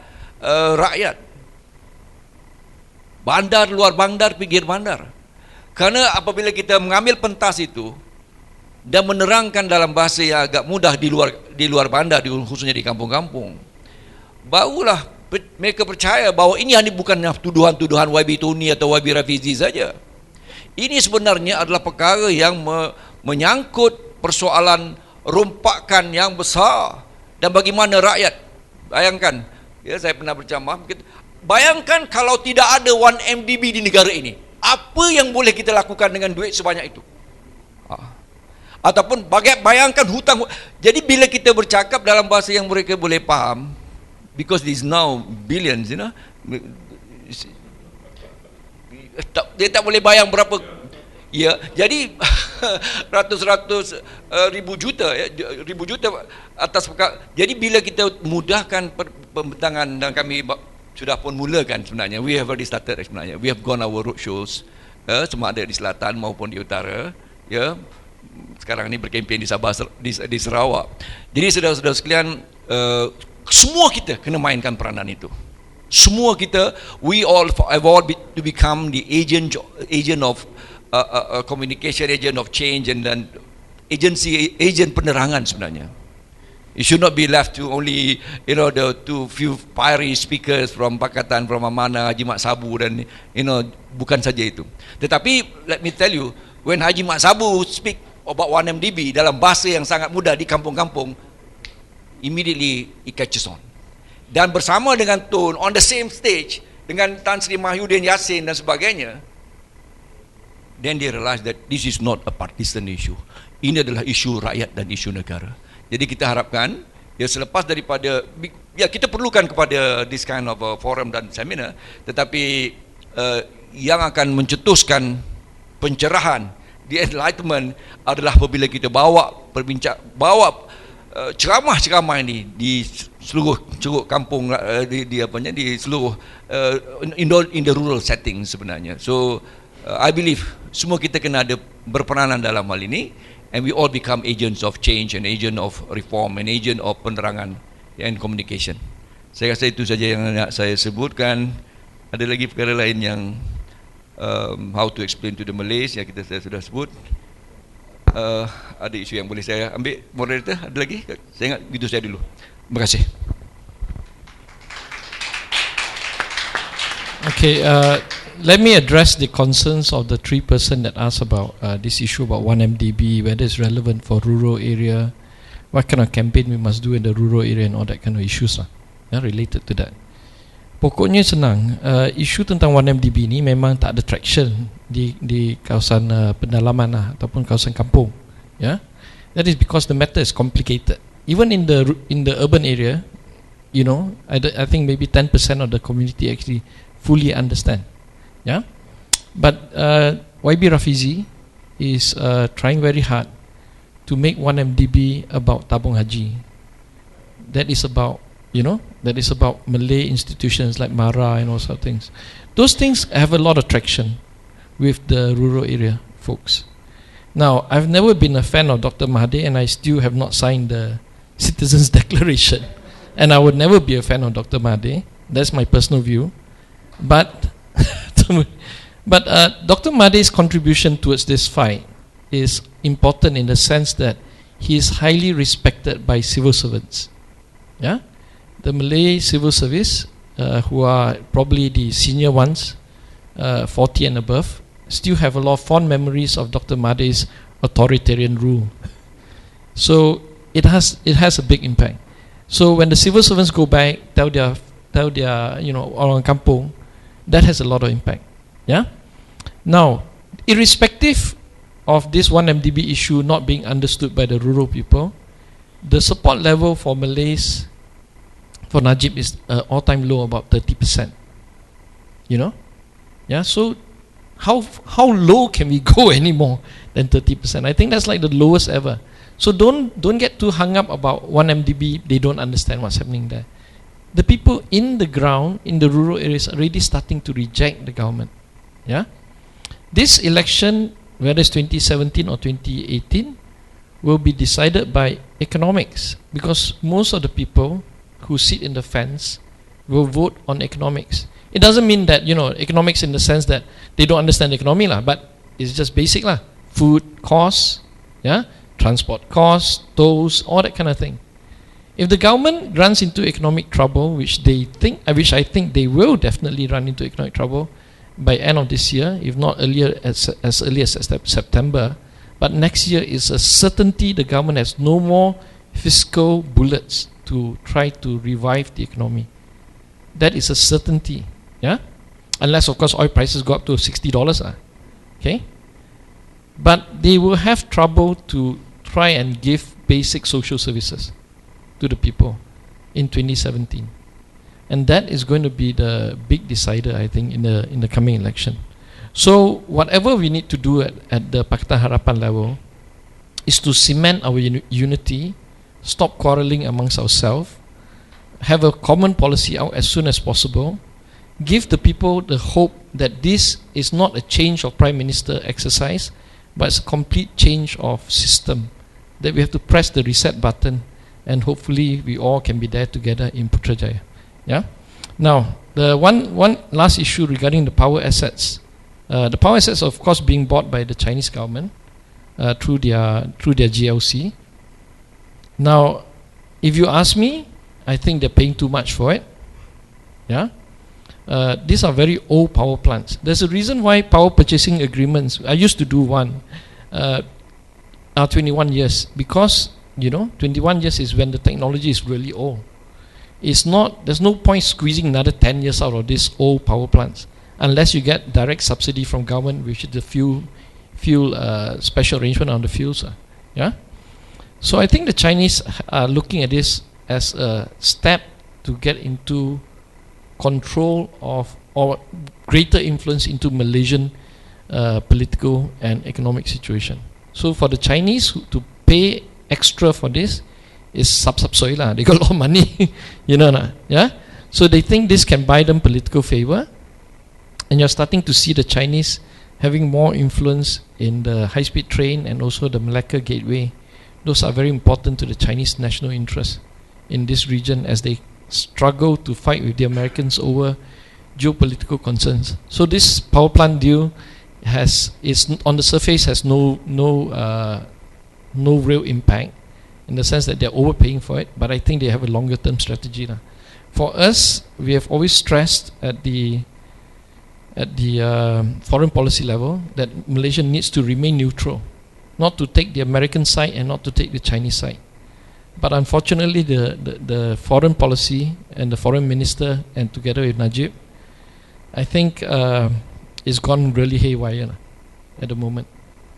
rakyat. Bandar, luar bandar, pinggir bandar. Karena apabila kita mengambil pentas itu dan menerangkan dalam bahasa yang agak mudah di luar bandar, khususnya di kampung-kampung, barulah mereka percaya bahawa ini hanya bukan tuduhan-tuduhan YB Tony atau YB Rafizi saja. Ini sebenarnya adalah perkara yang menyangkut persoalan rompakan yang besar. Dan bagaimana rakyat, bayangkan, saya pernah bercamah, bayangkan kalau tidak ada 1MDB di negara ini, apa yang boleh kita lakukan dengan duit sebanyak itu? Ataupun bayangkan hutang. Jadi bila kita bercakap dalam bahasa yang mereka boleh faham, because there is now billions, dia tak boleh bayang berapa. Jadi ratus-ratus ribu juta atas perkara. Jadi bila kita mudahkan pembentangan, dan kami sudah pun mulakan sebenarnya, we have already started sebenarnya, we have gone our road shows, sama ada di selatan maupun di utara, sekarang ini berkempen di Sabah, di Sarawak. Jadi saudara-saudara sekalian, semua kita kena mainkan peranan itu. Semua kita, we all have all to become the agent of communication, agent of change, and then agent penerangan sebenarnya. It should not be left to only the few fiery speakers from Pakatan, from Amanah, Haji Mat Sabu, dan bukan saja itu. Tetapi let me tell you, when Haji Mat Sabu speak about 1MDB dalam bahasa yang sangat mudah di kampung-kampung, immediately it catches on. Dan bersama dengan Tun on the same stage dengan Tan Sri Mahyudin Yassin dan sebagainya, then they realize that this is not a partisan issue. Ini adalah isu rakyat dan isu negara. Jadi kita harapkan selepas daripada, kita perlukan kepada this kind of forum dan seminar, tetapi yang akan mencetuskan pencerahan, the enlightenment adalah apabila kita bawa ceramah-ceramah ini di seluruh kampung, di seluruh in the rural setting sebenarnya. So I believe semua kita kena ada berperanan dalam hal ini, and we all become agents of change, and agent of reform, and agent of penerangan and communication. Saya rasa itu saja yang nak saya sebutkan. Ada lagi perkara lain yang how to explain to the Malays yang saya sudah sebut. Ada isu yang boleh saya ambil, moderator? Ada lagi? Saya ingat gitu saya dulu. Terima kasih. Okay, let me address the concerns of the three person that asked about this issue about 1MDB, whether it's relevant for rural area, what kind of campaign we must do in the rural area, and all that kind of issues related to that. Pokoknya senang, isu tentang 1MDB ni memang tak ada traction di kawasan pendalaman ataupun kawasan kampung. That is because the matter is complicated. Even in the urban area, I think maybe 10% of the community actually fully understand. But YB Rafizi is trying very hard to make 1MDB about tabung haji. That is about Malay institutions like Mara and all sorts of things. Those things have a lot of traction with the rural area folks. Now, I've never been a fan of Dr. Mahathir, and I still have not signed the Citizens Declaration. And I would never be a fan of Dr. Mahathir. That's my personal view. But Dr. Mahathir's contribution towards this fight is important in the sense that he is highly respected by civil servants. the Malay civil service, who are probably the senior ones, 40 and above, still have a lot of fond memories of Dr. Mahathir's authoritarian rule. So it has a big impact. So when the civil servants go back, tell their orang kampung, that has a lot of impact. Yeah. Now, irrespective of this 1MDB issue not being understood by the rural people, the support level for Malays for Najib is all-time low, about 30%. You know, yeah. So how low can we go anymore than 30%? I think that's like the lowest ever. So don't get too hung up about 1MDB. They don't understand what's happening there. The people in the ground, in the rural areas, are already starting to reject the government. Yeah. This election, whether it's 2017 or 2018, will be decided by economics, because most of the people who sit in the fence will vote on economics. It doesn't mean that, economics in the sense that they don't understand the economy lah, but it's just basic lah. Food costs, yeah, transport costs, tolls, all that kind of thing. If the government runs into economic trouble, which I think they will definitely run into economic trouble by end of this year, if not earlier, as early as September, but next year is a certainty the government has no more fiscal bullets to try to revive the economy. That is a certainty, yeah? Unless, of course, oil prices go up to $60, okay? But they will have trouble to try and give basic social services to the people in 2017. And that is going to be the big decider, I think, in the coming election. So whatever we need to do at the Pakatan Harapan level is to cement our unity, stop quarreling amongst ourselves, have a common policy out as soon as possible, give the people the hope that this is not a change of Prime Minister exercise, but it's a complete change of system, that we have to press the reset button, and hopefully we all can be there together in Putrajaya. Yeah. Now, the one last issue regarding the power assets. The power assets, of course, being bought by the Chinese government through their GLC. Now, if you ask me, I think they're paying too much for it. Yeah. These are very old power plants. There's a reason why power purchasing agreements, I used to do one, are 21 years, because 21 years is when the technology is really old. There's no point squeezing another 10 years out of these old power plants unless you get direct subsidy from government, which is the fuel special arrangement on the fuels. Yeah. So I think the Chinese are looking at this as a step to get into control of or greater influence into Malaysian political and economic situation. So for the Chinese to pay extra for this is sub-soi lah. They got a lot of money, yeah. So they think this can buy them political favor, and you're starting to see the Chinese having more influence in the high-speed train and also the Malacca Gateway. Those are very important to the Chinese national interest in this region as they struggle to fight with the Americans over geopolitical concerns. So this power plant deal is on the surface has no real impact in the sense that they're overpaying for it, but I think they have a longer term strategy. For us, we have always stressed at the foreign policy level that Malaysia needs to remain neutral, not to take the American side and not to take the Chinese side. But unfortunately, the foreign policy and the foreign minister, and together with Najib, I think it's gone really haywire at the moment.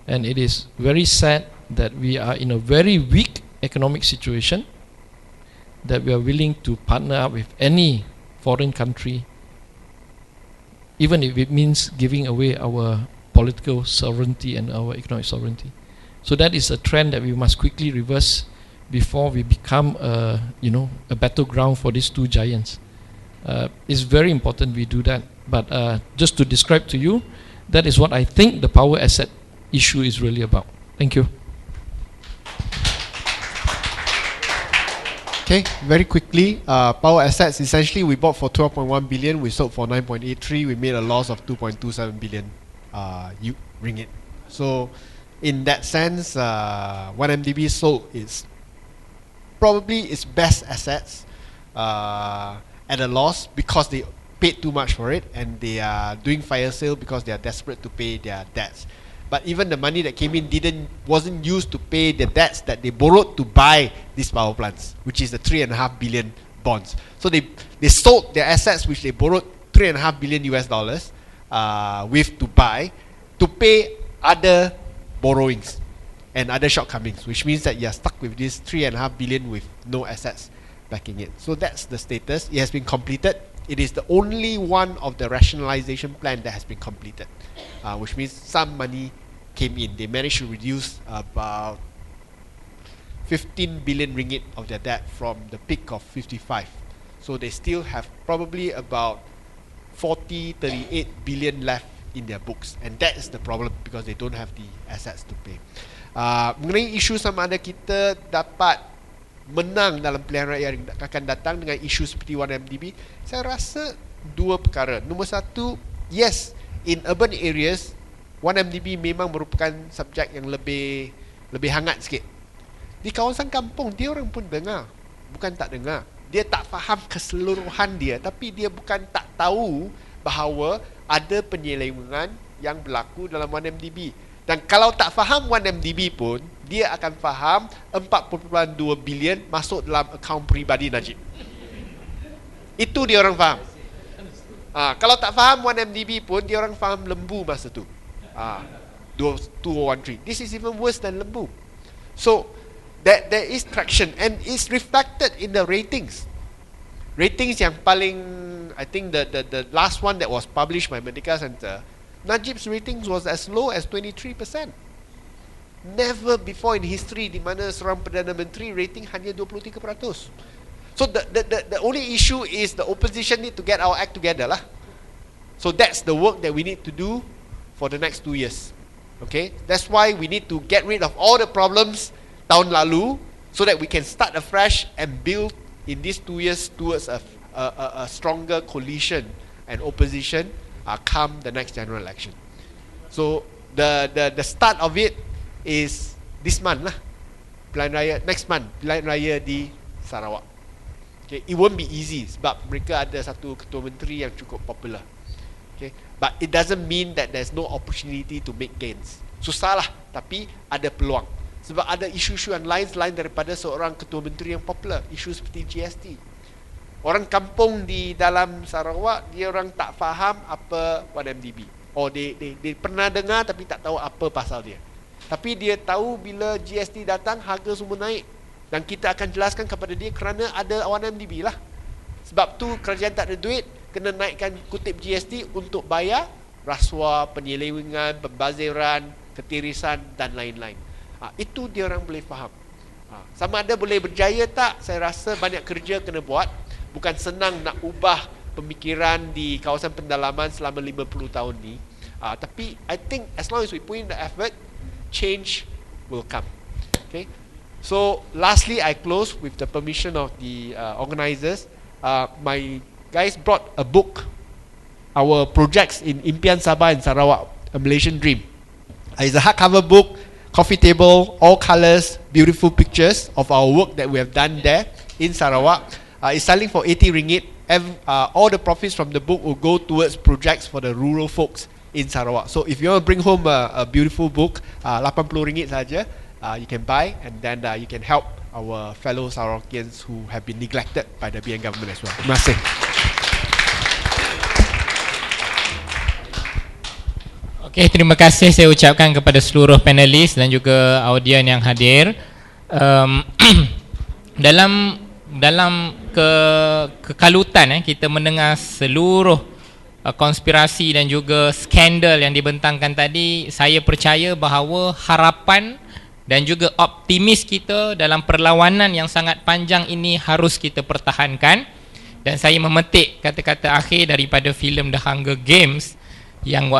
And it is very sad that we are in a very weak economic situation, that we are willing to partner up with any foreign country, even if it means giving away our political sovereignty and our economic sovereignty. So that is a trend that we must quickly reverse before we become a battleground for these two giants. It's very important we do that. But just to describe to you, that is what I think the power asset issue is really about. Thank you. Okay, very quickly, power assets, essentially we bought for 12.1 billion, we sold for 9.83, we made a loss of 2.27 billion ringgit. So in that sense, 1MDB sold its probably its best assets at a loss because they paid too much for it, and they are doing fire sale because they are desperate to pay their debts. But even the money that came in wasn't used to pay the debts that they borrowed to buy these power plants, which is the 3.5 billion bonds. So they sold their assets, which they borrowed 3.5 billion US dollars with to buy, to pay other borrowings and other shortcomings, which means that you are stuck with this 3.5 billion with no assets backing it. So that's the status. It has been completed. It is the only one of the rationalization plan that has been completed, which means some money came in. They managed to reduce about 15 billion ringgit of their debt from the peak of 55. So they still have probably about 38 billion left in their books, and that is the problem because they don't have the assets to pay. Mengenai isu sama ada kita dapat menang dalam pilihan raya yang akan datang dengan isu seperti 1MDB, saya rasa dua perkara. Nombor satu, yes, in urban areas 1MDB memang merupakan subjek yang lebih hangat sikit. Di kawasan kampung dia orang pun dengar, bukan tak dengar. Dia tak faham keseluruhan dia, tapi dia bukan tak tahu bahawa ada penyelewengan yang berlaku dalam 1MDB. Dan kalau tak faham 1MDB pun, dia akan faham 4.2 bilion masuk dalam akaun peribadi Najib. Itu dia orang faham. Kalau tak faham 1MDB pun, dia orang faham lembu masa tu. 2013. This is even worse than lembu. So that there is traction, and it's reflected in the ratings. Ratings yang paling, I think the last one that was published by Merdeka Center, Najib's ratings was as low as 23%. Never before in history di mana seorang Perdana Menteri rating hanya 23%. So the only issue is the opposition need to get our act together lah. So that's the work that we need to do for the next 2 years. Okay, that's why we need to get rid of all the problems tahun lalu, so that we can start afresh and build in these 2 years towards a stronger coalition and opposition come the next general election. So the start of it is this month lah, pilihan raya next month, pilihan raya di Sarawak. Okay, it won't be easy sebab mereka ada satu ketua menteri yang cukup popular. Okay, but it doesn't mean that there's no opportunity to make gains. Susah lah, tapi ada peluang. Sebab ada isu-isu yang lain selain daripada seorang ketua menteri yang popular. Isu seperti GST. Orang kampung di dalam Sarawak, dia orang tak faham apa 1MDB. Or they pernah dengar tapi tak tahu apa pasal dia. Tapi dia tahu bila GST datang, harga semua naik. Dan kita akan jelaskan kepada dia kerana ada 1MDB lah. Sebab tu kerajaan tak ada duit, kena naikkan kutip GST untuk bayar rasuah, penyelewengan, pembaziran, ketirisan dan lain-lain. Itu dia orang boleh faham. Sama ada boleh berjaya tak, saya rasa banyak kerja kena buat. Bukan senang nak ubah pemikiran di kawasan pendalaman selama 50 tahun ni. Tapi I think as long as we put in the effort, change will come. Okay. So lastly, I close with the permission of the organisers. My guys brought a book, our projects in Impian Sabah and Sarawak, a Malaysian Dream. It's a hardcover book, coffee table, all colours, beautiful pictures of our work that we have done there in Sarawak. It's selling for 80 ringgit. All the profits from the book will go towards projects for the rural folks in Sarawak. So if you want to bring home a beautiful book, 80 ringgit saja, you can buy, and then you can help our fellow Sarawakians who have been neglected by the BN government as well. Terima kasih. Okay, terima kasih saya ucapkan kepada seluruh panelis dan juga audien yang hadir. Dalam kekalutan kita mendengar seluruh konspirasi dan juga skandal yang dibentangkan tadi, saya percaya bahawa harapan dan juga optimis kita dalam perlawanan yang sangat panjang ini harus kita pertahankan. Dan saya memetik kata-kata akhir daripada filem The Hunger Games yang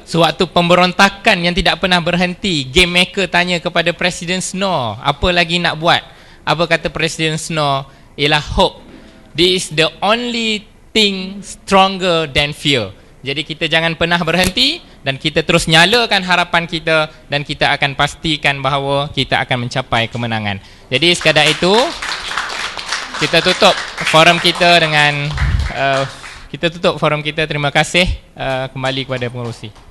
sewaktu pemberontakan yang tidak pernah berhenti, game maker tanya kepada Presiden Snow, apa lagi nak buat? Apa kata Presiden Snow? Ialah hope. This is the only thing stronger than fear. Jadi kita jangan pernah berhenti dan kita terus nyalakan harapan kita, dan kita akan pastikan bahawa kita akan mencapai kemenangan. Jadi sekadar itu, kita tutup forum kita dengan kita tutup forum kita. Terima kasih kembali kepada pengerusi.